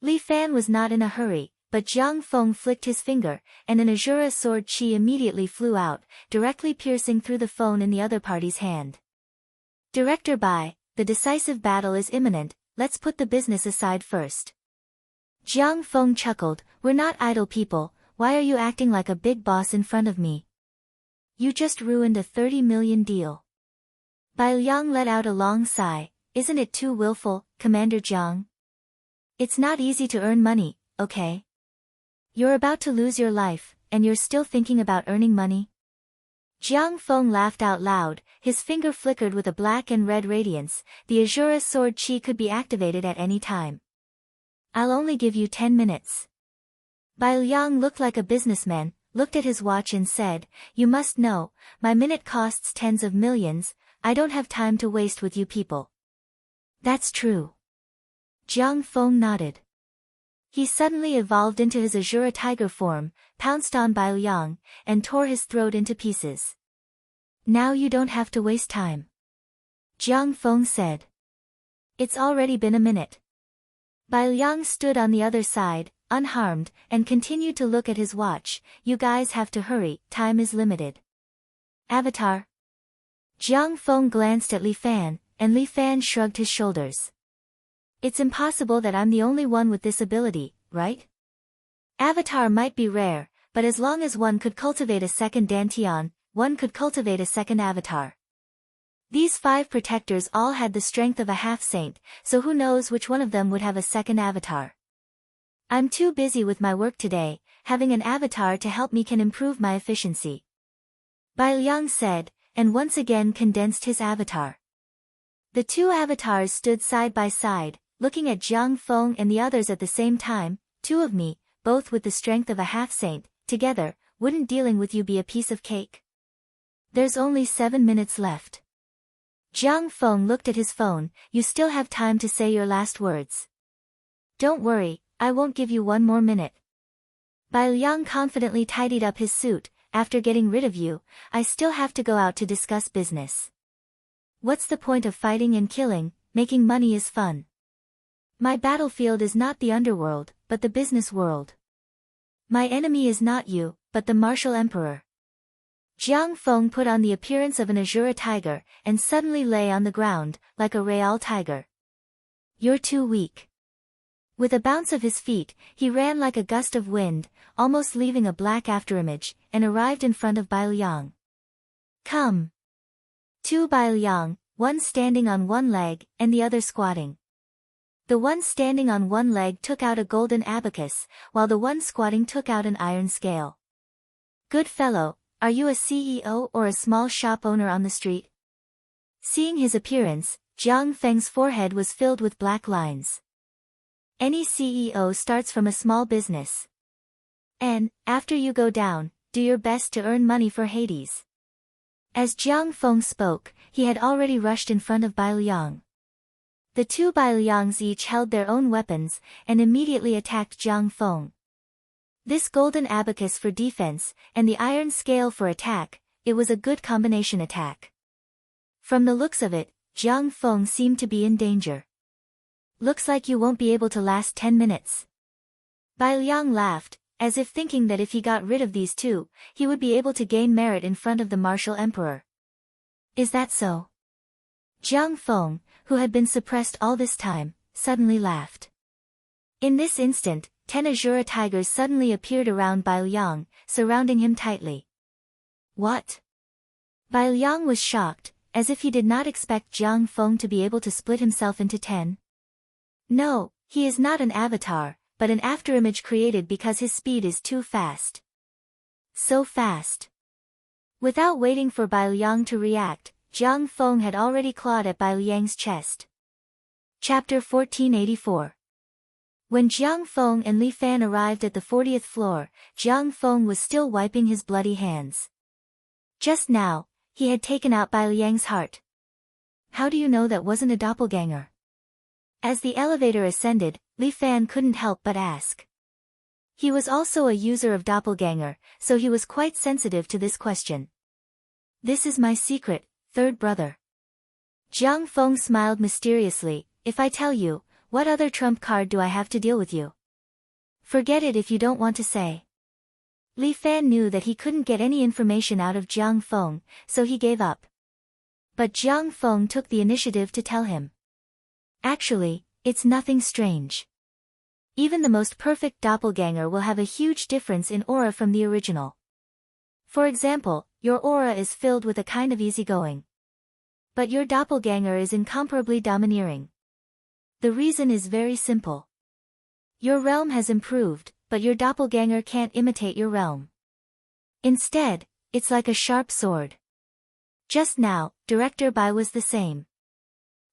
Li Fan was not in a hurry, but Jiang Feng flicked his finger, and an Azura sword chi immediately flew out, directly piercing through the phone in the other party's hand. Director Bai, the decisive battle is imminent, let's put the business aside first. Jiang Feng chuckled, we're not idle people, why are you acting like a big boss in front of me? You just ruined a 30 million deal. Bai Liang let out a long sigh, isn't it too willful, Commander Jiang? It's not easy to earn money, okay? You're about to lose your life, and you're still thinking about earning money? Jiang Feng laughed out loud, his finger flickered with a black and red radiance, the Azura sword chi could be activated at any time. I'll only give you 10 minutes. Bai Liang looked like a businessman, looked at his watch and said, you must know, my minute costs tens of millions, I don't have time to waste with you people. That's true. Jiang Feng nodded. He suddenly evolved into his Azura tiger form, pounced on Bai Liang, and tore his throat into pieces. Now you don't have to waste time. Jiang Feng said. It's already been a minute. Bai Liang stood on the other side, unharmed, and continued to look at his watch, you guys have to hurry, time is limited. Avatar. Jiang Feng glanced at Li Fan, and Li Fan shrugged his shoulders. It's impossible that I'm the only one with this ability, right? Avatar might be rare, but as long as one could cultivate a second Dantian, one could cultivate a second avatar. These 5 protectors all had the strength of a half-saint, so who knows which one of them would have a second avatar. I'm too busy with my work today, having an avatar to help me can improve my efficiency. Bai Liang said, and once again condensed his avatar. The 2 avatars stood side by side, looking at Jiang Feng and the others at the same time, 2 of me, both with the strength of a half-saint, together, wouldn't dealing with you be a piece of cake? There's only 7 minutes left. Jiang Feng looked at his phone, you still have time to say your last words. Don't worry, I won't give you 1 more minute. Bai Liang confidently tidied up his suit. After getting rid of you, I still have to go out to discuss business. What's the point of fighting and killing? Making money is fun. My battlefield is not the underworld, but the business world. My enemy is not you, but the martial emperor. Jiang Feng put on the appearance of an Azura tiger, and suddenly lay on the ground, like a real tiger. You're too weak. With a bounce of his feet, he ran like a gust of wind, almost leaving a black afterimage, and arrived in front of Bai Liang. Come. Two Bai Liang, one standing on one leg, and the other squatting. The one standing on one leg took out a golden abacus, while the one squatting took out an iron scale. Good fellow, are you a CEO or a small shop owner on the street? Seeing his appearance, Jiang Feng's forehead was filled with black lines. Any CEO starts from a small business. And, after you go down, do your best to earn money for Hades. As Jiang Feng spoke, he had already rushed in front of Bai Liang. The two Bai Liangs each held their own weapons, and immediately attacked Jiang Feng. This golden abacus for defense, and the iron scale for attack, it was a good combination attack. From the looks of it, Jiang Feng seemed to be in danger. Looks like you won't be able to last 10 minutes. Bai Liang laughed, as if thinking that if he got rid of these two, he would be able to gain merit in front of the martial emperor. Is that so? Jiang Feng, who had been suppressed all this time, suddenly laughed. In this instant, 10 Azura tigers suddenly appeared around Bai Liang, surrounding him tightly. What? Bai Liang was shocked, as if he did not expect Jiang Feng to be able to split himself into 10. No, he is not an avatar, but an afterimage created because his speed is too fast. So fast. Without waiting for Bai Liang to react, Jiang Feng had already clawed at Bai Liang's chest. Chapter 1484. When Jiang Feng and Li Fan arrived at the 40th floor, Jiang Feng was still wiping his bloody hands. Just now, he had taken out Bai Liang's heart. How do you know that wasn't a doppelganger? As the elevator ascended, Li Fan couldn't help but ask. He was also a user of doppelganger, so he was quite sensitive to this question. This is my secret, third brother. Jiang Feng smiled mysteriously. If I tell you, what other trump card do I have to deal with you? Forget it if you don't want to say. Li Fan knew that he couldn't get any information out of Jiang Feng, so he gave up. But Jiang Feng took the initiative to tell him. Actually, it's nothing strange. Even the most perfect doppelganger will have a huge difference in aura from the original. For example, your aura is filled with a kind of easygoing. But your doppelganger is incomparably domineering. The reason is very simple. Your realm has improved, but your doppelganger can't imitate your realm. Instead, it's like a sharp sword. Just now, Director Bai was the same.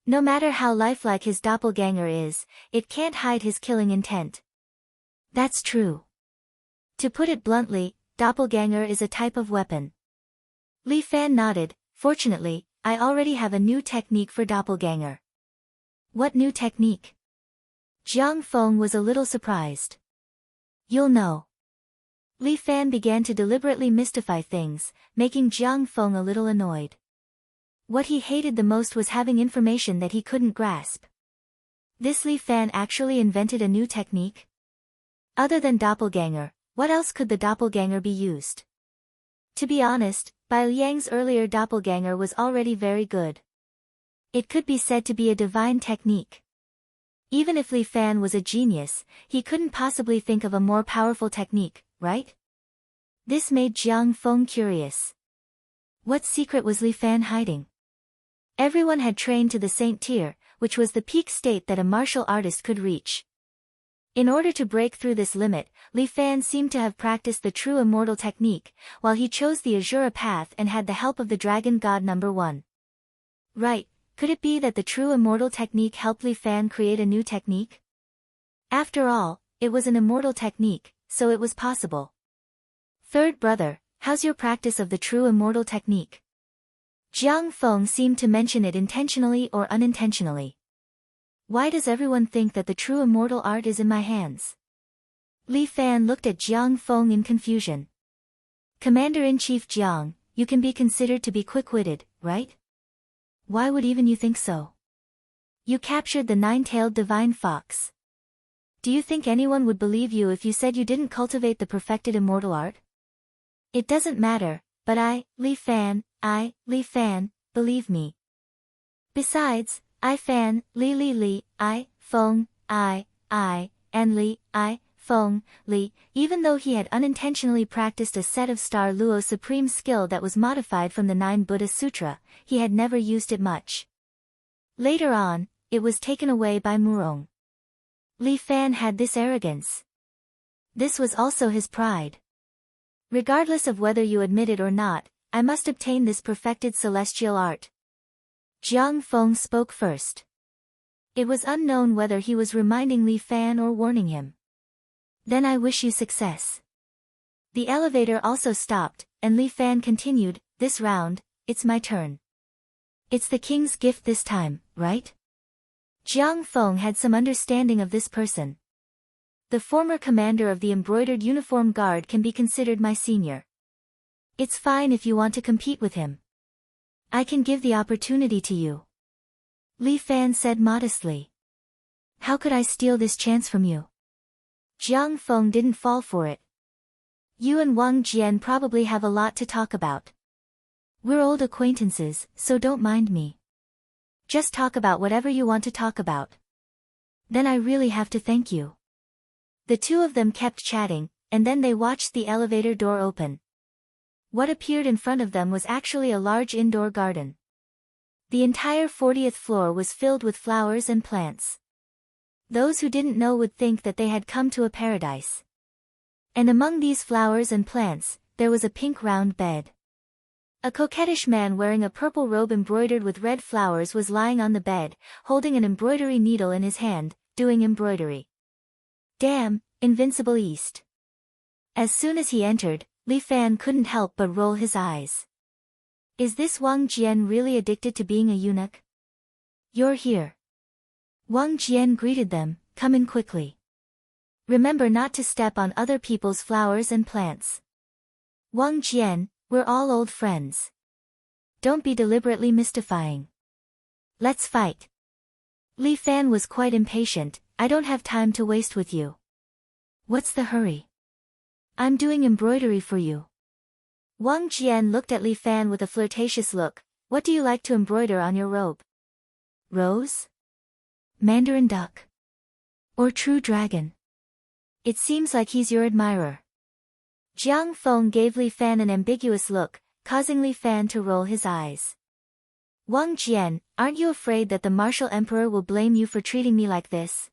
No matter how lifelike his doppelganger is, it can't hide his killing intent. That's true. To put it bluntly, doppelganger is a type of weapon. Li Fan nodded. Fortunately, I already have a new technique for doppelganger. What new technique? Jiang Feng was a little surprised. You'll know. Li Fan began to deliberately mystify things, making Jiang Feng a little annoyed. What he hated the most was having information that he couldn't grasp. This Li Fan actually invented a new technique? Other than doppelganger, what else could the doppelganger be used? To be honest, Bai Liang's earlier doppelganger was already very good. It could be said to be a divine technique. Even if Li Fan was a genius, he couldn't possibly think of a more powerful technique, right? This made Jiang Feng curious. What secret was Li Fan hiding? Everyone had trained to the Saint tier, which was the peak state that a martial artist could reach. In order to break through this limit, Li Fan seemed to have practiced the true immortal technique, while he chose the Azura path and had the help of the dragon god number 1. Right, could it be that the true immortal technique helped Li Fan create a new technique? After all, it was an immortal technique, so it was possible. Third brother, how's your practice of the true immortal technique? Jiang Feng seemed to mention it intentionally or unintentionally. Why does everyone think that the true immortal art is in my hands? Li Fan looked at Jiang Feng in confusion. Commander-in-Chief Jiang, you can be considered to be quick-witted, right? Why would even you think so? You captured the nine-tailed divine fox. Do you think anyone would believe you if you said you didn't cultivate the perfected immortal art? It doesn't matter, but Li Fan, believe me. Besides, Li, Feng, and Li, Feng, Li, even though he had unintentionally practiced a set of Star Luo supreme skill that was modified from the 9 Buddha Sutra, he had never used it much. Later on, it was taken away by Murong. Li Fan had this arrogance. This was also his pride. Regardless of whether you admit it or not, I must obtain this perfected celestial art. Jiang Feng spoke first. It was unknown whether he was reminding Li Fan or warning him. Then I wish you success. The elevator also stopped, and Li Fan continued, this round, it's my turn. It's the king's gift this time, right? Jiang Feng had some understanding of this person. The former commander of the embroidered uniform guard can be considered my senior. It's fine if you want to compete with him. I can give the opportunity to you. Li Fan said modestly. How could I steal this chance from you? Jiang Feng didn't fall for it. You and Wang Jian probably have a lot to talk about. We're old acquaintances, so don't mind me. Just talk about whatever you want to talk about. Then I really have to thank you. The two of them kept chatting, and then they watched the elevator door open. What appeared in front of them was actually a large indoor garden. The entire 40th floor was filled with flowers and plants. Those who didn't know would think that they had come to a paradise. And among these flowers and plants, there was a pink round bed. A coquettish man wearing a purple robe embroidered with red flowers was lying on the bed, holding an embroidery needle in his hand, doing embroidery. Damn, Invincible East. As soon as he entered, Li Fan couldn't help but roll his eyes. Is this Wang Jian really addicted to being a eunuch? You're here. Wang Jian greeted them, come in quickly. Remember not to step on other people's flowers and plants. Wang Jian, we're all old friends. Don't be deliberately mystifying. Let's fight. Li Fan was quite impatient, I don't have time to waste with you. What's the hurry? I'm doing embroidery for you. Wang Jian looked at Li Fan with a flirtatious look, what do you like to embroider on your robe? Rose? Mandarin duck? Or true dragon? It seems like he's your admirer. Jiang Feng gave Li Fan an ambiguous look, causing Li Fan to roll his eyes. Wang Jian, aren't you afraid that the martial emperor will blame you for treating me like this?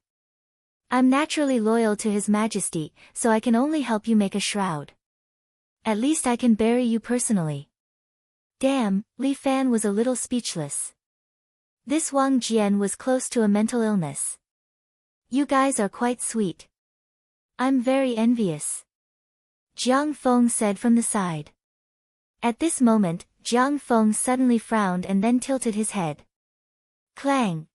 I'm naturally loyal to His Majesty, so I can only help you make a shroud. At least I can bury you personally. Damn, Li Fan was a little speechless. This Wang Jian was close to a mental illness. You guys are quite sweet. I'm very envious. Jiang Feng said from the side. At this moment, Jiang Feng suddenly frowned and then tilted his head. Clang!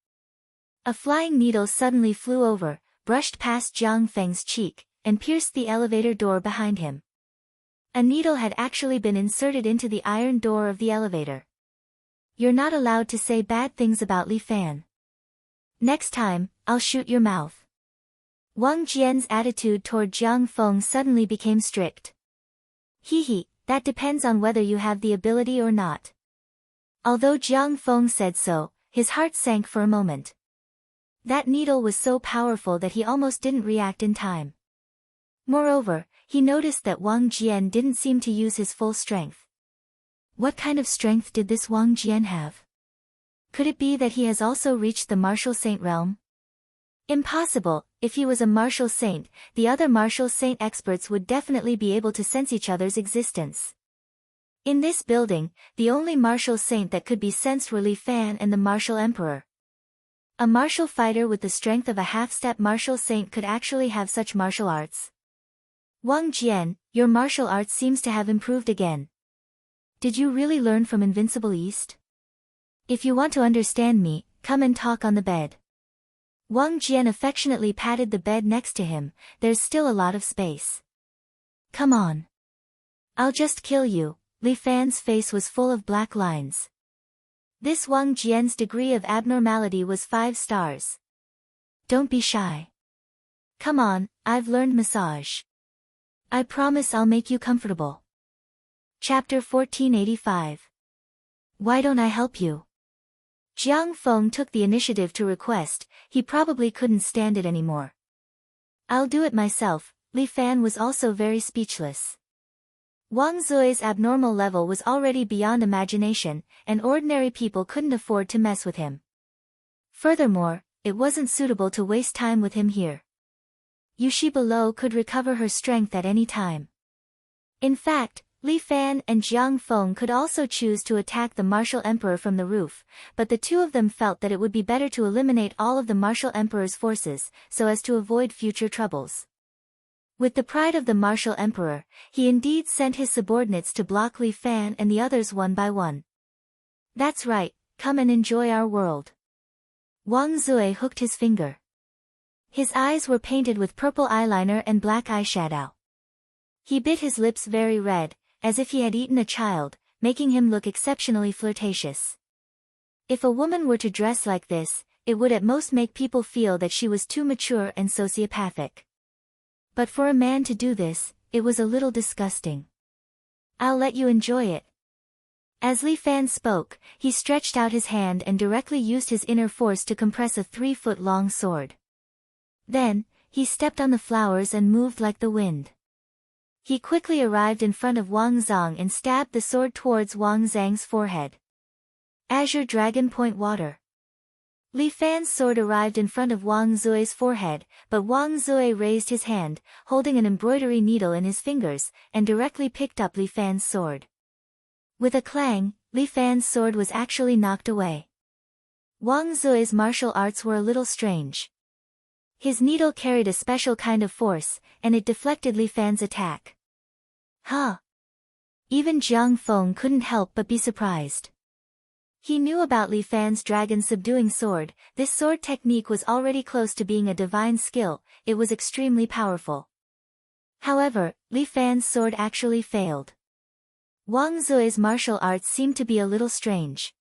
A flying needle suddenly flew over, brushed past Jiang Feng's cheek, and pierced the elevator door behind him. A needle had actually been inserted into the iron door of the elevator. You're not allowed to say bad things about Li Fan. Next time, I'll shoot your mouth. Wang Jian's attitude toward Jiang Feng suddenly became strict. Hee, that depends on whether you have the ability or not. Although Jiang Feng said so, his heart sank for a moment. That needle was so powerful that he almost didn't react in time. Moreover, he noticed that Wang Jian didn't seem to use his full strength. What kind of strength did this Wang Jian have? Could it be that he has also reached the martial saint realm? Impossible. If he was a martial saint, the other martial saint experts would definitely be able to sense each other's existence. In this building, the only martial saint that could be sensed were Li Fan and the martial emperor. A martial fighter with the strength of a half-step martial saint could actually have such martial arts. Wang Jian, your martial arts seems to have improved again. Did you really learn from Invincible East? If you want to understand me, come and talk on the bed. Wang Jian affectionately patted the bed next to him. There's still a lot of space. Come on. I'll just kill you. Li Fan's face was full of black lines. This Wang Jian's degree of abnormality was 5 stars. Don't be shy. Come on, I've learned massage. I promise I'll make you comfortable. Chapter 1485. Why don't I help you? Jiang Feng took the initiative to request. He probably couldn't stand it anymore. I'll do it myself. Li Fan was also very speechless. Wang Zui's abnormal level was already beyond imagination, and ordinary people couldn't afford to mess with him. Furthermore, it wasn't suitable to waste time with him here. Yushi below could recover her strength at any time. In fact, Li Fan and Jiang Feng could also choose to attack the Martial Emperor from the roof, but the two of them felt that it would be better to eliminate all of the Martial Emperor's forces, so as to avoid future troubles. With the pride of the Martial Emperor, he indeed sent his subordinates to block Li Fan and the others one by one. That's right, come and enjoy our world. Wang Zui hooked his finger. His eyes were painted with purple eyeliner and black eyeshadow. He bit his lips very red, as if he had eaten a child, making him look exceptionally flirtatious. If a woman were to dress like this, it would at most make people feel that she was too mature and sociopathic. But for a man to do this, it was a little disgusting. I'll let you enjoy it. As Li Fan spoke, he stretched out his hand and directly used his inner force to compress a 3-foot-long sword. Then, he stepped on the flowers and moved like the wind. He quickly arrived in front of Wang Zhang and stabbed the sword towards Wang Zhang's forehead. Azure Dragon Point Water. Li Fan's sword arrived in front of Wang Zui's forehead, but Wang Zui raised his hand, holding an embroidery needle in his fingers, and directly picked up Li Fan's sword. With a clang, Li Fan's sword was actually knocked away. Wang Zui's martial arts were a little strange. His needle carried a special kind of force, and it deflected Li Fan's attack. Huh! Even Jiang Feng couldn't help but be surprised. He knew about Li Fan's dragon-subduing sword. This sword technique was already close to being a divine skill. It was extremely powerful. However, Li Fan's sword actually failed. Wang Zui's martial arts seemed to be a little strange.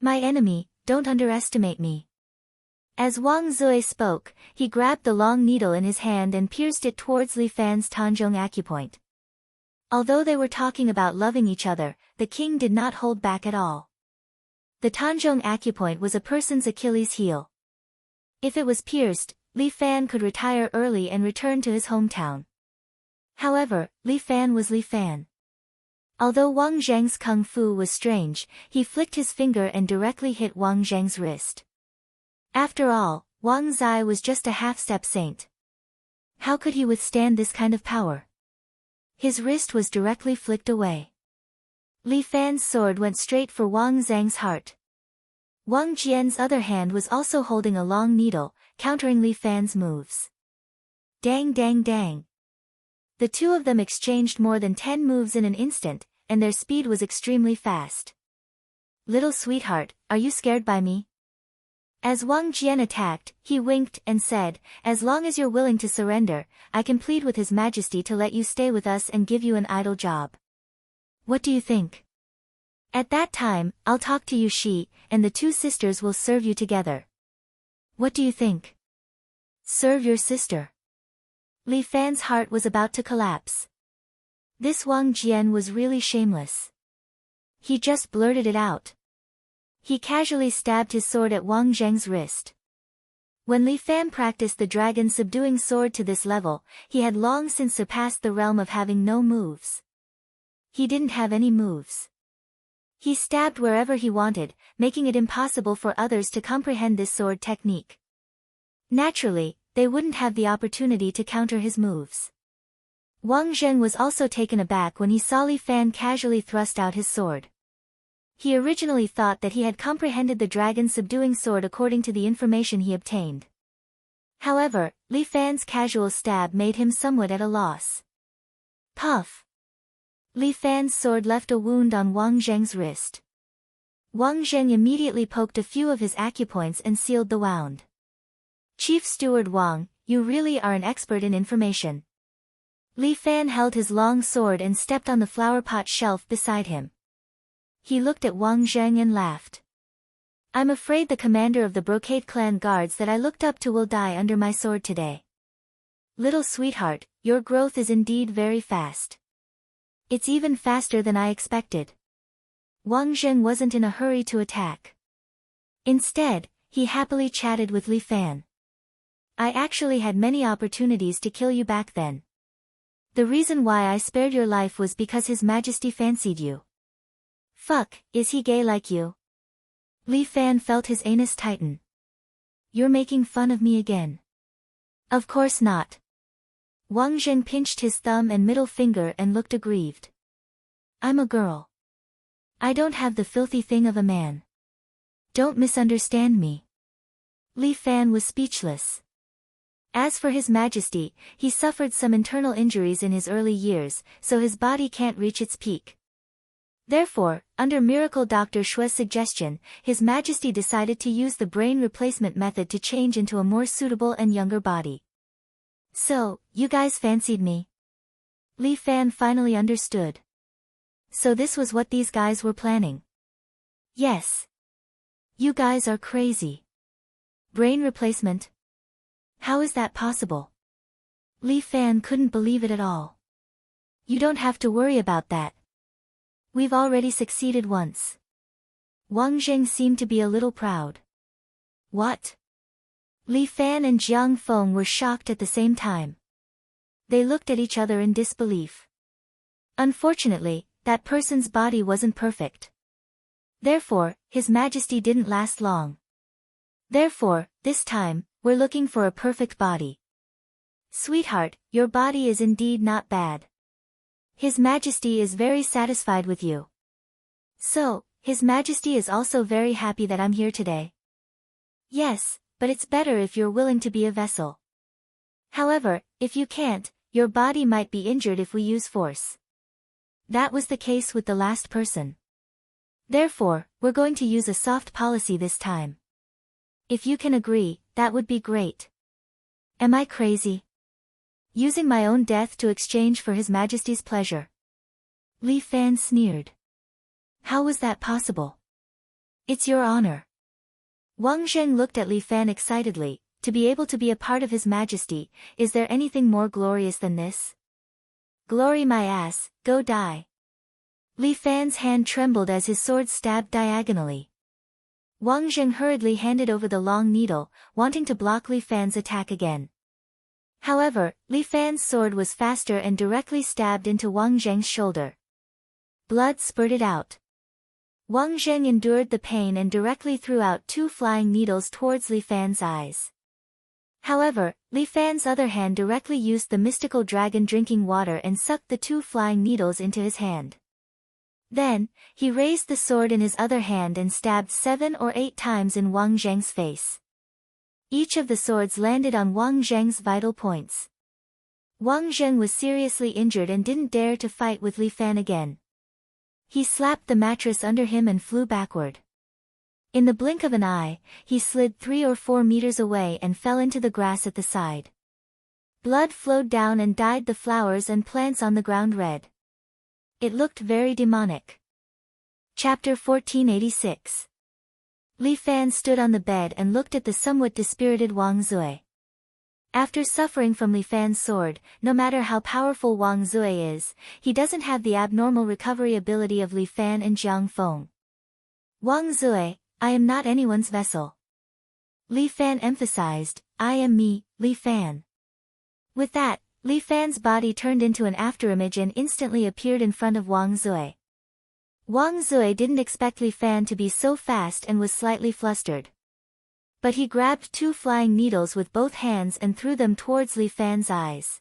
My enemy, don't underestimate me. As Wang Zui spoke, he grabbed the long needle in his hand and pierced it towards Li Fan's Tanzhong acupoint. Although they were talking about loving each other, the king did not hold back at all. The Tanzhong acupoint was a person's Achilles heel. If it was pierced, Li Fan could retire early and return to his hometown. However, Li Fan was Li Fan. Although Wang Zhang's kung fu was strange, he flicked his finger and directly hit Wang Zhang's wrist. After all, Wang Zai was just a half-step saint. How could he withstand this kind of power? His wrist was directly flicked away. Li Fan's sword went straight for Wang Zhang's heart. Wang Jian's other hand was also holding a long needle, countering Li Fan's moves. Dang dang dang. The two of them exchanged more than 10 moves in an instant, and their speed was extremely fast. Little sweetheart, are you scared by me? As Wang Jian attacked, he winked and said, as long as you're willing to surrender, I can plead with His Majesty to let you stay with us and give you an idle job. What do you think? At that time, I'll talk to Yushi, and the two sisters will serve you together. What do you think? Serve your sister? Li Fan's heart was about to collapse. This Wang Jian was really shameless. He just blurted it out. He casually stabbed his sword at Wang Zhang's wrist. When Li Fan practiced the dragon-subduing sword to this level, he had long since surpassed the realm of having no moves. He didn't have any moves. He stabbed wherever he wanted, making it impossible for others to comprehend this sword technique. Naturally, they wouldn't have the opportunity to counter his moves. Wang Zheng was also taken aback when he saw Li Fan casually thrust out his sword. He originally thought that he had comprehended the dragon-subduing sword according to the information he obtained. However, Li Fan's casual stab made him somewhat at a loss. Puff! Li Fan's sword left a wound on Wang Zheng's wrist. Wang Zheng immediately poked a few of his acupoints and sealed the wound. Chief Steward Wang, you really are an expert in information. Li Fan held his long sword and stepped on the flower pot shelf beside him. He looked at Wang Zheng and laughed. I'm afraid the commander of the Brocade clan guards that I looked up to will die under my sword today. Little sweetheart, your growth is indeed very fast. It's even faster than I expected. Wang Zheng wasn't in a hurry to attack. Instead, he happily chatted with Li Fan. I actually had many opportunities to kill you back then. The reason why I spared your life was because His Majesty fancied you. Fuck, is he gay like you? Li Fan felt his anus tighten. You're making fun of me again. Of course not. Wang Zheng pinched his thumb and middle finger and looked aggrieved. I'm a girl. I don't have the filthy thing of a man. Don't misunderstand me. Li Fan was speechless. As for His Majesty, he suffered some internal injuries in his early years, so his body can't reach its peak. Therefore, under Miracle Dr. Shue's suggestion, His Majesty decided to use the brain replacement method to change into a more suitable and younger body. So, you guys fancied me? Li Fan finally understood. So this was what these guys were planning. Yes. You guys are crazy. Brain replacement? How is that possible? Li Fan couldn't believe it at all. You don't have to worry about that. We've already succeeded once. Wang Zheng seemed to be a little proud. What? Li Fan and Jiang Feng were shocked at the same time. They looked at each other in disbelief. Unfortunately, that person's body wasn't perfect. Therefore, His Majesty didn't last long. Therefore, this time, we're looking for a perfect body. Sweetheart, your body is indeed not bad. His Majesty is very satisfied with you. So, His Majesty is also very happy that I'm here today. Yes, but it's better if you're willing to be a vessel. However, if you can't, your body might be injured if we use force. That was the case with the last person. Therefore, we're going to use a soft policy this time. If you can agree, that would be great. Am I crazy? Using my own death to exchange for His Majesty's pleasure. Li Fan sneered. How was that possible? It's your honor. Wang Zheng looked at Li Fan excitedly. To be able to be a part of His Majesty, is there anything more glorious than this? Glory my ass, go die. Li Fan's hand trembled as his sword stabbed diagonally. Wang Zheng hurriedly handed over the long needle, wanting to block Li Fan's attack again. However, Li Fan's sword was faster and directly stabbed into Wang Zheng's shoulder. Blood spurted out. Wang Zheng endured the pain and directly threw out 2 flying needles towards Li Fan's eyes. However, Li Fan's other hand directly used the mystical dragon drinking water and sucked the 2 flying needles into his hand. Then, he raised the sword in his other hand and stabbed 7 or 8 times in Wang Zheng's face. Each of the swords landed on Wang Zheng's vital points. Wang Zheng was seriously injured and didn't dare to fight with Li Fan again. He slapped the mattress under him and flew backward. In the blink of an eye, he slid 3 or 4 meters away and fell into the grass at the side. Blood flowed down and dyed the flowers and plants on the ground red. It looked very demonic. Chapter 1486. Li Fan stood on the bed and looked at the somewhat dispirited Wang Zui. After suffering from Li Fan's sword, no matter how powerful Wang Zui is, he doesn't have the abnormal recovery ability of Li Fan and Jiang Feng. Wang Zui, I am not anyone's vessel. Li Fan emphasized, I am me, Li Fan. With that, Li Fan's body turned into an afterimage and instantly appeared in front of Wang Zui. Wang Zui didn't expect Li Fan to be so fast and was slightly flustered. But he grabbed 2 flying needles with both hands and threw them towards Li Fan's eyes.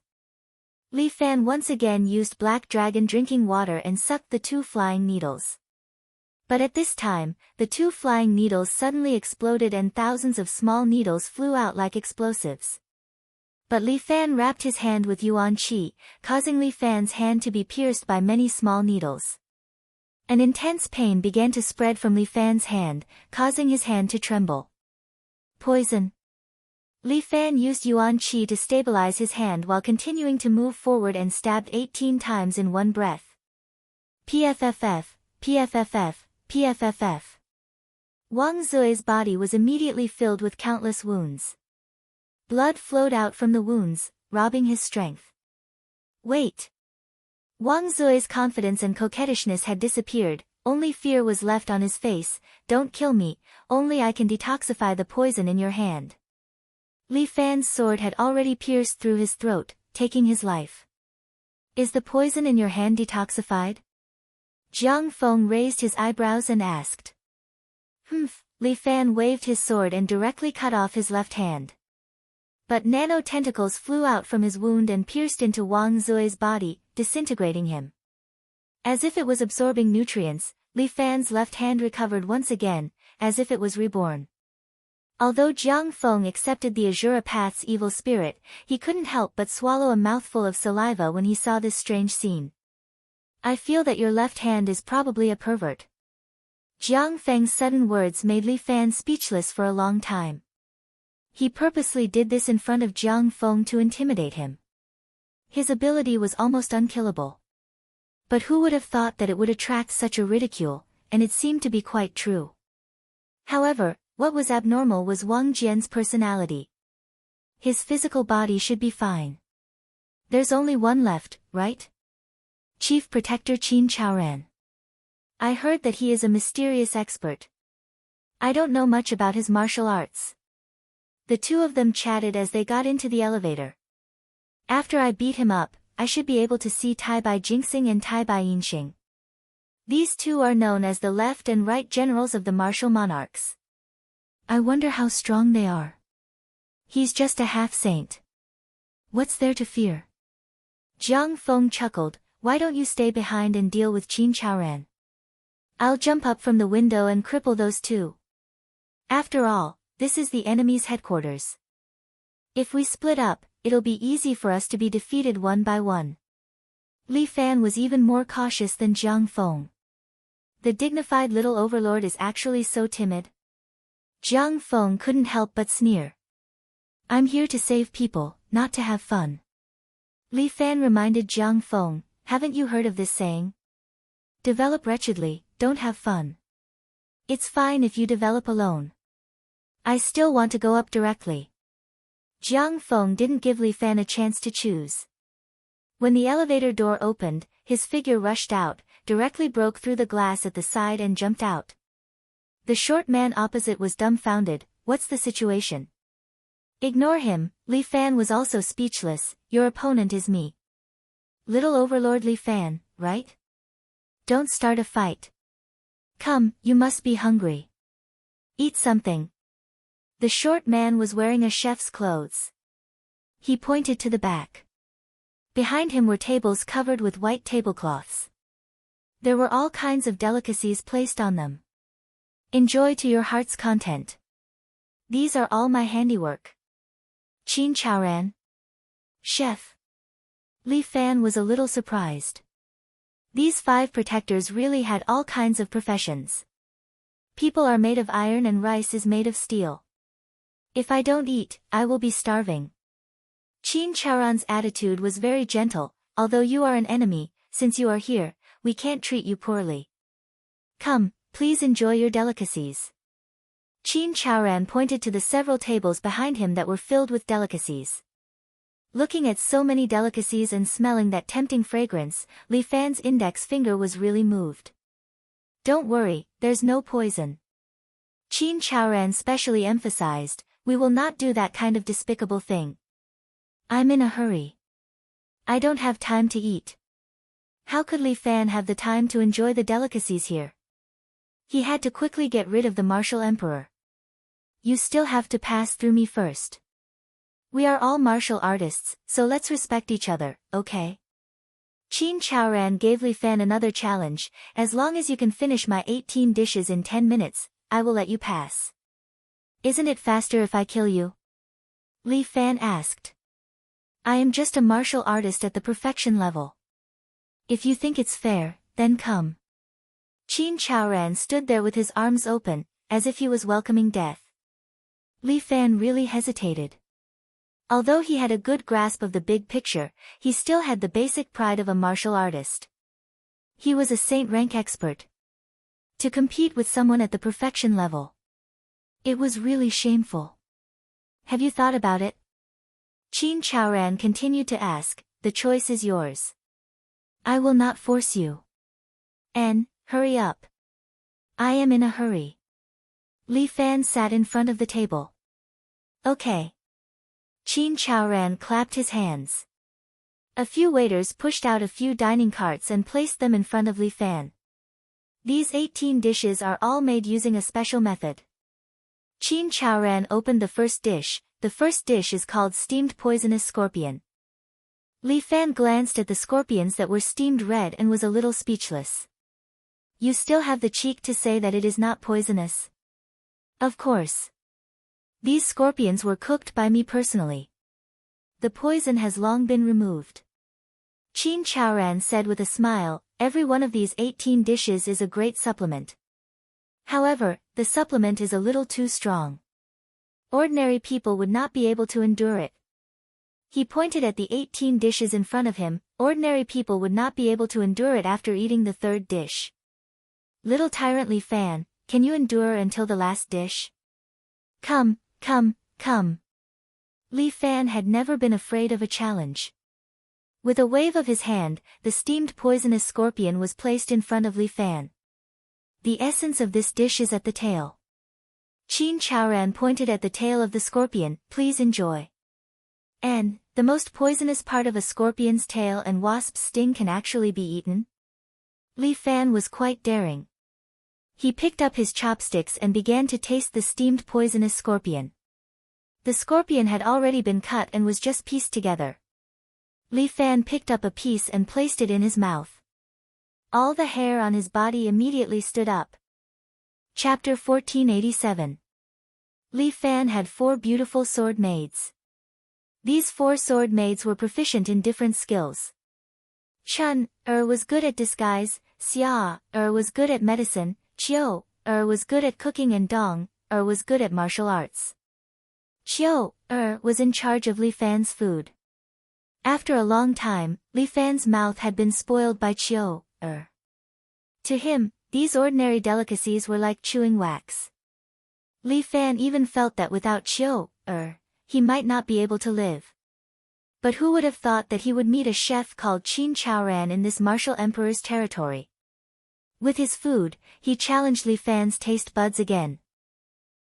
Li Fan once again used black dragon drinking water and sucked the 2 flying needles. But at this time, the 2 flying needles suddenly exploded and thousands of small needles flew out like explosives. But Li Fan wrapped his hand with Yuan Qi, causing Li Fan's hand to be pierced by many small needles. An intense pain began to spread from Li Fan's hand, causing his hand to tremble. Poison. Li Fan used Yuan Qi to stabilize his hand while continuing to move forward and stabbed 18 times in one breath. PFFF, PFFF, PFFF. Wang Zui's body was immediately filled with countless wounds. Blood flowed out from the wounds, robbing his strength. Wait. Wang Zui's confidence and coquettishness had disappeared, only fear was left on his face. Don't kill me, only I can detoxify the poison in your hand. Li Fan's sword had already pierced through his throat, taking his life. Is the poison in your hand detoxified? Jiang Feng raised his eyebrows and asked. Li Fan waved his sword and directly cut off his left hand. But nano-tentacles flew out from his wound and pierced into Wang Zui's body, disintegrating him. As if it was absorbing nutrients, Li Fan's left hand recovered once again, as if it was reborn. Although Jiang Feng accepted the Azura Path's evil spirit, he couldn't help but swallow a mouthful of saliva when he saw this strange scene. I feel that your left hand is probably a pervert. Jiang Feng's sudden words made Li Fan speechless for a long time. He purposely did this in front of Jiang Feng to intimidate him. His ability was almost unkillable. But who would have thought that it would attract such a ridicule, and it seemed to be quite true. However, what was abnormal was Wang Jian's personality. His physical body should be fine. There's only one left, right? Chief Protector Qin Chaoran. I heard that he is a mysterious expert. I don't know much about his martial arts. The two of them chatted as they got into the elevator. After I beat him up, I should be able to see Tai Bai Jingxing and Tai Bai Yinxing. These two are known as the left and right generals of the martial monarchs. I wonder how strong they are. He's just a half-saint. What's there to fear? Jiang Feng chuckled. Why don't you stay behind and deal with Qin Chaoran? I'll jump up from the window and cripple those two. After all, this is the enemy's headquarters. If we split up, it'll be easy for us to be defeated one by one. Li Fan was even more cautious than Jiang Feng. The dignified little overlord is actually so timid. Jiang Feng couldn't help but sneer. I'm here to save people, not to have fun. Li Fan reminded Jiang Feng, haven't you heard of this saying? Develop wretchedly, don't have fun. It's fine if you develop alone. I still want to go up directly. Jiang Feng didn't give Li Fan a chance to choose. When the elevator door opened, his figure rushed out, directly broke through the glass at the side and jumped out. The short man opposite was dumbfounded. What's the situation? Ignore him. Li Fan was also speechless. Your opponent is me. Little Overlord Li Fan, right? Don't start a fight. Come, you must be hungry. Eat something. The short man was wearing a chef's clothes. He pointed to the back. Behind him were tables covered with white tablecloths. There were all kinds of delicacies placed on them. Enjoy to your heart's content. These are all my handiwork. Qin Chaoran. Chef. Li Fan was a little surprised. These 5 protectors really had all kinds of professions. People are made of iron and rice is made of steel. If I don't eat, I will be starving. Qin Chaoran's attitude was very gentle. Although you are an enemy, since you are here, we can't treat you poorly. Come, please enjoy your delicacies. Qin Chaoran pointed to the several tables behind him that were filled with delicacies. Looking at so many delicacies and smelling that tempting fragrance, Li Fan's index finger was really moved. Don't worry, there's no poison. Qin Chaoran specially emphasized, we will not do that kind of despicable thing. I'm in a hurry. I don't have time to eat. How could Li Fan have the time to enjoy the delicacies here? He had to quickly get rid of the martial emperor. You still have to pass through me first. We are all martial artists, so let's respect each other, okay? Qin Chaoran gave Li Fan another challenge. As long as you can finish my 18 dishes in 10 minutes, I will let you pass. Isn't it faster if I kill you? Li Fan asked. I am just a martial artist at the perfection level. If you think it's fair, then come. Qin Chaoran stood there with his arms open, as if he was welcoming death. Li Fan really hesitated. Although he had a good grasp of the big picture, he still had the basic pride of a martial artist. He was a saint-rank expert. To compete with someone at the perfection level. It was really shameful. Have you thought about it? Qin Chaoran continued to ask, the choice is yours. I will not force you. Hurry up. I am in a hurry. Li Fan sat in front of the table. Okay. Qin Chaoran clapped his hands. A few waiters pushed out a few dining carts and placed them in front of Li Fan. These 18 dishes are all made using a special method. Qin Chaoran opened the first dish. The first dish is called steamed poisonous scorpion. Li Fan glanced at the scorpions that were steamed red and was a little speechless. You still have the cheek to say that it is not poisonous? Of course. These scorpions were cooked by me personally. The poison has long been removed. Qin Chaoran said with a smile, every one of these 18 dishes is a great supplement. However, the supplement is a little too strong. Ordinary people would not be able to endure it. He pointed at the 18 dishes in front of him. Ordinary people would not be able to endure it after eating the third dish. Little tyrant Li Fan, can you endure until the last dish? Come. Li Fan had never been afraid of a challenge. With a wave of his hand, the steamed poisonous scorpion was placed in front of Li Fan. The essence of this dish is at the tail. Qin Chaoran pointed at the tail of the scorpion, please enjoy. The most poisonous part of a scorpion's tail and wasp's sting can actually be eaten? Li Fan was quite daring. He picked up his chopsticks and began to taste the steamed poisonous scorpion. The scorpion had already been cut and was just pieced together. Li Fan picked up a piece and placed it in his mouth. All the hair on his body immediately stood up. Chapter 1487. Li Fan had 4 beautiful sword maids. These 4 sword maids were proficient in different skills. Chun was good at disguise, Xia was good at medicine, Qiu was good at cooking, and Dong was good at martial arts. Qiu was in charge of Li Fan's food. After a long time, Li Fan's mouth had been spoiled by Qiu. To him, these ordinary delicacies were like chewing wax. Li Fan even felt that without Qiu he might not be able to live. But who would have thought that he would meet a chef called Qin Chaoran in this martial emperor's territory? With his food, he challenged Li Fan's taste buds again.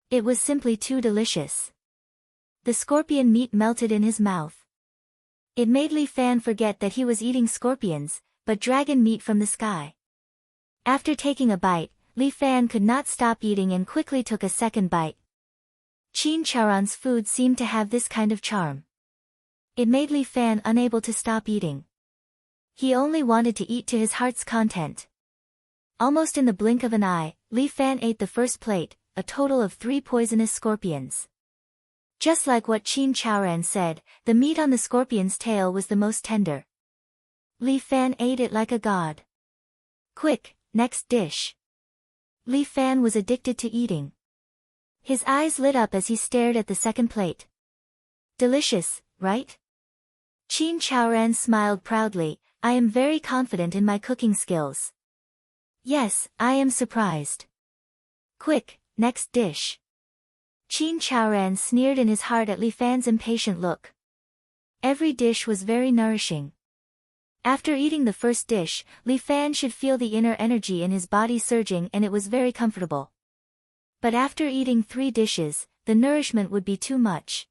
It was simply too delicious. The scorpion meat melted in his mouth. It made Li Fan forget that he was eating scorpions, but dragon meat from the sky. After taking a bite, Li Fan could not stop eating and quickly took a second bite. Qin Chaoran's food seemed to have this kind of charm. It made Li Fan unable to stop eating. He only wanted to eat to his heart's content. Almost in the blink of an eye, Li Fan ate the first plate, a total of 3 poisonous scorpions. Just like what Qin Chaoran said, the meat on the scorpion's tail was the most tender. Li Fan ate it like a god. Quick, next dish. Li Fan was addicted to eating. His eyes lit up as he stared at the second plate. Delicious, right? Qin Chaoran smiled proudly, I am very confident in my cooking skills. Yes, I am surprised. Quick, next dish. Qin Chaoran sneered in his heart at Li Fan's impatient look. Every dish was very nourishing. After eating the first dish, Li Fan should feel the inner energy in his body surging, and it was very comfortable. But after eating 3 dishes, the nourishment would be too much.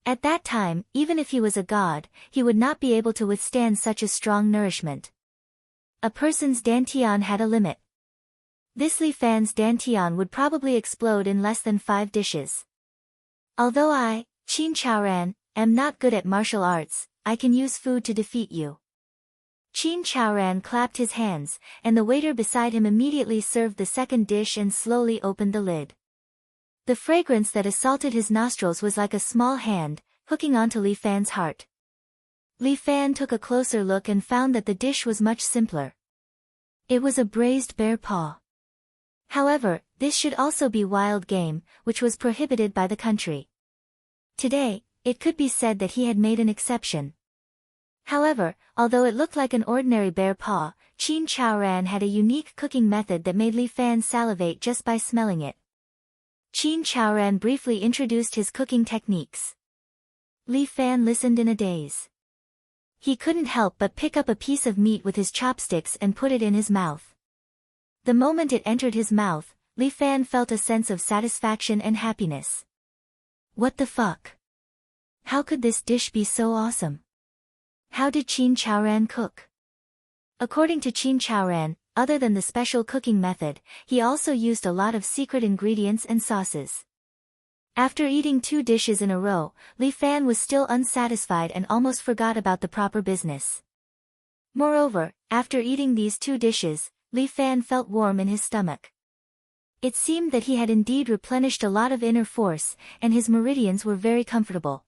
At that time, even if he was a god, he would not be able to withstand such a strong nourishment. A person's dantian had a limit. This Li Fan's dantian would probably explode in less than 5 dishes. Although I, Qin Chaoran, am not good at martial arts, I can use food to defeat you. Qin Chaoran clapped his hands, and the waiter beside him immediately served the second dish and slowly opened the lid. The fragrance that assaulted his nostrils was like a small hand, hooking onto Li Fan's heart. Li Fan took a closer look and found that the dish was much simpler. It was a braised bear paw. However, this should also be wild game, which was prohibited by the country. Today, it could be said that he had made an exception. However, although it looked like an ordinary bear paw, Qin Chaoran had a unique cooking method that made Li Fan salivate just by smelling it. Qin Chaoran briefly introduced his cooking techniques. Li Fan listened in a daze. He couldn't help but pick up a piece of meat with his chopsticks and put it in his mouth. The moment it entered his mouth, Li Fan felt a sense of satisfaction and happiness. What the fuck? How could this dish be so awesome? How did Qin Chaoran cook? According to Qin Chaoran, other than the special cooking method, he also used a lot of secret ingredients and sauces. After eating 2 dishes in a row, Li Fan was still unsatisfied and almost forgot about the proper business. Moreover, after eating these 2 dishes, Li Fan felt warm in his stomach. It seemed that he had indeed replenished a lot of inner force, and his meridians were very comfortable.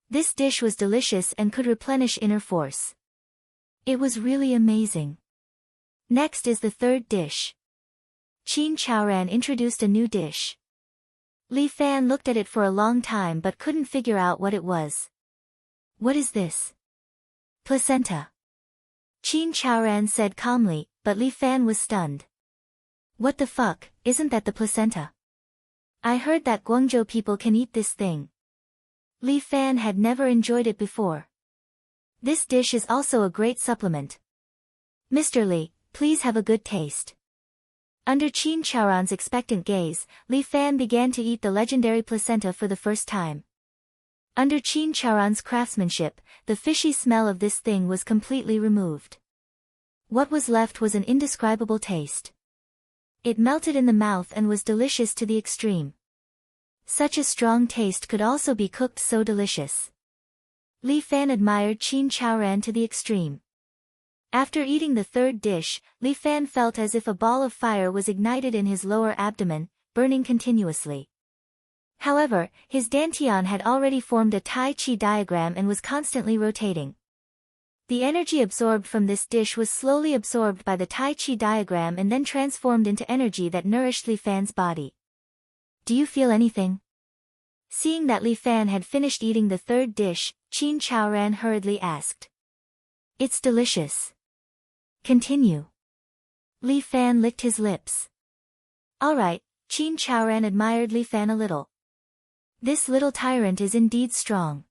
This dish was delicious and could replenish inner force. It was really amazing. Next is the 3rd dish. Qin Chaoran introduced a new dish. Li Fan looked at it for a long time but couldn't figure out what it was. What is this? Placenta. Qin Chaoran said calmly, but Li Fan was stunned. What the fuck, isn't that the placenta? I heard that Guangzhou people can eat this thing. Li Fan had never enjoyed it before. This dish is also a great supplement. Mr. Li, please have a good taste. Under Qin Chaoran's expectant gaze, Li Fan began to eat the legendary placenta for the first time. Under Qin Chaoran's craftsmanship, the fishy smell of this thing was completely removed. What was left was an indescribable taste. It melted in the mouth and was delicious to the extreme. Such a strong taste could also be cooked so delicious. Li Fan admired Qin Chaoran to the extreme. After eating the 3rd dish, Li Fan felt as if a ball of fire was ignited in his lower abdomen, burning continuously. However, his dantian had already formed a Tai Chi diagram and was constantly rotating. The energy absorbed from this dish was slowly absorbed by the Tai Chi diagram and then transformed into energy that nourished Li Fan's body. Do you feel anything? Seeing that Li Fan had finished eating the 3rd dish, Qin Chaoran hurriedly asked. It's delicious. Continue. Li Fan licked his lips. Alright, Qin Chaoran admired Li Fan a little. This little tyrant is indeed strong.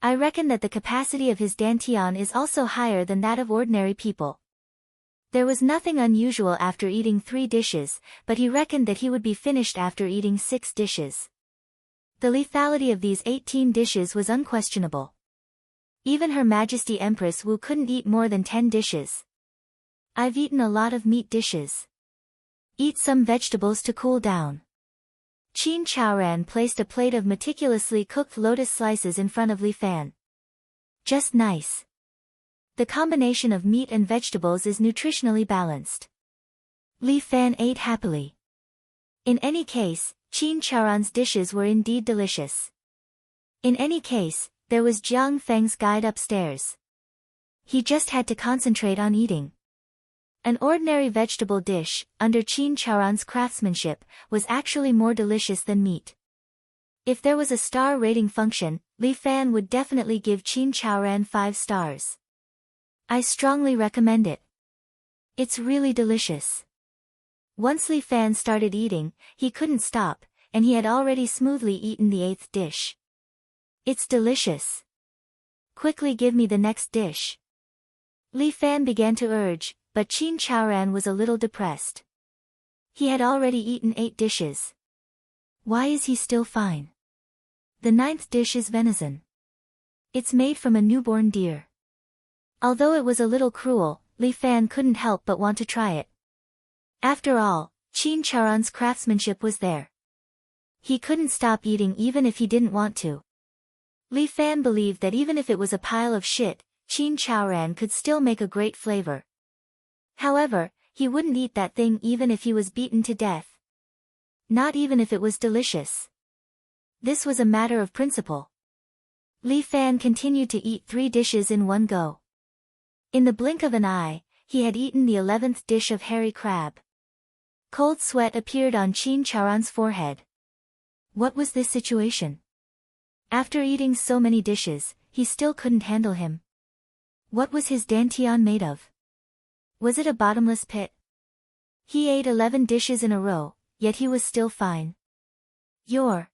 I reckon that the capacity of his dantian is also higher than that of ordinary people. There was nothing unusual after eating 3 dishes, but he reckoned that he would be finished after eating 6 dishes. The lethality of these 18 dishes was unquestionable. Even Her Majesty Empress Wu couldn't eat more than 10 dishes. I've eaten a lot of meat dishes. Eat some vegetables to cool down. Qin Chaoran placed a plate of meticulously cooked lotus slices in front of Li Fan. Just nice. The combination of meat and vegetables is nutritionally balanced. Li Fan ate happily. In any case, Qin Chaoran's dishes were indeed delicious. In any case, there was Jiang Feng's guide upstairs. He just had to concentrate on eating. An ordinary vegetable dish, under Qin Chaoran's craftsmanship, was actually more delicious than meat. If there was a star rating function, Li Fan would definitely give Qin Chaoran 5 stars. I strongly recommend it. It's really delicious. Once Li Fan started eating, he couldn't stop, and he had already smoothly eaten the 8th dish. It's delicious. Quickly give me the next dish. Li Fan began to urge, but Qin Chaoran was a little depressed. He had already eaten 8 dishes. Why is he still fine? The 9th dish is venison. It's made from a newborn deer. Although it was a little cruel, Li Fan couldn't help but want to try it. After all, Qin Chaoran's craftsmanship was there. He couldn't stop eating even if he didn't want to. Li Fan believed that even if it was a pile of shit, Qin Chaoran could still make a great flavor. However, he wouldn't eat that thing even if he was beaten to death. Not even if it was delicious. This was a matter of principle. Li Fan continued to eat 3 dishes in one go. In the blink of an eye, he had eaten the 11th dish of hairy crab. Cold sweat appeared on Qin Chaoran's forehead. What was this situation? After eating so many dishes, he still couldn't handle him. What was his dantian made of? Was it a bottomless pit? He ate 11 dishes in a row, yet he was still fine. Your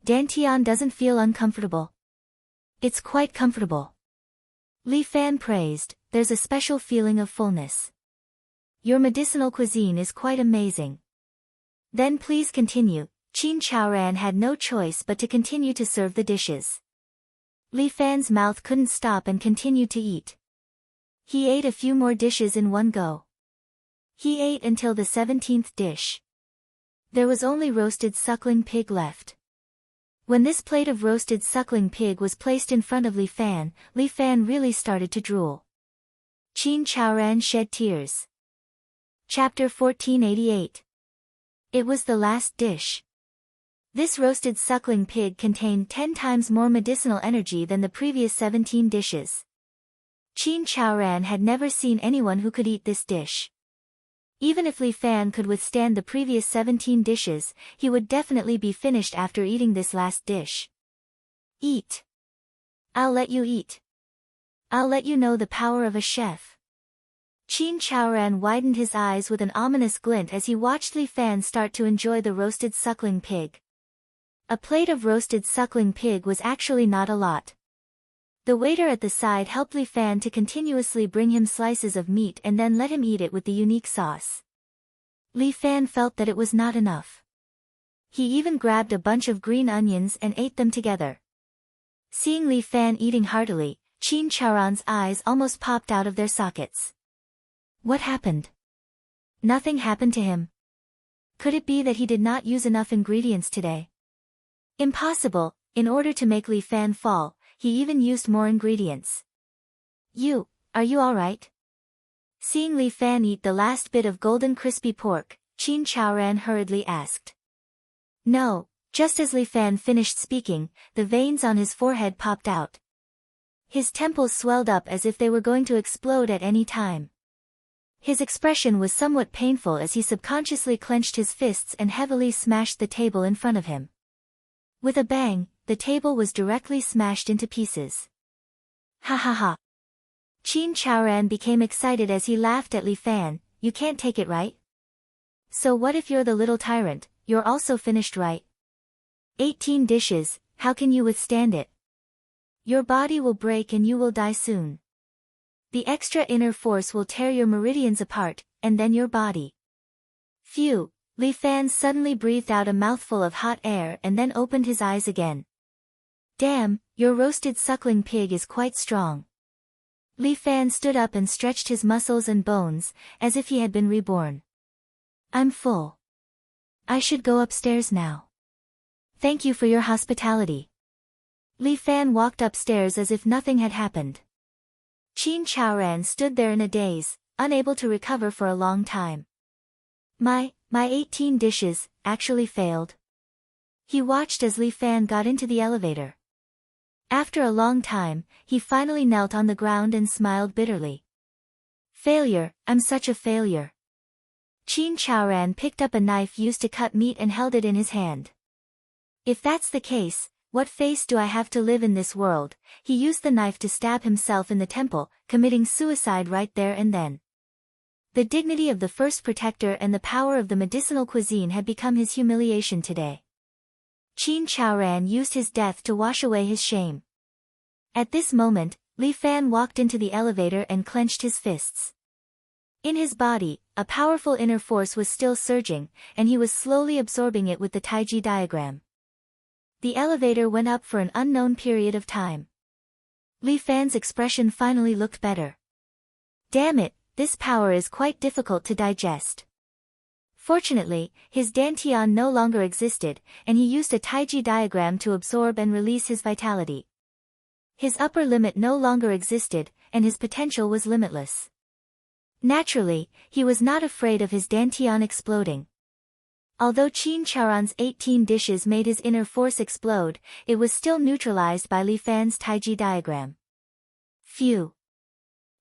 dantian doesn't feel uncomfortable. It's quite comfortable. Li Fan praised, there's a special feeling of fullness. Your medicinal cuisine is quite amazing. Then please continue. Qin Chaoran had no choice but to continue to serve the dishes. Li Fan's mouth couldn't stop and continued to eat. He ate a few more dishes in one go. He ate until the 17th dish. There was only roasted suckling pig left. When this plate of roasted suckling pig was placed in front of Li Fan really started to drool. Qin Chaoran shed tears. Chapter 1488. It was the last dish. This roasted suckling pig contained 10 times more medicinal energy than the previous 17 dishes. Qin Chaoran had never seen anyone who could eat this dish. Even if Li Fan could withstand the previous 17 dishes, he would definitely be finished after eating this last dish. Eat. I'll let you eat. I'll let you know the power of a chef. Qin Chaoran widened his eyes with an ominous glint as he watched Li Fan start to enjoy the roasted suckling pig. A plate of roasted suckling pig was actually not a lot. The waiter at the side helped Li Fan to continuously bring him slices of meat and then let him eat it with the unique sauce. Li Fan felt that it was not enough. He even grabbed a bunch of green onions and ate them together. Seeing Li Fan eating heartily, Qin Chaoran's eyes almost popped out of their sockets. What happened? Nothing happened to him. Could it be that he did not use enough ingredients today? Impossible. In order to make Li Fan fall, he even used more ingredients. Are you alright? Seeing Li Fan eat the last bit of golden crispy pork, Qin Chaoran hurriedly asked. No, just as Li Fan finished speaking, the veins on his forehead popped out. His temples swelled up as if they were going to explode at any time. His expression was somewhat painful as he subconsciously clenched his fists and heavily smashed the table in front of him. With a bang, the table was directly smashed into pieces. Ha ha ha. Qin Chaoran became excited as he laughed at Li Fan. You can't take it, right? So what if you're the little tyrant, you're also finished, right? 18 dishes, how can you withstand it? Your body will break and you will die soon. The extra inner force will tear your meridians apart, and then your body. Phew, Li Fan suddenly breathed out a mouthful of hot air and then opened his eyes again. Damn, your roasted suckling pig is quite strong. Li Fan stood up and stretched his muscles and bones, as if he had been reborn. I'm full. I should go upstairs now. Thank you for your hospitality. Li Fan walked upstairs as if nothing had happened. Qin Chaoran stood there in a daze, unable to recover for a long time. My 18 dishes, actually failed. He watched as Li Fan got into the elevator. After a long time, he finally knelt on the ground and smiled bitterly. Failure, I'm such a failure. Qin Chaoran picked up a knife used to cut meat and held it in his hand. If that's the case, what face do I have to live in this world? He used the knife to stab himself in the temple, committing suicide right there and then. The dignity of the first protector and the power of the medicinal cuisine had become his humiliation today. Qin Chaoran used his death to wash away his shame. At this moment, Li Fan walked into the elevator and clenched his fists. In his body, a powerful inner force was still surging, and he was slowly absorbing it with the Taiji diagram. The elevator went up for an unknown period of time. Li Fan's expression finally looked better. Damn it, this power is quite difficult to digest. Fortunately, his dantian no longer existed, and he used a Taiji diagram to absorb and release his vitality. His upper limit no longer existed, and his potential was limitless. Naturally, he was not afraid of his dantian exploding. Although Qin Chaoran's 18 dishes made his inner force explode, it was still neutralized by Li Fan's Taiji diagram. Phew.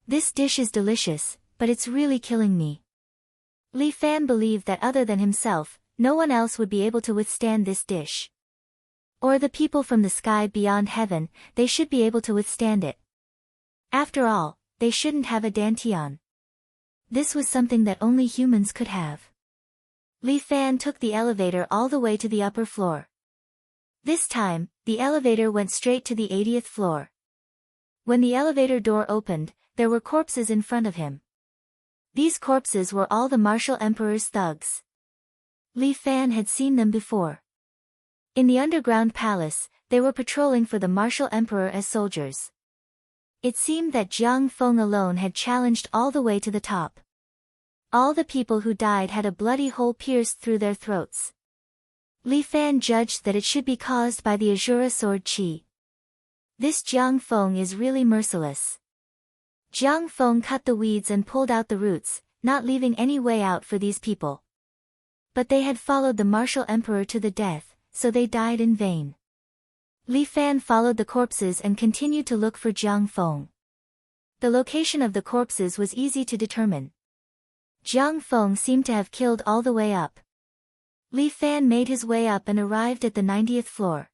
This dish is delicious, but it's really killing me. Li Fan believed that other than himself, no one else would be able to withstand this dish. Or the people from the sky beyond heaven, they should be able to withstand it. After all, they shouldn't have a dantian. This was something that only humans could have. Li Fan took the elevator all the way to the upper floor. This time, the elevator went straight to the 80th floor. When the elevator door opened, there were corpses in front of him. These corpses were all the martial emperor's thugs. Li Fan had seen them before. In the underground palace, they were patrolling for the martial emperor as soldiers. It seemed that Jiang Feng alone had challenged all the way to the top. All the people who died had a bloody hole pierced through their throats. Li Fan judged that it should be caused by the Azura sword qi. This Jiang Feng is really merciless. Jiang Feng cut the weeds and pulled out the roots, not leaving any way out for these people. But they had followed the martial emperor to the death, so they died in vain. Li Fan followed the corpses and continued to look for Jiang Feng. The location of the corpses was easy to determine. Jiang Feng seemed to have killed all the way up. Li Fan made his way up and arrived at the 90th floor.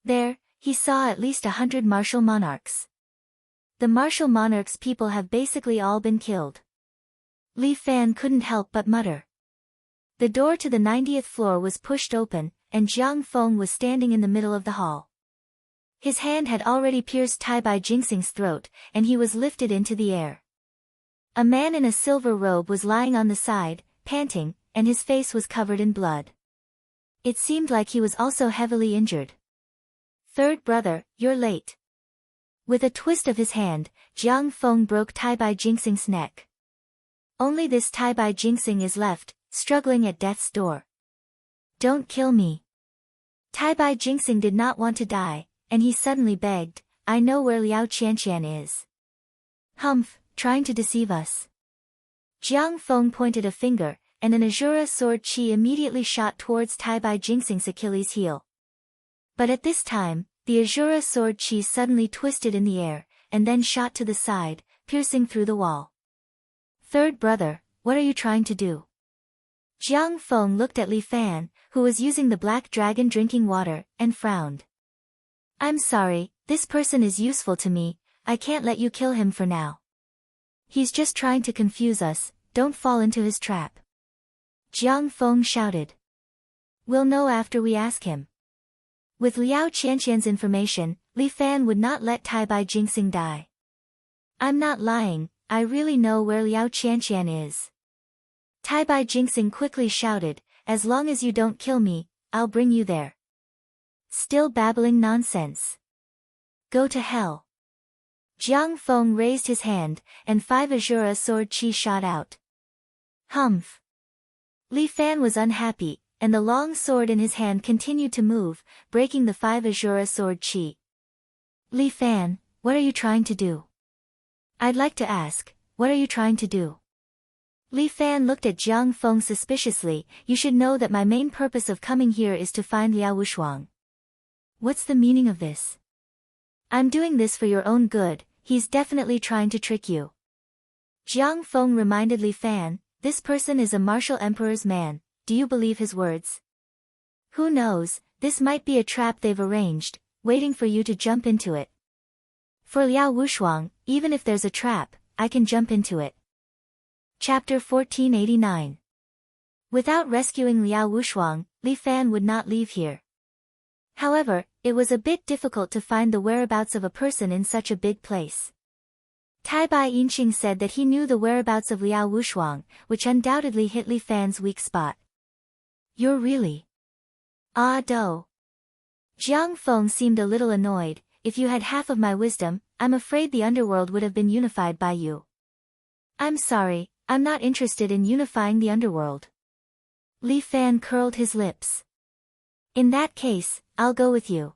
There, he saw at least 100 martial monarchs. The martial monarchs' people have basically all been killed. Li Fan couldn't help but mutter. The door to the 90th floor was pushed open, and Jiang Feng was standing in the middle of the hall. His hand had already pierced Tai Bai Jingxing's throat, and he was lifted into the air. A man in a silver robe was lying on the side, panting, and his face was covered in blood. It seemed like he was also heavily injured. "Third brother, you're late." With a twist of his hand, Jiang Feng broke Tai Bai Jingxing's neck. Only this Tai Bai Jingxing is left, struggling at death's door. "Don't kill me." Tai Bai Jingxing did not want to die, and he suddenly begged, "I know where Liao Qianqian is." "Humph, trying to deceive us." Jiang Feng pointed a finger, and an Azura sword qi immediately shot towards Tai Bai Jingxing's Achilles heel. But at this time, the Azura sword qi suddenly twisted in the air, and then shot to the side, piercing through the wall. "Third brother, what are you trying to do?" Jiang Feng looked at Li Fan, who was using the black dragon drinking water, and frowned. "I'm sorry, this person is useful to me, I can't let you kill him for now. He's just trying to confuse us, don't fall into his trap." Jiang Feng shouted. "We'll know after we ask him." With Liao Qianqian's information, Li Fan would not let Tai Bai Jingxing die. "I'm not lying, I really know where Liao Qianqian is." Tai Bai Jingxing quickly shouted, "As long as you don't kill me, I'll bring you there." "Still babbling nonsense. Go to hell." Jiang Feng raised his hand, and 5 Azura sword qi shot out. "Humph." Li Fan was unhappy, and the long sword in his hand continued to move, breaking the 5 Azura sword qi. "Li Fan, what are you trying to do?" "I'd like to ask, what are you trying to do?" Li Fan looked at Jiang Feng suspiciously. "You should know that my main purpose of coming here is to find Liao Wushuang." "What's the meaning of this?" "I'm doing this for your own good, he's definitely trying to trick you." Jiang Feng reminded Li Fan, "This person is a martial emperor's man, do you believe his words?" "Who knows, this might be a trap they've arranged, waiting for you to jump into it." "For Liao Wushuang, even if there's a trap, I can jump into it." Chapter 1489. Without rescuing Liao Wushuang, Li Fan would not leave here. However, it was a bit difficult to find the whereabouts of a person in such a big place. Tai Bai Yinqing said that he knew the whereabouts of Liao Wushuang, which undoubtedly hit Li Fan's weak spot. "You're really do." Jiang Feng seemed a little annoyed. "If you had half of my wisdom, I'm afraid the underworld would have been unified by you." "I'm sorry, I'm not interested in unifying the underworld." Li Fan curled his lips. "In that case, I'll go with you."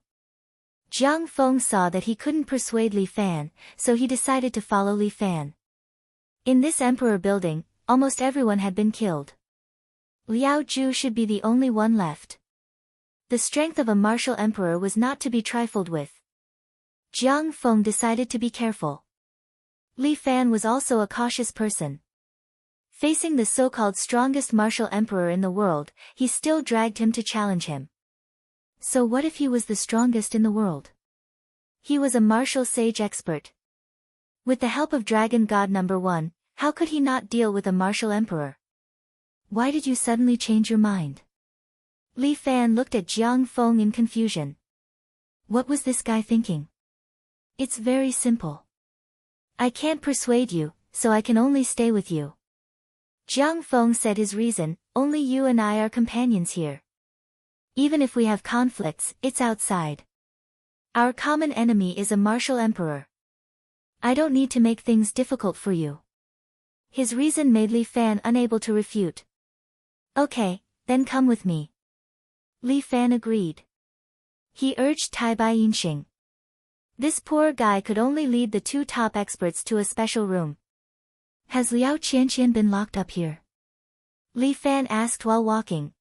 Jiang Feng saw that he couldn't persuade Li Fan, so he decided to follow Li Fan. In this emperor building, almost everyone had been killed. Liao Ju should be the only one left. The strength of a martial emperor was not to be trifled with. Jiang Feng decided to be careful. Li Fan was also a cautious person. Facing the so-called strongest martial emperor in the world, he still dragged him to challenge him. So what if he was the strongest in the world? He was a martial sage expert. With the help of Dragon God number 1, how could he not deal with a martial emperor? Why did you suddenly change your mind? Li Fan looked at Jiang Feng in confusion. What was this guy thinking? It's very simple. I can't persuade you, so I can only stay with you. Jiang Feng said his reason, only you and I are companions here. Even if we have conflicts, it's outside. Our common enemy is a martial emperor. I don't need to make things difficult for you. His reason made Li Fan unable to refute. Okay, then come with me. Li Fan agreed. He urged Tai Bai Yinxing. This poor guy could only lead the 2 top experts to a special room. Has Liao Qianqian been locked up here? Li Fan asked while walking.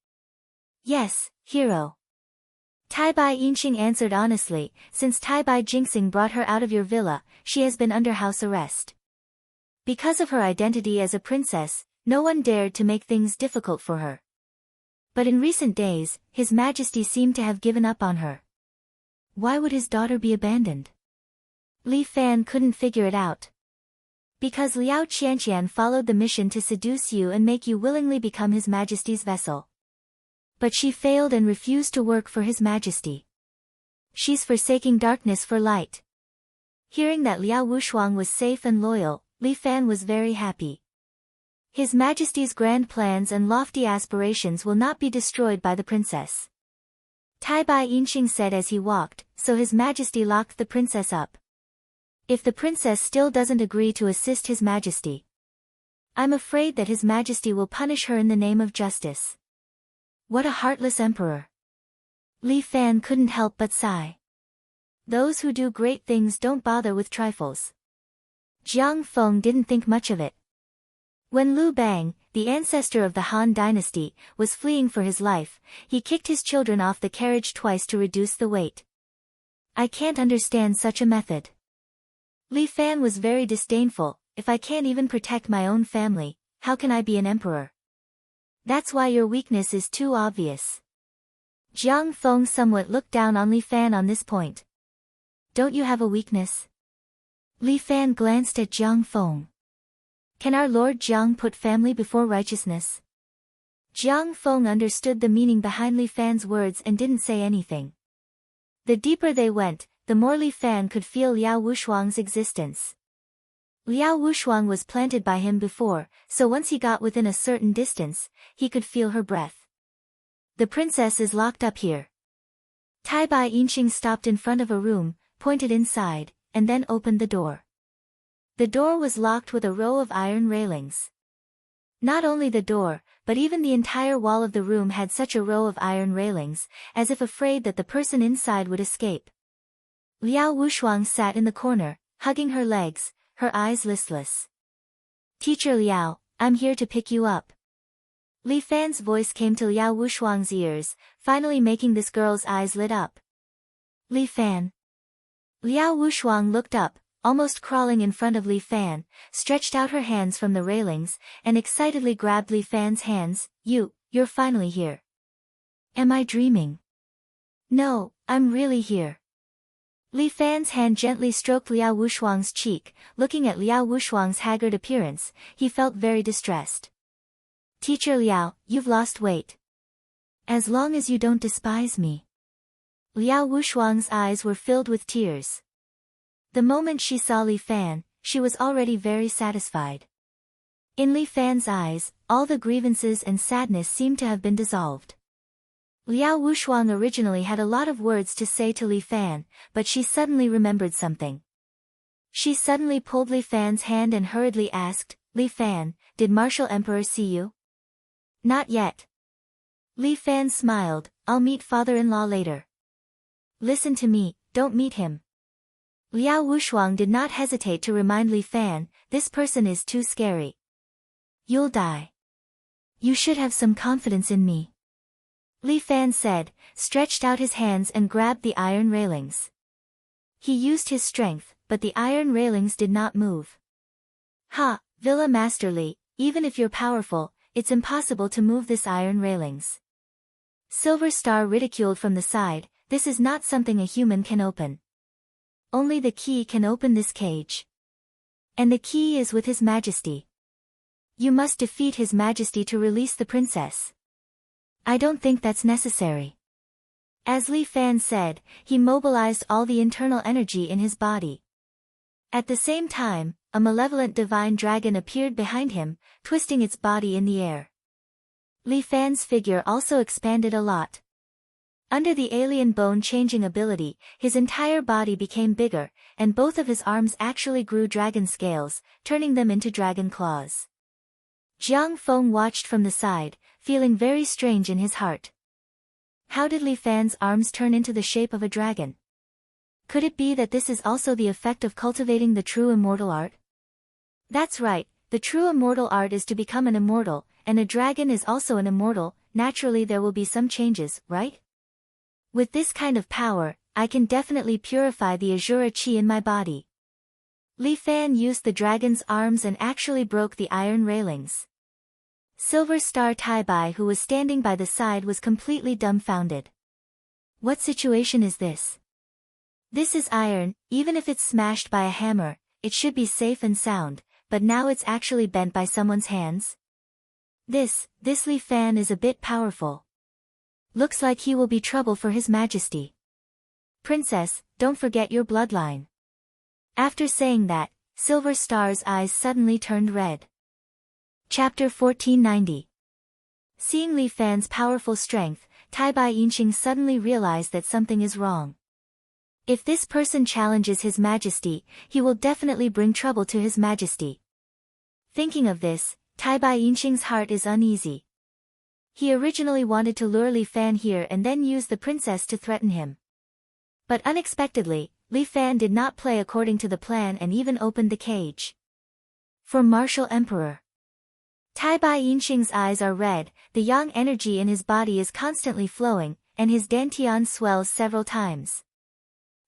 Yes, hero. Tai Bai Yinxing answered honestly, since Tai Bai Jingxing brought her out of your villa, she has been under house arrest. Because of her identity as a princess, no one dared to make things difficult for her. But in recent days, His Majesty seemed to have given up on her. Why would his daughter be abandoned? Li Fan couldn't figure it out. Because Liao Qianqian followed the mission to seduce you and make you willingly become His Majesty's vessel. But she failed and refused to work for His Majesty. She's forsaking darkness for light. Hearing that Liao Wushuang was safe and loyal, Li Fan was very happy. His Majesty's grand plans and lofty aspirations will not be destroyed by the princess. Tai Bai Yinxing said as he walked, so His Majesty locked the princess up. If the princess still doesn't agree to assist His Majesty, I'm afraid that His Majesty will punish her in the name of justice. What a heartless emperor. Li Fan couldn't help but sigh. Those who do great things don't bother with trifles. Jiang Feng didn't think much of it. When Liu Bang, the ancestor of the Han dynasty, was fleeing for his life, he kicked his children off the carriage twice to reduce the weight. I can't understand such a method. Li Fan was very disdainful. If I can't even protect my own family, how can I be an emperor? That's why your weakness is too obvious. Jiang Feng somewhat looked down on Li Fan on this point. Don't you have a weakness? Li Fan glanced at Jiang Feng. Can our Lord Jiang put family before righteousness? Jiang Feng understood the meaning behind Li Fan's words and didn't say anything. The deeper they went, the more Li Fan could feel Liao Wushuang's existence. Liao Wushuang was planted by him before, so once he got within a certain distance, he could feel her breath. The princess is locked up here. Tai Bai Yinxing stopped in front of a room, pointed inside, and then opened the door. The door was locked with a row of iron railings. Not only the door, but even the entire wall of the room had such a row of iron railings, as if afraid that the person inside would escape. Liao Wushuang sat in the corner, hugging her legs, her eyes listless. Teacher Liao, I'm here to pick you up. Li Fan's voice came to Liao Wushuang's ears, finally making this girl's eyes lit up. Li Fan. Liao Wushuang looked up, almost crawling in front of Li Fan, stretched out her hands from the railings, and excitedly grabbed Li Fan's hands. You're finally here. Am I dreaming? No, I'm really here. Li Fan's hand gently stroked Liao Wushuang's cheek. Looking at Liao Wushuang's haggard appearance, he felt very distressed. Teacher Liao, you've lost weight. As long as you don't despise me. Liao Wushuang's eyes were filled with tears. The moment she saw Li Fan, she was already very satisfied. In Li Fan's eyes, all the grievances and sadness seemed to have been dissolved. Liao Wushuang originally had a lot of words to say to Li Fan, but she suddenly remembered something. She suddenly pulled Li Fan's hand and hurriedly asked, Li Fan, did Martial Emperor see you? Not yet. Li Fan smiled, I'll meet father-in-law later. Listen to me, don't meet him. Liao Wushuang did not hesitate to remind Li Fan, this person is too scary. You'll die. You should have some confidence in me. Li Fan said, stretched out his hands and grabbed the iron railings. He used his strength, but the iron railings did not move. Ha, Villa Master Li, even if you're powerful, it's impossible to move this iron railings. Silver Star ridiculed from the side, this is not something a human can open. Only the key can open this cage. And the key is with His Majesty. You must defeat His Majesty to release the princess. I don't think that's necessary. As Li Fan said, he mobilized all the internal energy in his body. At the same time, a malevolent divine dragon appeared behind him, twisting its body in the air. Li Fan's figure also expanded a lot. Under the alien bone-changing ability, his entire body became bigger, and both of his arms actually grew dragon scales, turning them into dragon claws. Jiang Feng watched from the side, feeling very strange in his heart. How did Li Fan's arms turn into the shape of a dragon? Could it be that this is also the effect of cultivating the true immortal art? That's right, the true immortal art is to become an immortal, and a dragon is also an immortal. Naturally there will be some changes, right? With this kind of power, I can definitely purify the Azura Chi in my body. Li Fan used the dragon's arms and actually broke the iron railings. Silver Star Taibai, who was standing by the side, was completely dumbfounded. What situation is this? This is iron, even if it's smashed by a hammer, it should be safe and sound, but now it's actually bent by someone's hands? This Li Fan is a bit powerful. Looks like he will be trouble for His Majesty. Princess, don't forget your bloodline. After saying that, Silver Star's eyes suddenly turned red. Chapter 1490. Seeing Li Fan's powerful strength, Taibai Yinqing suddenly realized that something is wrong. If this person challenges His Majesty, he will definitely bring trouble to His Majesty. Thinking of this, Taibai Yinqing's heart is uneasy. He originally wanted to lure Li Fan here and then use the princess to threaten him. But unexpectedly, Li Fan did not play according to the plan and even opened the cage. For Martial Emperor. Taibai Yinqing's eyes are red, the yang energy in his body is constantly flowing, and his dantian swells several times.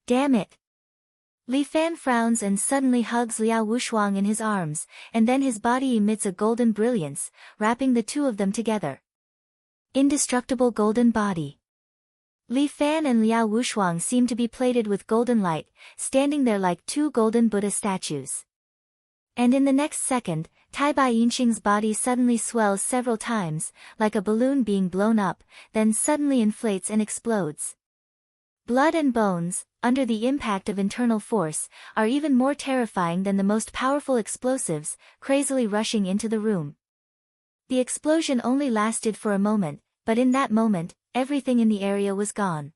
Damn it! Li Fan frowns and suddenly hugs Liao Wushuang in his arms, and then his body emits a golden brilliance, wrapping the two of them together. Indestructible golden body. Li Fan and Liao Wushuang seem to be plated with golden light, standing there like two golden Buddha statues. And in the next second, Taibai Yinqing's body suddenly swells several times, like a balloon being blown up, then suddenly inflates and explodes. Blood and bones, under the impact of internal force, are even more terrifying than the most powerful explosives, crazily rushing into the room. The explosion only lasted for a moment, but in that moment, everything in the area was gone.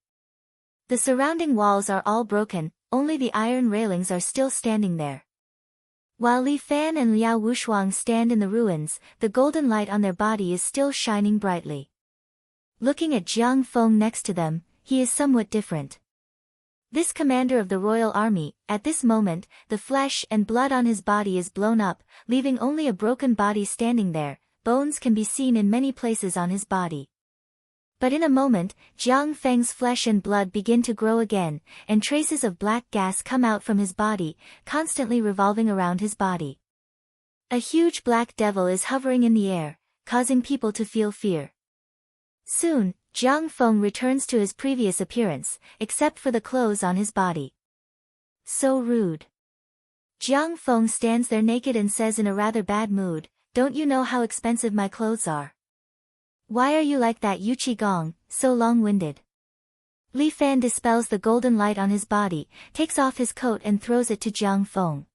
The surrounding walls are all broken, only the iron railings are still standing there. While Li Fan and Liao Wushuang stand in the ruins, the golden light on their body is still shining brightly. Looking at Jiang Feng next to them, he is somewhat different. This commander of the royal army, at this moment, the flesh and blood on his body is blown up, leaving only a broken body standing there. Bones can be seen in many places on his body. But in a moment, Jiang Feng's flesh and blood begin to grow again, and traces of black gas come out from his body, constantly revolving around his body. A huge black devil is hovering in the air, causing people to feel fear. Soon, Jiang Feng returns to his previous appearance, except for the clothes on his body. So rude. Jiang Feng stands there naked and says in a rather bad mood, "Don't you know how expensive my clothes are? Why are you like that, Yu Qigong, so long-winded?" Li Fan dispels the golden light on his body, takes off his coat and throws it to Jiang Feng.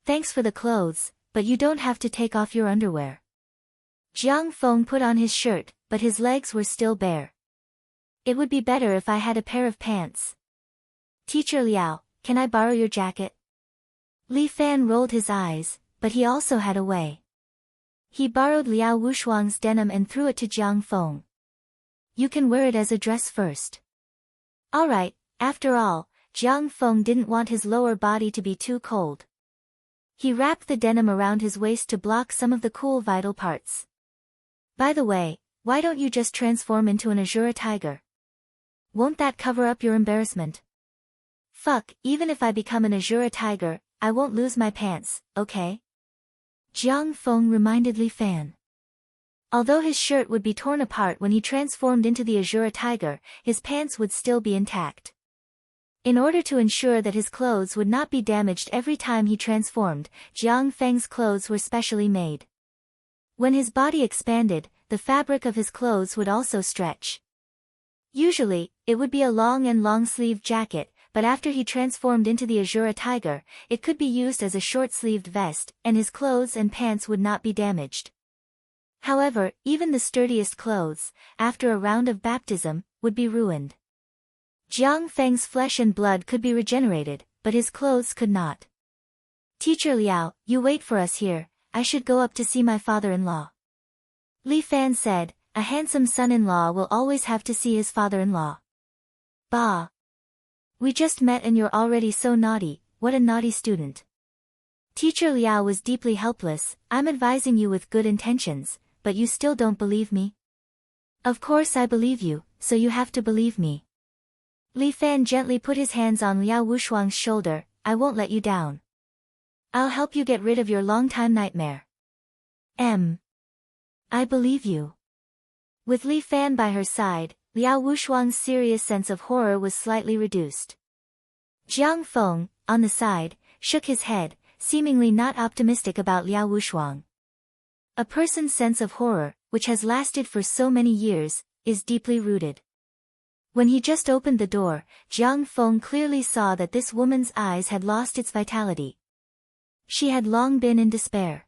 "Thanks for the clothes, but you don't have to take off your underwear." Jiang Feng put on his shirt, but his legs were still bare. "It would be better if I had a pair of pants." "Teacher Liao, can I borrow your jacket?" Li Fan rolled his eyes, but he also had a way. He borrowed Liao Wushuang's denim and threw it to Jiang Feng. "You can wear it as a dress first." Alright, after all, Jiang Feng didn't want his lower body to be too cold. He wrapped the denim around his waist to block some of the cool vital parts. "By the way, why don't you just transform into an Azura tiger? Won't that cover up your embarrassment?" "Fuck, even if I become an Azura tiger, I won't lose my pants, okay?" Jiang Feng reminded Li Fan. Although his shirt would be torn apart when he transformed into the Azura tiger, his pants would still be intact. In order to ensure that his clothes would not be damaged every time he transformed, Jiang Feng's clothes were specially made. When his body expanded, the fabric of his clothes would also stretch. Usually, it would be a long-sleeved jacket, but after he transformed into the Azura tiger, it could be used as a short-sleeved vest, and his clothes and pants would not be damaged. However, even the sturdiest clothes, after a round of baptism, would be ruined. Jiang Feng's flesh and blood could be regenerated, but his clothes could not. "Teacher Liao, you wait for us here, I should go up to see my father-in-law." Li Fan said, "A handsome son-in-law will always have to see his father-in-law." "Bah! We just met and you're already so naughty, what a naughty student." Teacher Liao was deeply helpless. "I'm advising you with good intentions, but you still don't believe me?" "Of course I believe you, so you have to believe me." Li Fan gently put his hands on Liao Wushuang's shoulder. "I won't let you down. I'll help you get rid of your long-time nightmare." I believe you." With Li Fan by her side, Liao Wushuang's serious sense of horror was slightly reduced. Jiang Feng, on the side, shook his head, seemingly not optimistic about Liao Wushuang. A person's sense of horror, which has lasted for so many years, is deeply rooted. When he just opened the door, Jiang Feng clearly saw that this woman's eyes had lost its vitality. She had long been in despair.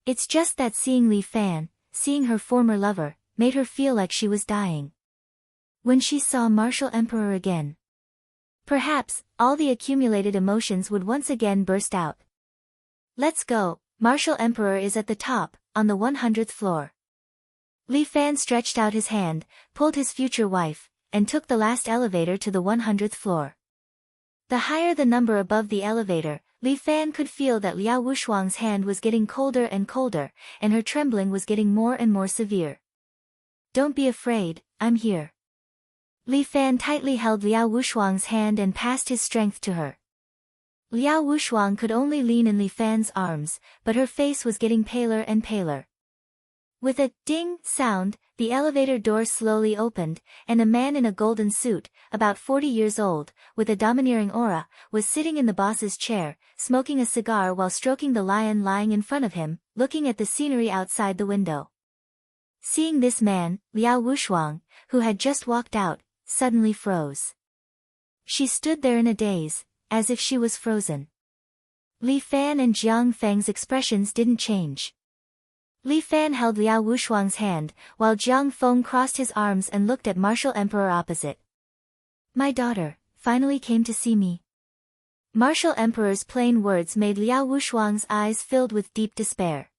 It's just that seeing Li Fan, seeing her former lover, made her feel like she was dying. When she saw Martial Emperor again, perhaps, all the accumulated emotions would once again burst out. "Let's go, Martial Emperor is at the top, on the 100th floor." Li Fan stretched out his hand, pulled his future wife, and took the last elevator to the 100th floor. The higher the number above the elevator, Li Fan could feel that Liao Wushuang's hand was getting colder and colder, and her trembling was getting more and more severe. "Don't be afraid, I'm here." Li Fan tightly held Liao Wushuang's hand and passed his strength to her. Liao Wushuang could only lean in Li Fan's arms, but her face was getting paler and paler. With a ding sound, the elevator door slowly opened, and a man in a golden suit, about 40 years old, with a domineering aura, was sitting in the boss's chair, smoking a cigar while stroking the lion lying in front of him, looking at the scenery outside the window. Seeing this man, Liao Wushuang, who had just walked out, suddenly froze. She stood there in a daze, as if she was frozen. Li Fan and Jiang Feng's expressions didn't change. Li Fan held Liao Wushuang's hand, while Jiang Feng crossed his arms and looked at Martial Emperor opposite. "My daughter, finally came to see me." Martial Emperor's plain words made Liao Wushuang's eyes filled with deep despair.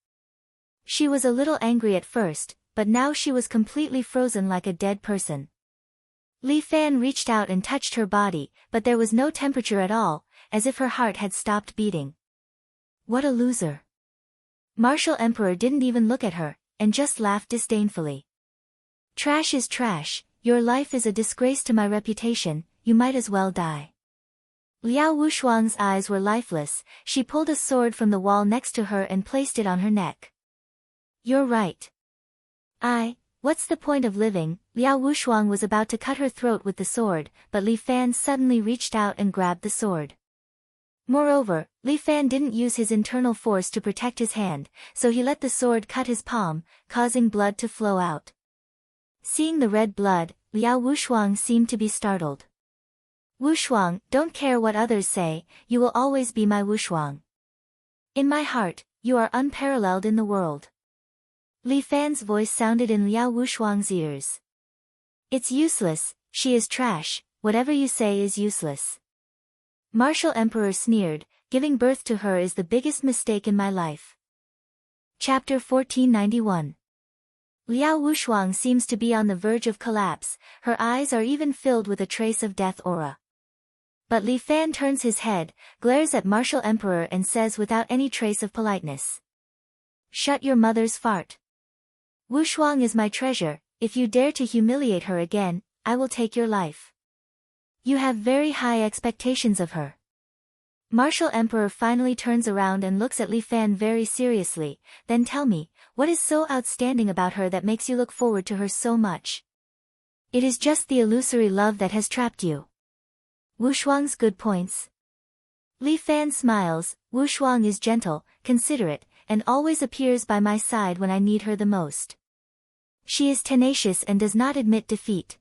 She was a little angry at first, but now she was completely frozen like a dead person. Li Fan reached out and touched her body, but there was no temperature at all, as if her heart had stopped beating. What a loser. Martial Emperor didn't even look at her, and just laughed disdainfully. "Trash is trash, your life is a disgrace to my reputation, you might as well die." Liao Wushuang's eyes were lifeless. She pulled a sword from the wall next to her and placed it on her neck. "You're right. What's the point of living?" Liao Wushuang was about to cut her throat with the sword, but Li Fan suddenly reached out and grabbed the sword. Moreover, Li Fan didn't use his internal force to protect his hand, so he let the sword cut his palm, causing blood to flow out. Seeing the red blood, Liao Wushuang seemed to be startled. "Wushuang, don't care what others say, you will always be my Wushuang. In my heart, you are unparalleled in the world." Li Fan's voice sounded in Liao Wushuang's ears. "It's useless, she is trash, whatever you say is useless." Martial Emperor sneered, "Giving birth to her is the biggest mistake in my life." Chapter 1491. Liao Wushuang seems to be on the verge of collapse, her eyes are even filled with a trace of death aura. But Li Fan turns his head, glares at Martial Emperor and says without any trace of politeness, "Shut your mother's fart. Wushuang is my treasure, if you dare to humiliate her again, I will take your life. You have very high expectations of her." Martial Emperor finally turns around and looks at Li Fan very seriously. "Then tell me, what is so outstanding about her that makes you look forward to her so much? It is just the illusory love that has trapped you. Wu Shuang's good points. Li Fan smiles. Wu Shuang is gentle, considerate, and always appears by my side when I need her the most. She is tenacious and does not admit defeat.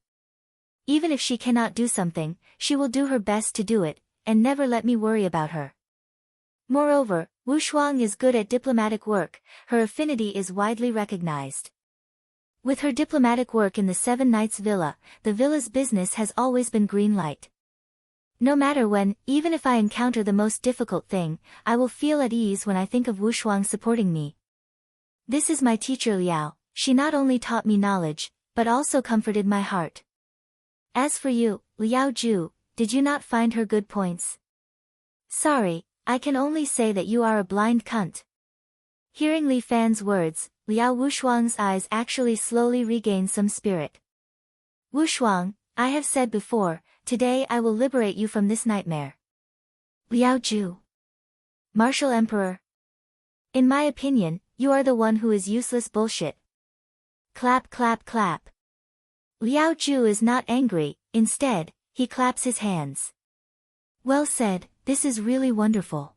Even if she cannot do something, she will do her best to do it, and never let me worry about her. Moreover, Wu Shuang is good at diplomatic work, her affinity is widely recognized. With her diplomatic work in the Seven Knights Villa, the villa's business has always been green light. No matter when, even if I encounter the most difficult thing, I will feel at ease when I think of Wu Shuang supporting me. This is my teacher Liao, she not only taught me knowledge, but also comforted my heart. As for you, Liao Ju, did you not find her good points? Sorry, I can only say that you are a blind cunt. Hearing Li Fan's words, Liao Wushuang's eyes actually slowly regain some spirit. Wu Shuang, I have said before, today I will liberate you from this nightmare. Liao Ju. Martial Emperor. In my opinion, you are the one who is useless bullshit. Clap clap clap. Liao Ju is not angry, instead, he claps his hands. Well said, this is really wonderful.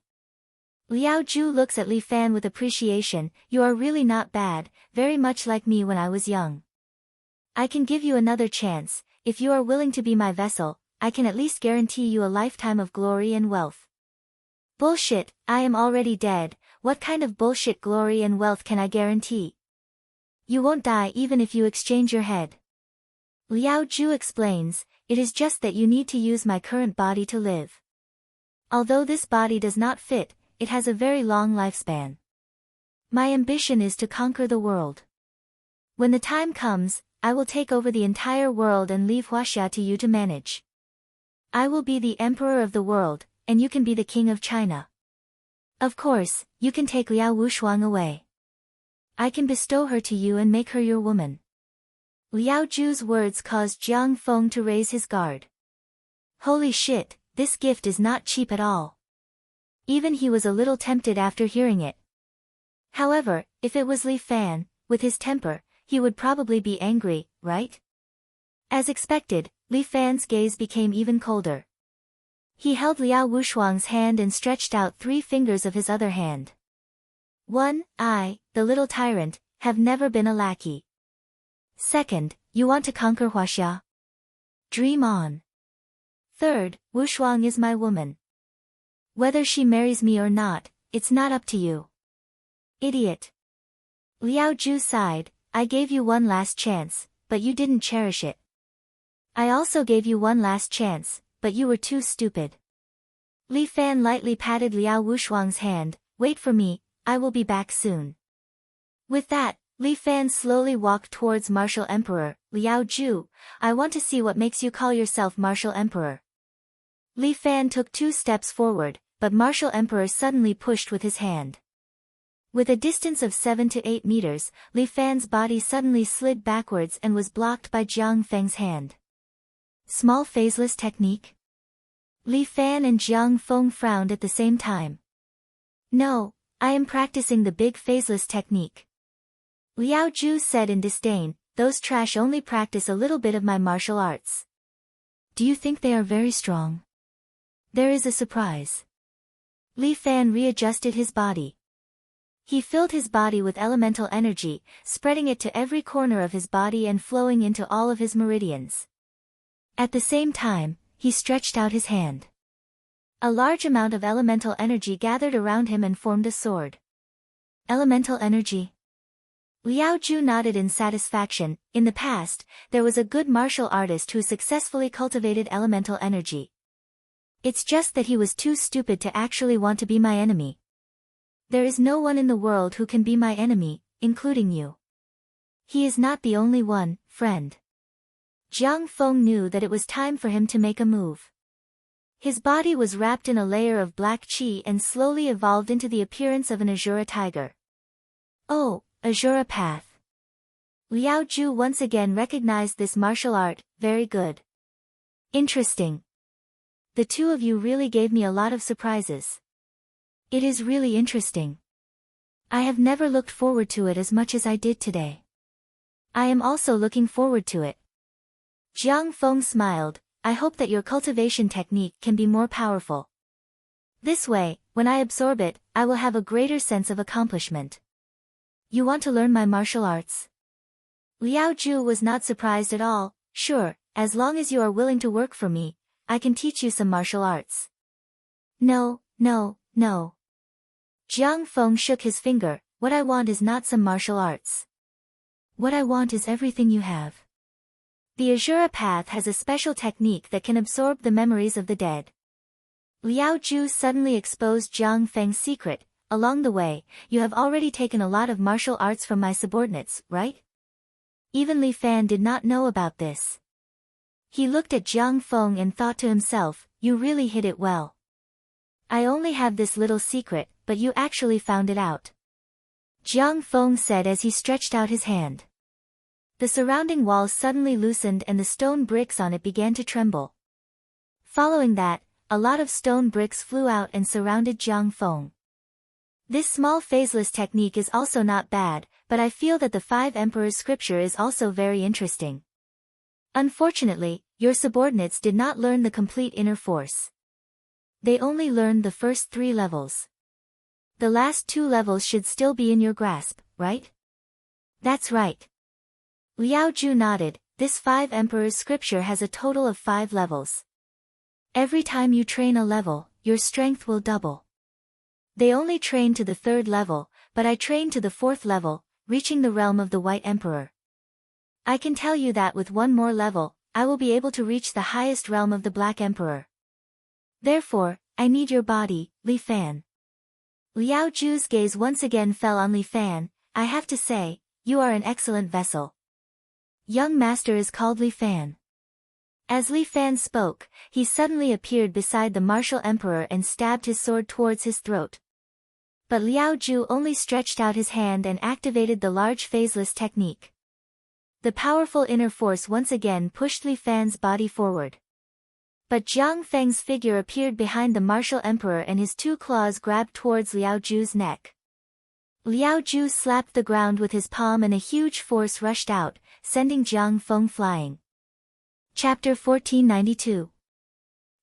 Liao Ju looks at Li Fan with appreciation. You are really not bad, very much like me when I was young. I can give you another chance, if you are willing to be my vessel, I can at least guarantee you a lifetime of glory and wealth. Bullshit, I am already dead, what kind of bullshit glory and wealth can I guarantee? You won't die even if you exchange your head. Liao Ju explains, it is just that you need to use my current body to live. Although this body does not fit, it has a very long lifespan. My ambition is to conquer the world. When the time comes, I will take over the entire world and leave Huaxia to you to manage. I will be the emperor of the world, and you can be the king of China. Of course, you can take Liao Wushuang away. I can bestow her to you and make her your woman. Liao Ju's words caused Jiang Feng to raise his guard. Holy shit, this gift is not cheap at all. Even he was a little tempted after hearing it. However, if it was Li Fan, with his temper, he would probably be angry, right? As expected, Li Fan's gaze became even colder. He held Liao Wushuang's hand and stretched out 3 fingers of his other hand. 1. I, the little tyrant, have never been a lackey. 2nd, you want to conquer Huaxia? Dream on. 3rd, Wushuang is my woman. Whether she marries me or not, it's not up to you. Idiot. Liao Ju sighed, I gave you one last chance, but you didn't cherish it. I also gave you one last chance, but you were too stupid. Li Fan lightly patted Liao Wushuang's hand, wait for me, I will be back soon. With that, Li Fan slowly walked towards Martial Emperor. Liao Ju, I want to see what makes you call yourself Martial Emperor. Li Fan took 2 steps forward, but Martial Emperor suddenly pushed with his hand. With a distance of 7 to 8 meters, Li Fan's body suddenly slid backwards and was blocked by Jiang Feng's hand. Small phaseless technique? Li Fan and Jiang Feng frowned at the same time. No, I am practicing the big phaseless technique. Liao Ju said in disdain, those trash only practice a little bit of my martial arts. Do you think they are very strong? There is a surprise. Li Fan readjusted his body. He filled his body with elemental energy, spreading it to every corner of his body and flowing into all of his meridians. At the same time, he stretched out his hand. A large amount of elemental energy gathered around him and formed a sword. Elemental energy. Liao Ju nodded in satisfaction. In the past, there was a good martial artist who successfully cultivated elemental energy. It's just that he was too stupid to actually want to be my enemy. There is no one in the world who can be my enemy, including you. He is not the only one, friend. Jiang Feng knew that it was time for him to make a move. His body was wrapped in a layer of black qi and slowly evolved into the appearance of an Azura tiger. Oh, Azura path. Liao Ju once again recognized this martial art, very good. Interesting. The two of you really gave me a lot of surprises. It is really interesting. I have never looked forward to it as much as I did today. I am also looking forward to it. Jiang Feng smiled. I hope that your cultivation technique can be more powerful. This way, when I absorb it, I will have a greater sense of accomplishment. You want to learn my martial arts? Liao Ju was not surprised at all. Sure, as long as you are willing to work for me, I can teach you some martial arts. No, no, no. Jiang Feng shook his finger. What I want is not some martial arts. What I want is everything you have. The Azura path has a special technique that can absorb the memories of the dead. Liao Ju suddenly exposed Jiang Feng's secret. Along the way, you have already taken a lot of martial arts from my subordinates, right? Even Li Fan did not know about this. He looked at Jiang Feng and thought to himself, you really hid it well. I only have this little secret, but you actually found it out. Jiang Feng said as he stretched out his hand. The surrounding wall suddenly loosened and the stone bricks on it began to tremble. Following that, a lot of stone bricks flew out and surrounded Jiang Feng. This small phaseless technique is also not bad, but I feel that the Five Emperors scripture is also very interesting. Unfortunately, your subordinates did not learn the complete inner force. They only learned the first 3 levels. The last 2 levels should still be in your grasp, right? That's right. Liao Ju nodded. This Five Emperors scripture has a total of 5 levels. Every time you train a level, your strength will double. They only train to the 3rd level, but I train to the 4th level, reaching the realm of the White Emperor. I can tell you that with 1 more level, I will be able to reach the highest realm of the Black Emperor. Therefore, I need your body, Li Fan. Liao Ju's gaze once again fell on Li Fan. I have to say, you are an excellent vessel. Young master is called Li Fan. As Li Fan spoke, he suddenly appeared beside the martial emperor and stabbed his sword towards his throat. But Liao Ju only stretched out his hand and activated the large phaseless technique. The powerful inner force once again pushed Li Fan's body forward. But Jiang Feng's figure appeared behind the martial emperor and his 2 claws grabbed towards Liao Ju's neck. Liao Ju slapped the ground with his palm and a huge force rushed out, sending Jiang Feng flying. Chapter 1492.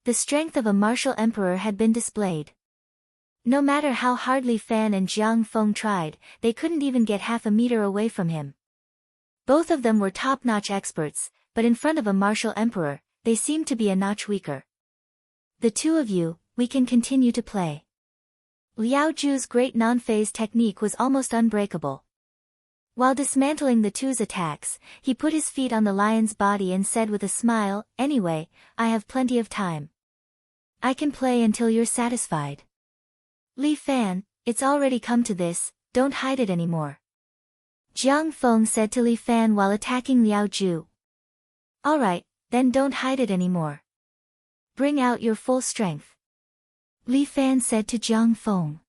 The strength of a martial emperor had been displayed. No matter how hard Li Fan and Jiang Feng tried, they couldn't even get half a meter away from him. Both of them were top-notch experts, but in front of a martial emperor, they seemed to be a notch weaker. The 2 of you, we can continue to play. Liao Ju's great non-phase technique was almost unbreakable. While dismantling the 2's attacks, he put his feet on the lion's body and said with a smile, anyway, I have plenty of time. I can play until you're satisfied. Li Fan, it's already come to this, don't hide it anymore. Jiang Feng said to Li Fan while attacking Liao Ju. Alright, then don't hide it anymore. Bring out your full strength. Li Fan said to Jiang Feng.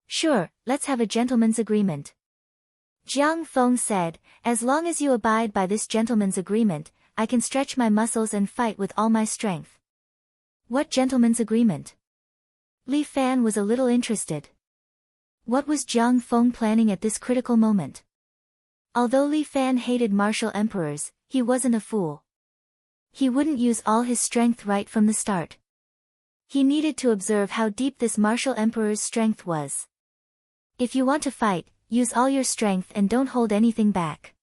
Sure, let's have a gentleman's agreement. Jiang Feng said, as long as you abide by this gentleman's agreement, I can stretch my muscles and fight with all my strength. What gentleman's agreement? Li Fan was a little interested. What was Jiang Feng planning at this critical moment? Although Li Fan hated martial emperors, he wasn't a fool. He wouldn't use all his strength right from the start. He needed to observe how deep this martial emperor's strength was. If you want to fight, use all your strength and don't hold anything back.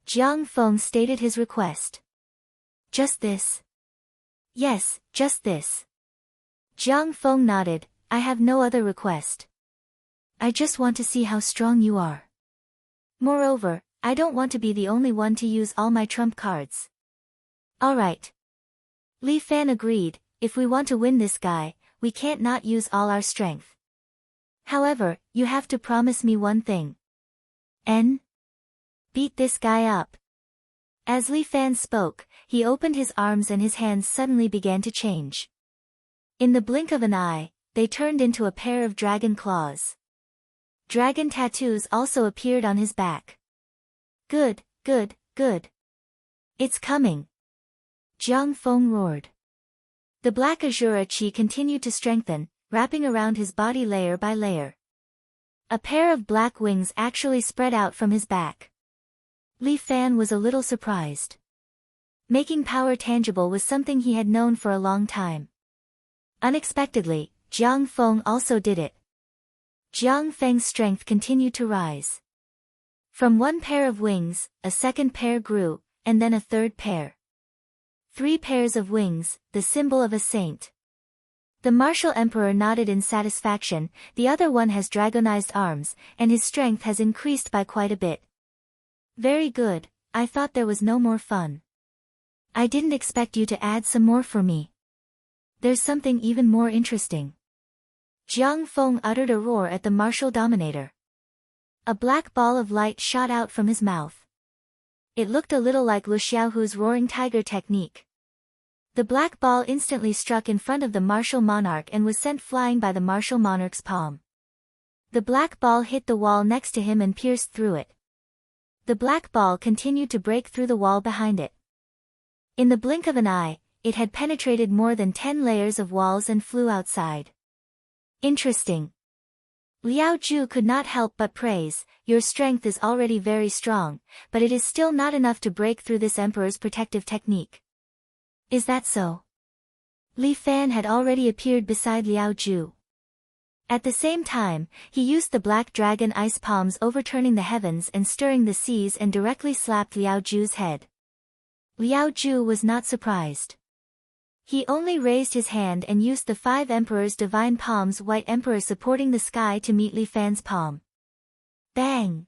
Jiang Feng stated his request. Just this? Yes, just this. Jiang Feng nodded, I have no other request. I just want to see how strong you are. Moreover, I don't want to be the only one to use all my trump cards. Alright. Li Fan agreed, if we want to win this guy, we can't not use all our strength. However, you have to promise me one thing. Beat this guy up. As Li Fan spoke, he opened his arms and his hands suddenly began to change. In the blink of an eye, they turned into a pair of dragon claws. Dragon tattoos also appeared on his back. Good, good, good. It's coming. Jiang Feng roared. The black Azura chi continued to strengthen, wrapping around his body layer by layer. A pair of black wings actually spread out from his back. Li Fan was a little surprised. Making power tangible was something he had known for a long time. Unexpectedly, Jiang Feng also did it. Jiang Feng's strength continued to rise. From one pair of wings, a second pair grew, and then a third pair. 3 pairs of wings, the symbol of a saint. The martial emperor nodded in satisfaction. The other one has dragonized arms, and his strength has increased by quite a bit. Very good, I thought there was no more fun. I didn't expect you to add some more for me. There's something even more interesting. Jiang Feng uttered a roar at the martial dominator. A black ball of light shot out from his mouth. It looked a little like Lu Xiaohu's roaring tiger technique. The black ball instantly struck in front of the martial monarch and was sent flying by the martial monarch's palm. The black ball hit the wall next to him and pierced through it. The black ball continued to break through the wall behind it. In the blink of an eye, it had penetrated more than 10 layers of walls and flew outside. Interesting. Liao Ju could not help but praise, your strength is already very strong, but it is still not enough to break through this emperor's protective technique. Is that so? Li Fan had already appeared beside Liao Ju. At the same time, he used the black dragon ice palms overturning the heavens and stirring the seas and directly slapped Liao Ju's head. Liao Ju was not surprised. He only raised his hand and used the 5 emperors' divine palms, white emperor supporting the sky to meet Li Fan's palm. Bang!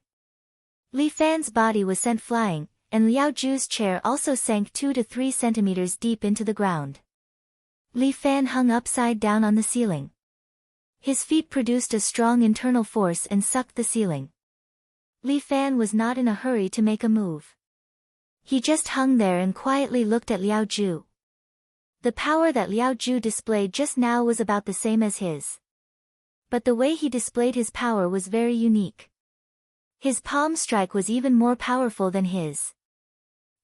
Li Fan's body was sent flying, and Liao Ju's chair also sank 2 to 3 centimeters deep into the ground. Li Fan hung upside down on the ceiling. His feet produced a strong internal force and sucked the ceiling. Li Fan was not in a hurry to make a move. He just hung there and quietly looked at Liao Ju. The power that Liao Ju displayed just now was about the same as his. But the way he displayed his power was very unique. His palm strike was even more powerful than his.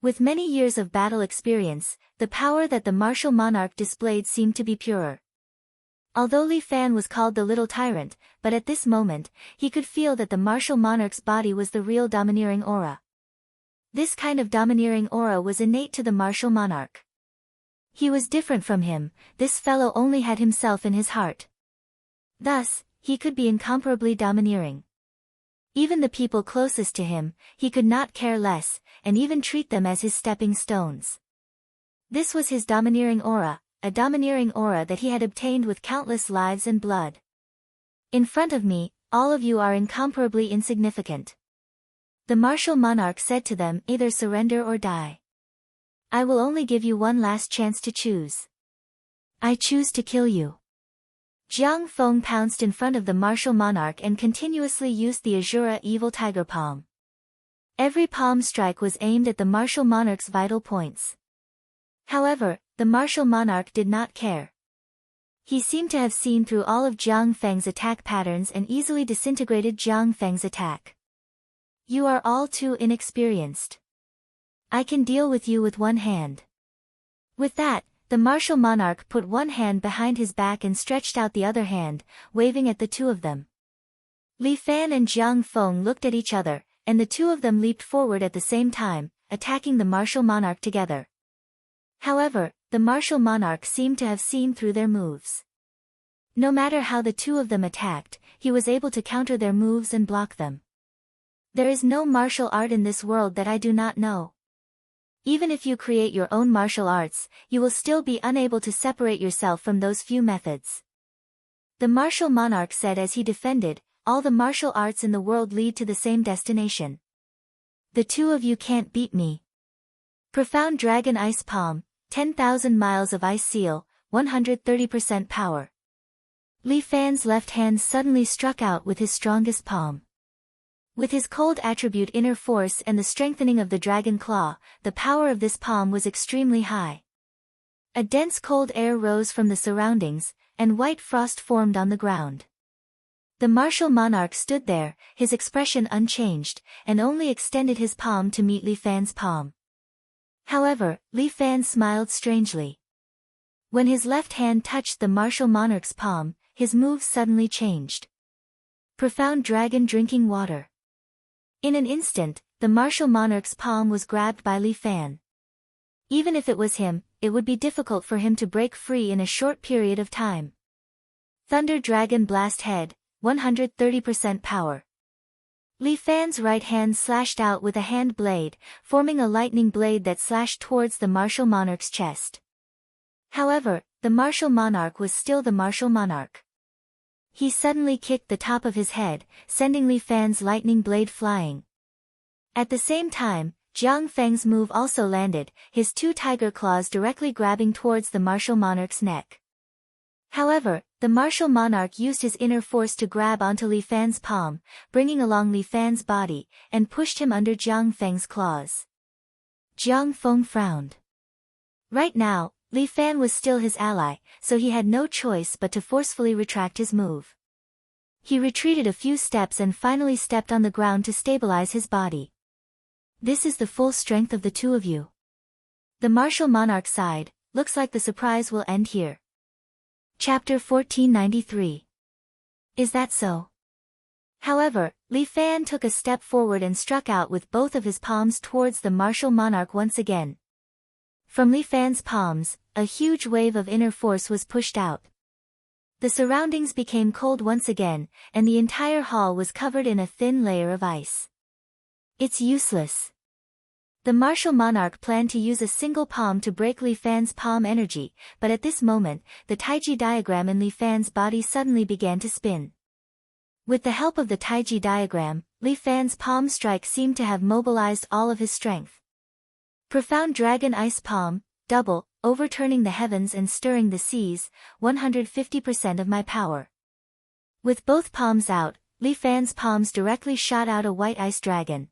With many years of battle experience, the power that the martial monarch displayed seemed to be purer. Although Li Fan was called the little tyrant, but at this moment, he could feel that the martial monarch's body was the real domineering aura. This kind of domineering aura was innate to the martial monarch. He was different from him, this fellow only had himself in his heart. Thus, he could be incomparably domineering. Even the people closest to him, he could not care less, and even treat them as his stepping stones. This was his domineering aura, a domineering aura that he had obtained with countless lives and blood. In front of me, all of you are incomparably insignificant. The martial monarch said to them, either surrender or die. I will only give you one last chance to choose. I choose to kill you. Jiang Feng pounced in front of the martial monarch and continuously used the Azura evil tiger palm. Every palm strike was aimed at the martial monarch's vital points. However, the martial monarch did not care. He seemed to have seen through all of Jiang Feng's attack patterns and easily disintegrated Jiang Feng's attack. You are all too inexperienced. I can deal with you with one hand. With that, the martial monarch put one hand behind his back and stretched out the other hand, waving at the two of them. Li Fan and Jiang Feng looked at each other, and the two of them leaped forward at the same time, attacking the martial monarch together. However, the martial monarch seemed to have seen through their moves. No matter how the two of them attacked, he was able to counter their moves and block them. There is no martial art in this world that I do not know. Even if you create your own martial arts, you will still be unable to separate yourself from those few methods. The martial monarch said as he defended, all the martial arts in the world lead to the same destination. The two of you can't beat me. Profound Dragon Ice Palm, 10,000 miles of Ice Seal, 130% power. Li Fan's left hand suddenly struck out with his strongest palm. With his cold attribute inner force and the strengthening of the dragon claw, the power of this palm was extremely high. A dense cold air rose from the surroundings, and white frost formed on the ground. The martial monarch stood there, his expression unchanged, and only extended his palm to meet Li Fan's palm. However, Li Fan smiled strangely. When his left hand touched the martial monarch's palm, his moves suddenly changed. Profound dragon drinking water. In an instant, the martial monarch's palm was grabbed by Li Fan. Even if it was him, it would be difficult for him to break free in a short period of time. Thunder Dragon Blast Head, 130% power. Li Fan's right hand slashed out with a hand blade, forming a lightning blade that slashed towards the martial monarch's chest. However, the martial monarch was still the martial monarch. He suddenly kicked the top of his head, sending Li Fan's lightning blade flying. At the same time, Jiang Feng's move also landed, his two tiger claws directly grabbing towards the martial monarch's neck. However, the martial monarch used his inner force to grab onto Li Fan's palm, bringing along Li Fan's body, and pushed him under Jiang Feng's claws. Jiang Feng frowned. Right now, Li Fan was still his ally, so he had no choice but to forcefully retract his move. He retreated a few steps and finally stepped on the ground to stabilize his body. This is the full strength of the two of you. The martial monarch sighed, looks like the surprise will end here. Chapter 1493. Is that so? However, Li Fan took a step forward and struck out with both of his palms towards the martial monarch once again. From Li Fan's palms, a huge wave of inner force was pushed out. The surroundings became cold once again, and the entire hall was covered in a thin layer of ice. It's useless. The martial monarch planned to use a single palm to break Li Fan's palm energy, but at this moment, the Taiji diagram in Li Fan's body suddenly began to spin. With the help of the Taiji diagram, Li Fan's palm strike seemed to have mobilized all of his strength. Profound Dragon Ice Palm, double, overturning the heavens and stirring the seas, 150% of my power. With both palms out, Li Fan's palms directly shot out a white ice dragon.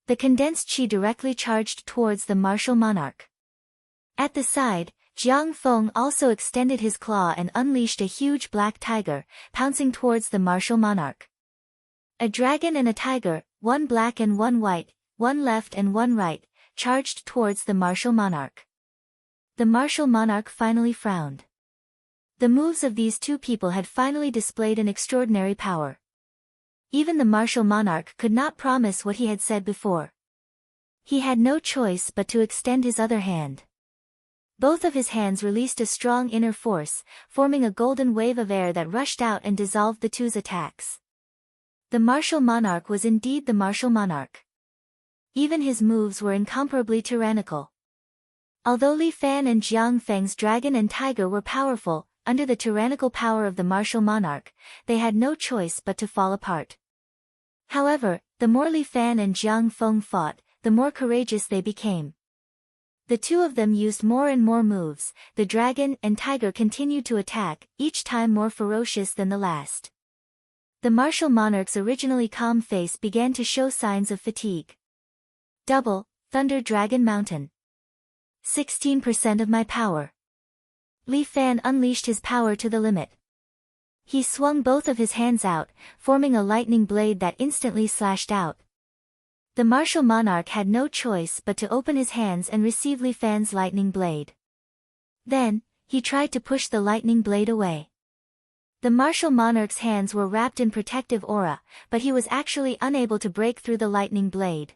The condensed chi directly charged towards the martial monarch. At the side, Jiang Feng also extended his claw and unleashed a huge black tiger, pouncing towards the martial monarch. A dragon and a tiger, one black and one white, one left and one right, charged towards the martial monarch. The martial monarch finally frowned. The moves of these two people had finally displayed an extraordinary power. Even the martial monarch could not promise what he had said before. He had no choice but to extend his other hand. Both of his hands released a strong inner force, forming a golden wave of air that rushed out and dissolved the two's attacks. The martial monarch was indeed the martial monarch. Even his moves were incomparably tyrannical. Although Li Fan and Jiang Feng's dragon and tiger were powerful, under the tyrannical power of the martial monarch, they had no choice but to fall apart. However, the more Li Fan and Jiang Feng fought, the more courageous they became. The two of them used more and more moves, the dragon and tiger continued to attack, each time more ferocious than the last. The martial monarch's originally calm face began to show signs of fatigue. Double, Thunder Dragon Mountain. 16% of my power. Li Fan unleashed his power to the limit. He swung both of his hands out, forming a lightning blade that instantly slashed out. The martial monarch had no choice but to open his hands and receive Li Fan's lightning blade. Then, he tried to push the lightning blade away. The martial monarch's hands were wrapped in protective aura, but he was actually unable to break through the lightning blade.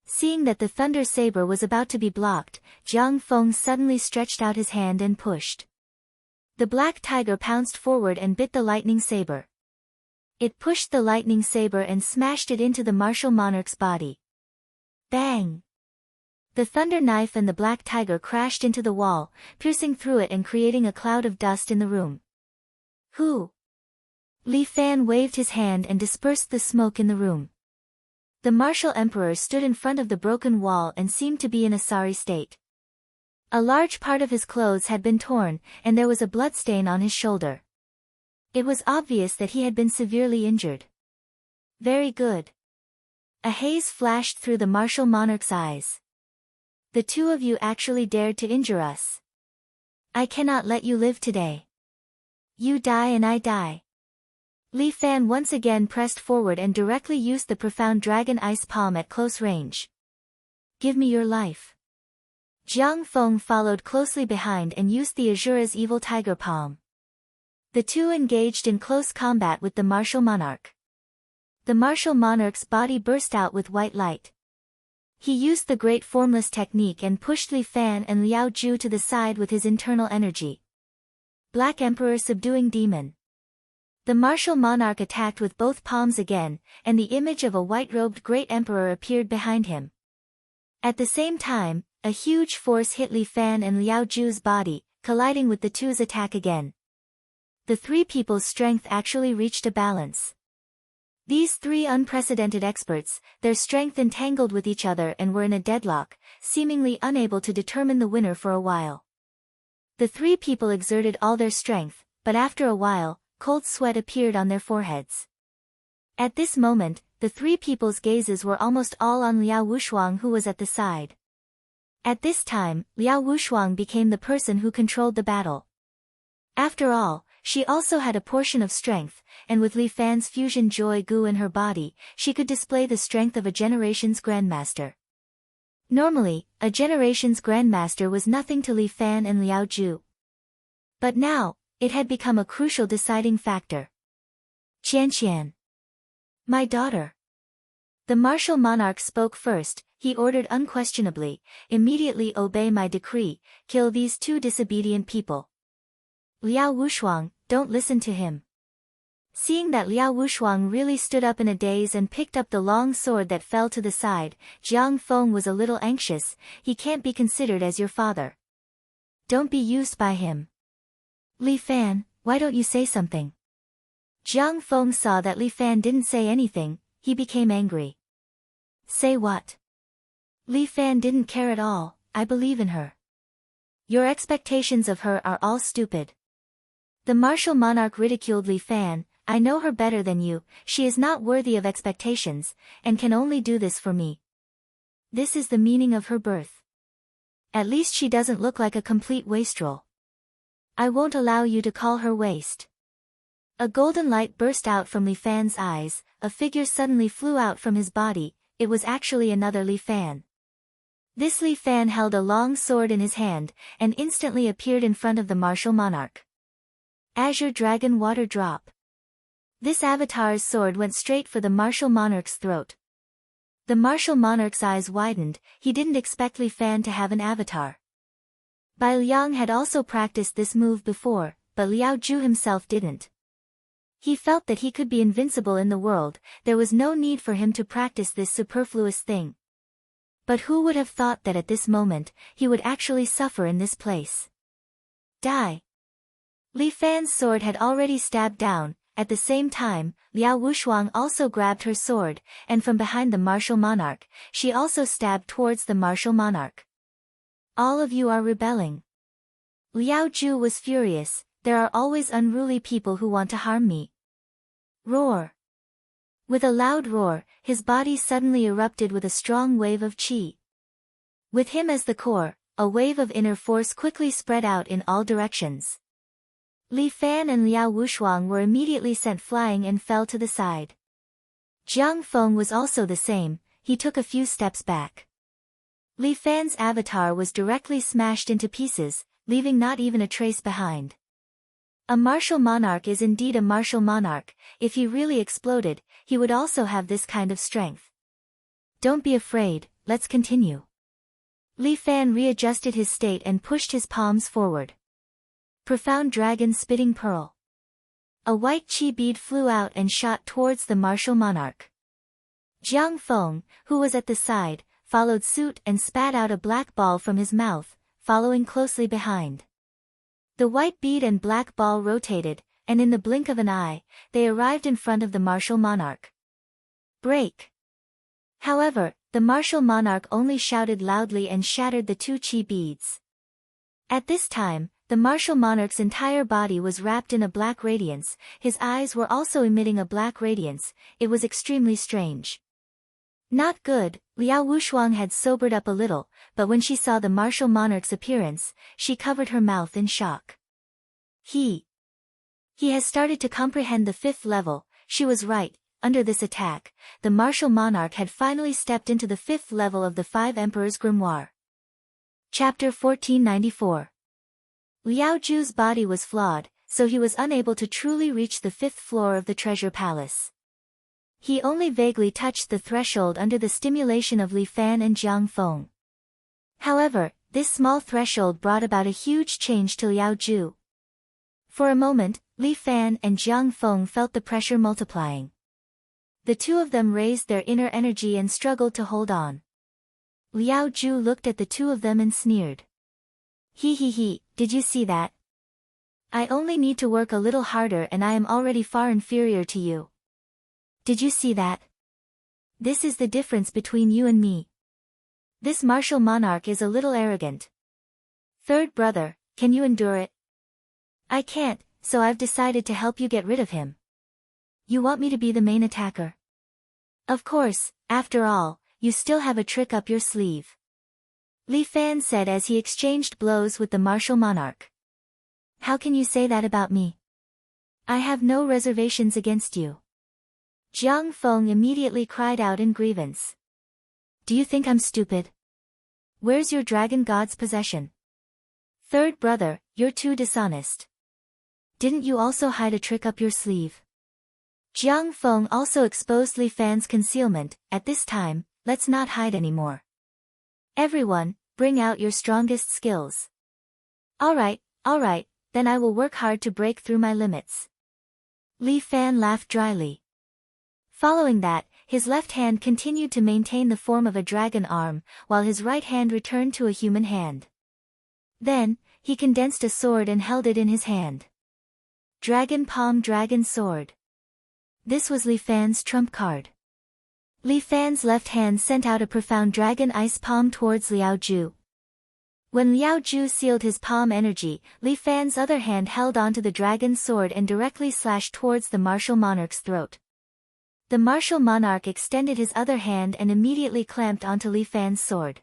Seeing that the thunder saber was about to be blocked, Jiang Feng suddenly stretched out his hand and pushed. The black tiger pounced forward and bit the lightning saber. It pushed the lightning saber and smashed it into the martial monarch's body. Bang! The thunder knife and the black tiger crashed into the wall, piercing through it and creating a cloud of dust in the room. Who? Li Fan waved his hand and dispersed the smoke in the room. The martial emperor stood in front of the broken wall and seemed to be in a sorry state. A large part of his clothes had been torn, and there was a bloodstain on his shoulder. It was obvious that he had been severely injured. Very good. A haze flashed through the martial monarch's eyes. The two of you actually dared to injure us. I cannot let you live today. You die and I die. Li Fan once again pressed forward and directly used the profound dragon ice palm at close range. Give me your life. Jiang Feng followed closely behind and used the Azura's evil tiger palm. The two engaged in close combat with the martial monarch. The martial monarch's body burst out with white light. He used the great formless technique and pushed Li Fan and Liao Ju to the side with his internal energy. Black Emperor subduing demon. The martial monarch attacked with both palms again, and the image of a white-robed great emperor appeared behind him. At the same time, a huge force hit Li Fan and Liao Ju's body, colliding with the two's attack again. The three people's strength actually reached a balance. These three unprecedented experts, their strength entangled with each other and were in a deadlock, seemingly unable to determine the winner for a while. The three people exerted all their strength, but after a while, cold sweat appeared on their foreheads. At this moment, the three people's gazes were almost all on Liao Wushuang, who was at the side. At this time, Liao Wushuang became the person who controlled the battle. After all, she also had a portion of strength, and with Li Fan's fusion joy goo in her body, she could display the strength of a generation's grandmaster. Normally, a generation's grandmaster was nothing to Li Fan and Liao Ju. But now, it had become a crucial deciding factor. Qianqian. My daughter. The martial monarch spoke first. He ordered unquestionably, immediately obey my decree, kill these two disobedient people. Liao Wushuang, don't listen to him. Seeing that Liao Wushuang really stood up in a daze and picked up the long sword that fell to the side, Jiang Feng was a little anxious. He can't be considered as your father. Don't be used by him. Li Fan, why don't you say something? Jiang Feng saw that Li Fan didn't say anything. He became angry. Say what? Li Fan didn't care at all. I believe in her. Your expectations of her are all stupid. The martial monarch ridiculed Li Fan. I know her better than you. She is not worthy of expectations, and can only do this for me. This is the meaning of her birth. At least she doesn't look like a complete wastrel. I won't allow you to call her waste. A golden light burst out from Li Fan's eyes. A figure suddenly flew out from his body. It was actually another Li Fan. This Li Fan held a long sword in his hand, and instantly appeared in front of the martial monarch. Azure Dragon Water Drop. This avatar's sword went straight for the martial monarch's throat. The martial monarch's eyes widened. He didn't expect Li Fan to have an avatar. Bai Liang had also practiced this move before, but Liao Ju himself didn't. He felt that he could be invincible in the world. There was no need for him to practice this superfluous thing. But who would have thought that at this moment, he would actually suffer in this place? Die! Li Fan's sword had already stabbed down. At the same time, Liao Wushuang also grabbed her sword, and from behind the martial monarch, she also stabbed towards the martial monarch. All of you are rebelling. Liao Ju was furious. There are always unruly people who want to harm me. Roar! With a loud roar, his body suddenly erupted with a strong wave of qi. With him as the core, a wave of inner force quickly spread out in all directions. Li Fan and Liao Wushuang were immediately sent flying and fell to the side. Jiang Feng was also the same. He took a few steps back. Li Fan's avatar was directly smashed into pieces, leaving not even a trace behind. A martial monarch is indeed a martial monarch. If he really exploded, he would also have this kind of strength. Don't be afraid, let's continue. Li Fan readjusted his state and pushed his palms forward. Profound Dragon Spitting Pearl. A white qi bead flew out and shot towards the martial monarch. Jiang Feng, who was at the side, followed suit and spat out a black ball from his mouth, following closely behind. The white bead and black ball rotated, and in the blink of an eye, they arrived in front of the martial monarch. Break! However, the martial monarch only shouted loudly and shattered the two qi beads. At this time, the martial monarch's entire body was wrapped in a black radiance. His eyes were also emitting a black radiance. It was extremely strange. Not good. Liao Wushuang had sobered up a little, but when she saw the martial monarch's appearance, she covered her mouth in shock. He has started to comprehend the 5th level. She was right. Under this attack, the martial monarch had finally stepped into the 5th level of the 5 Emperors' Grimoire. Chapter 1494. Liao Ju's body was flawed. so he was unable to truly reach the 5th floor of the treasure palace. He only vaguely touched the threshold under the stimulation of Li Fan and Jiang Feng. However, this small threshold brought about a huge change to Liao Zhu. For a moment, Li Fan and Jiang Feng felt the pressure multiplying. The two of them raised their inner energy and struggled to hold on. Liao Zhu looked at the two of them and sneered. He, did you see that? I only need to work a little harder and I am already far inferior to you. Did you see that? This is the difference between you and me. This martial monarch is a little arrogant. Third brother, can you endure it? I can't, so I've decided to help you get rid of him. You want me to be the main attacker? Of course, after all, you still have a trick up your sleeve. Li Fan said as he exchanged blows with the martial monarch. How can you say that about me? I have no reservations against you. Jiang Feng immediately cried out in grievance. Do you think I'm stupid? Where's your dragon god's possession? Third brother, you're too dishonest. Didn't you also hide a trick up your sleeve? Jiang Feng also exposed Li Fan's concealment. At this time, let's not hide anymore. Everyone, bring out your strongest skills. Alright, then I will work hard to break through my limits. Li Fan laughed dryly. Following that, his left hand continued to maintain the form of a dragon arm, while his right hand returned to a human hand. Then, he condensed a sword and held it in his hand. Dragon Palm Dragon Sword. This was Li Fan's trump card. Li Fan's left hand sent out a profound dragon ice palm towards Liao Zhu. When Liao Zhu sealed his palm energy, Li Fan's other hand held onto the dragon's sword and directly slashed towards the martial monarch's throat. The martial monarch extended his other hand and immediately clamped onto Li Fan's sword.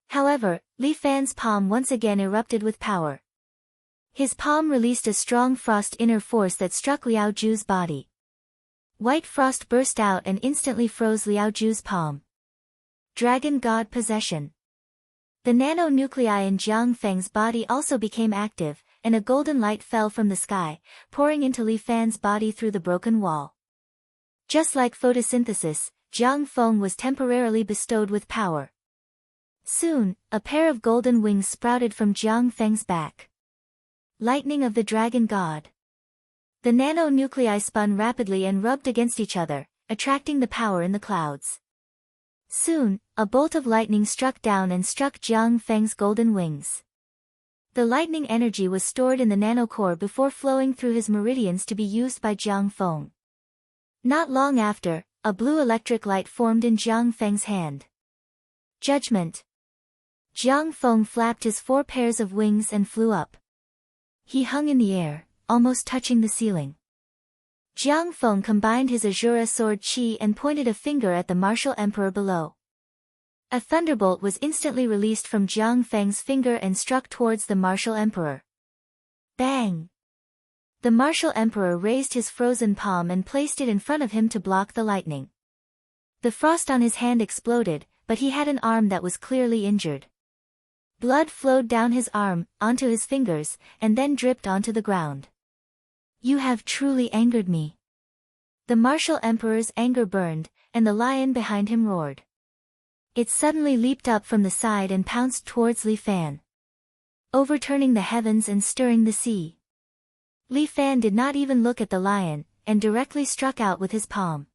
However, Li Fan's palm once again erupted with power. His palm released a strong frost inner force that struck Liao Zhu's body. White frost burst out and instantly froze Liao Zhu's palm. Dragon God Possession. The nanonuclei in Jiang Feng's body also became active, and a golden light fell from the sky, pouring into Li Fan's body through the broken wall. Just like photosynthesis, Jiang Feng was temporarily bestowed with power. Soon, a pair of golden wings sprouted from Jiang Feng's back. Lightning of the Dragon God. The nanonuclei spun rapidly and rubbed against each other, attracting the power in the clouds. Soon, a bolt of lightning struck down and struck Jiang Feng's golden wings. The lightning energy was stored in the nanocore before flowing through his meridians to be used by Jiang Feng. Not long after, a blue electric light formed in Jiang Feng's hand. Judgment. Jiang Feng flapped his 4 pairs of wings and flew up. He hung in the air, almost touching the ceiling. Jiang Feng combined his Azura sword Qi and pointed a finger at the martial emperor below. A thunderbolt was instantly released from Jiang Feng's finger and struck towards the martial emperor. Bang! The martial emperor raised his frozen palm and placed it in front of him to block the lightning. The frost on his hand exploded, but he had an arm that was clearly injured. Blood flowed down his arm, onto his fingers, and then dripped onto the ground. You have truly angered me. The martial emperor's anger burned, and the lion behind him roared. It suddenly leaped up from the side and pounced towards Li Fan, overturning the heavens and stirring the sea. Li Fan did not even look at the lion, and directly struck out with his palm.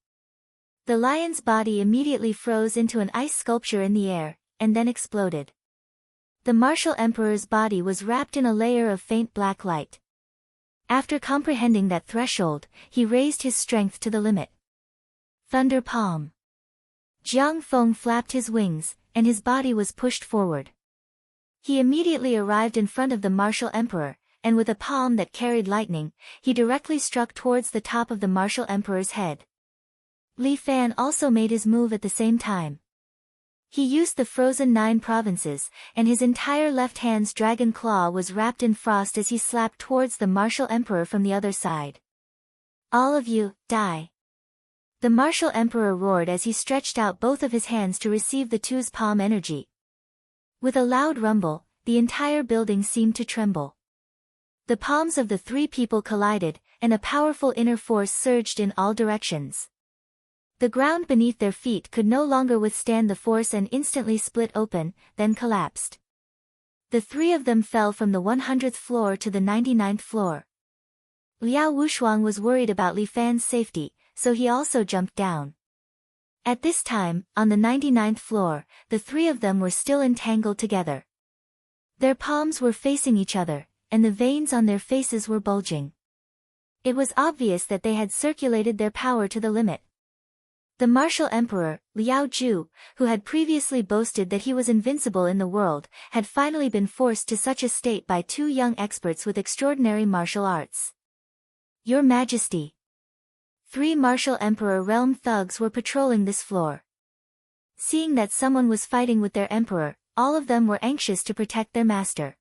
The lion's body immediately froze into an ice sculpture in the air, and then exploded. The martial emperor's body was wrapped in a layer of faint black light. After comprehending that threshold, he raised his strength to the limit. Thunder Palm. Jiang Feng flapped his wings, and his body was pushed forward. He immediately arrived in front of the martial emperor, and with a palm that carried lightning, he directly struck towards the top of the martial emperor's head. Li Fan also made his move at the same time. He used the frozen 9 provinces, and his entire left hand's dragon claw was wrapped in frost as he slapped towards the martial emperor from the other side. All of you, die! The martial emperor roared as he stretched out both of his hands to receive the two's palm energy. With a loud rumble, the entire building seemed to tremble. The palms of the three people collided, and a powerful inner force surged in all directions. The ground beneath their feet could no longer withstand the force and instantly split open, then collapsed. The three of them fell from the 100th floor to the 99th floor. Liao Wushuang was worried about Li Fan's safety, so he also jumped down. At this time, on the 99th floor, the three of them were still entangled together. Their palms were facing each other, and the veins on their faces were bulging. It was obvious that they had circulated their power to the limit. The martial emperor, Liao Ju, who had previously boasted that he was invincible in the world, had finally been forced to such a state by two young experts with extraordinary martial arts. Your Majesty. 3 martial emperor realm thugs were patrolling this floor. Seeing that someone was fighting with their emperor, all of them were anxious to protect their master.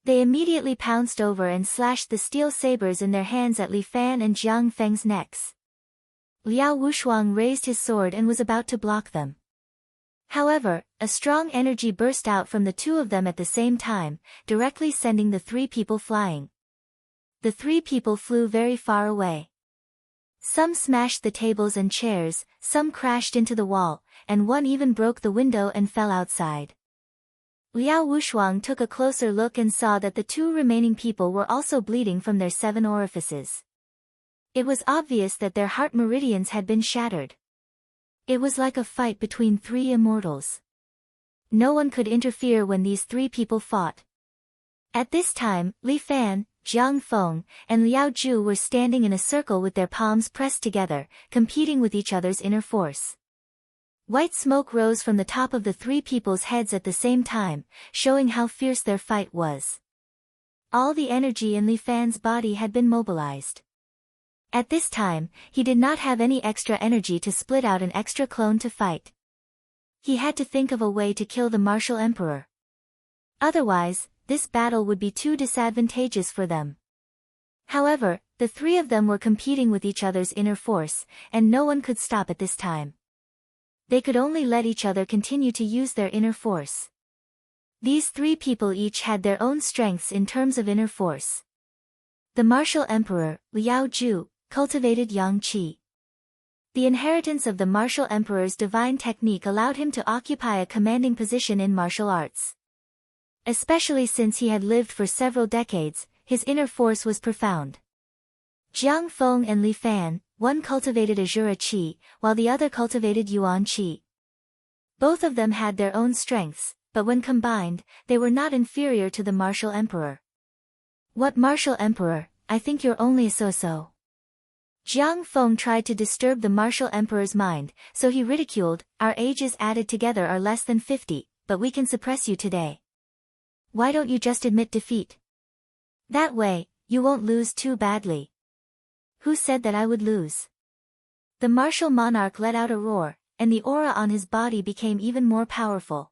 They immediately pounced over and slashed the steel sabers in their hands at Li Fan and Jiang Feng's necks. Liao Wushuang raised his sword and was about to block them. However, a strong energy burst out from the two of them at the same time, directly sending the three people flying. The three people flew very far away. Some smashed the tables and chairs, some crashed into the wall, and one even broke the window and fell outside. Liao Wushuang took a closer look and saw that the two remaining people were also bleeding from their 7 orifices. It was obvious that their heart meridians had been shattered. It was like a fight between 3 immortals. No one could interfere when these 3 people fought. At this time, Li Fan, Jiang Feng, and Liao Ju were standing in a circle with their palms pressed together, competing with each other's inner force. White smoke rose from the top of the 3 people's heads at the same time, showing how fierce their fight was. All the energy in Li Fan's body had been mobilized. At this time, he did not have any extra energy to split out an extra clone to fight. He had to think of a way to kill the martial emperor. Otherwise, this battle would be too disadvantageous for them. However, the 3 of them were competing with each other's inner force, and no one could stop at this time. They could only let each other continue to use their inner force. These 3 people each had their own strengths in terms of inner force. The martial emperor, Liao Ju, cultivated Yang Qi. The inheritance of the martial emperor's divine technique allowed him to occupy a commanding position in martial arts. Especially since he had lived for several decades, his inner force was profound. Jiang Feng and Li Fan, one cultivated Azura Qi, while the other cultivated Yuan Qi. Both of them had their own strengths, but when combined, they were not inferior to the martial emperor. What martial emperor? I think you're only a so-so. Jiang Feng tried to disturb the martial emperor's mind, so he ridiculed, our ages added together are less than 50, but we can suppress you today. Why don't you just admit defeat? That way, you won't lose too badly. Who said that I would lose? The martial monarch let out a roar, and the aura on his body became even more powerful.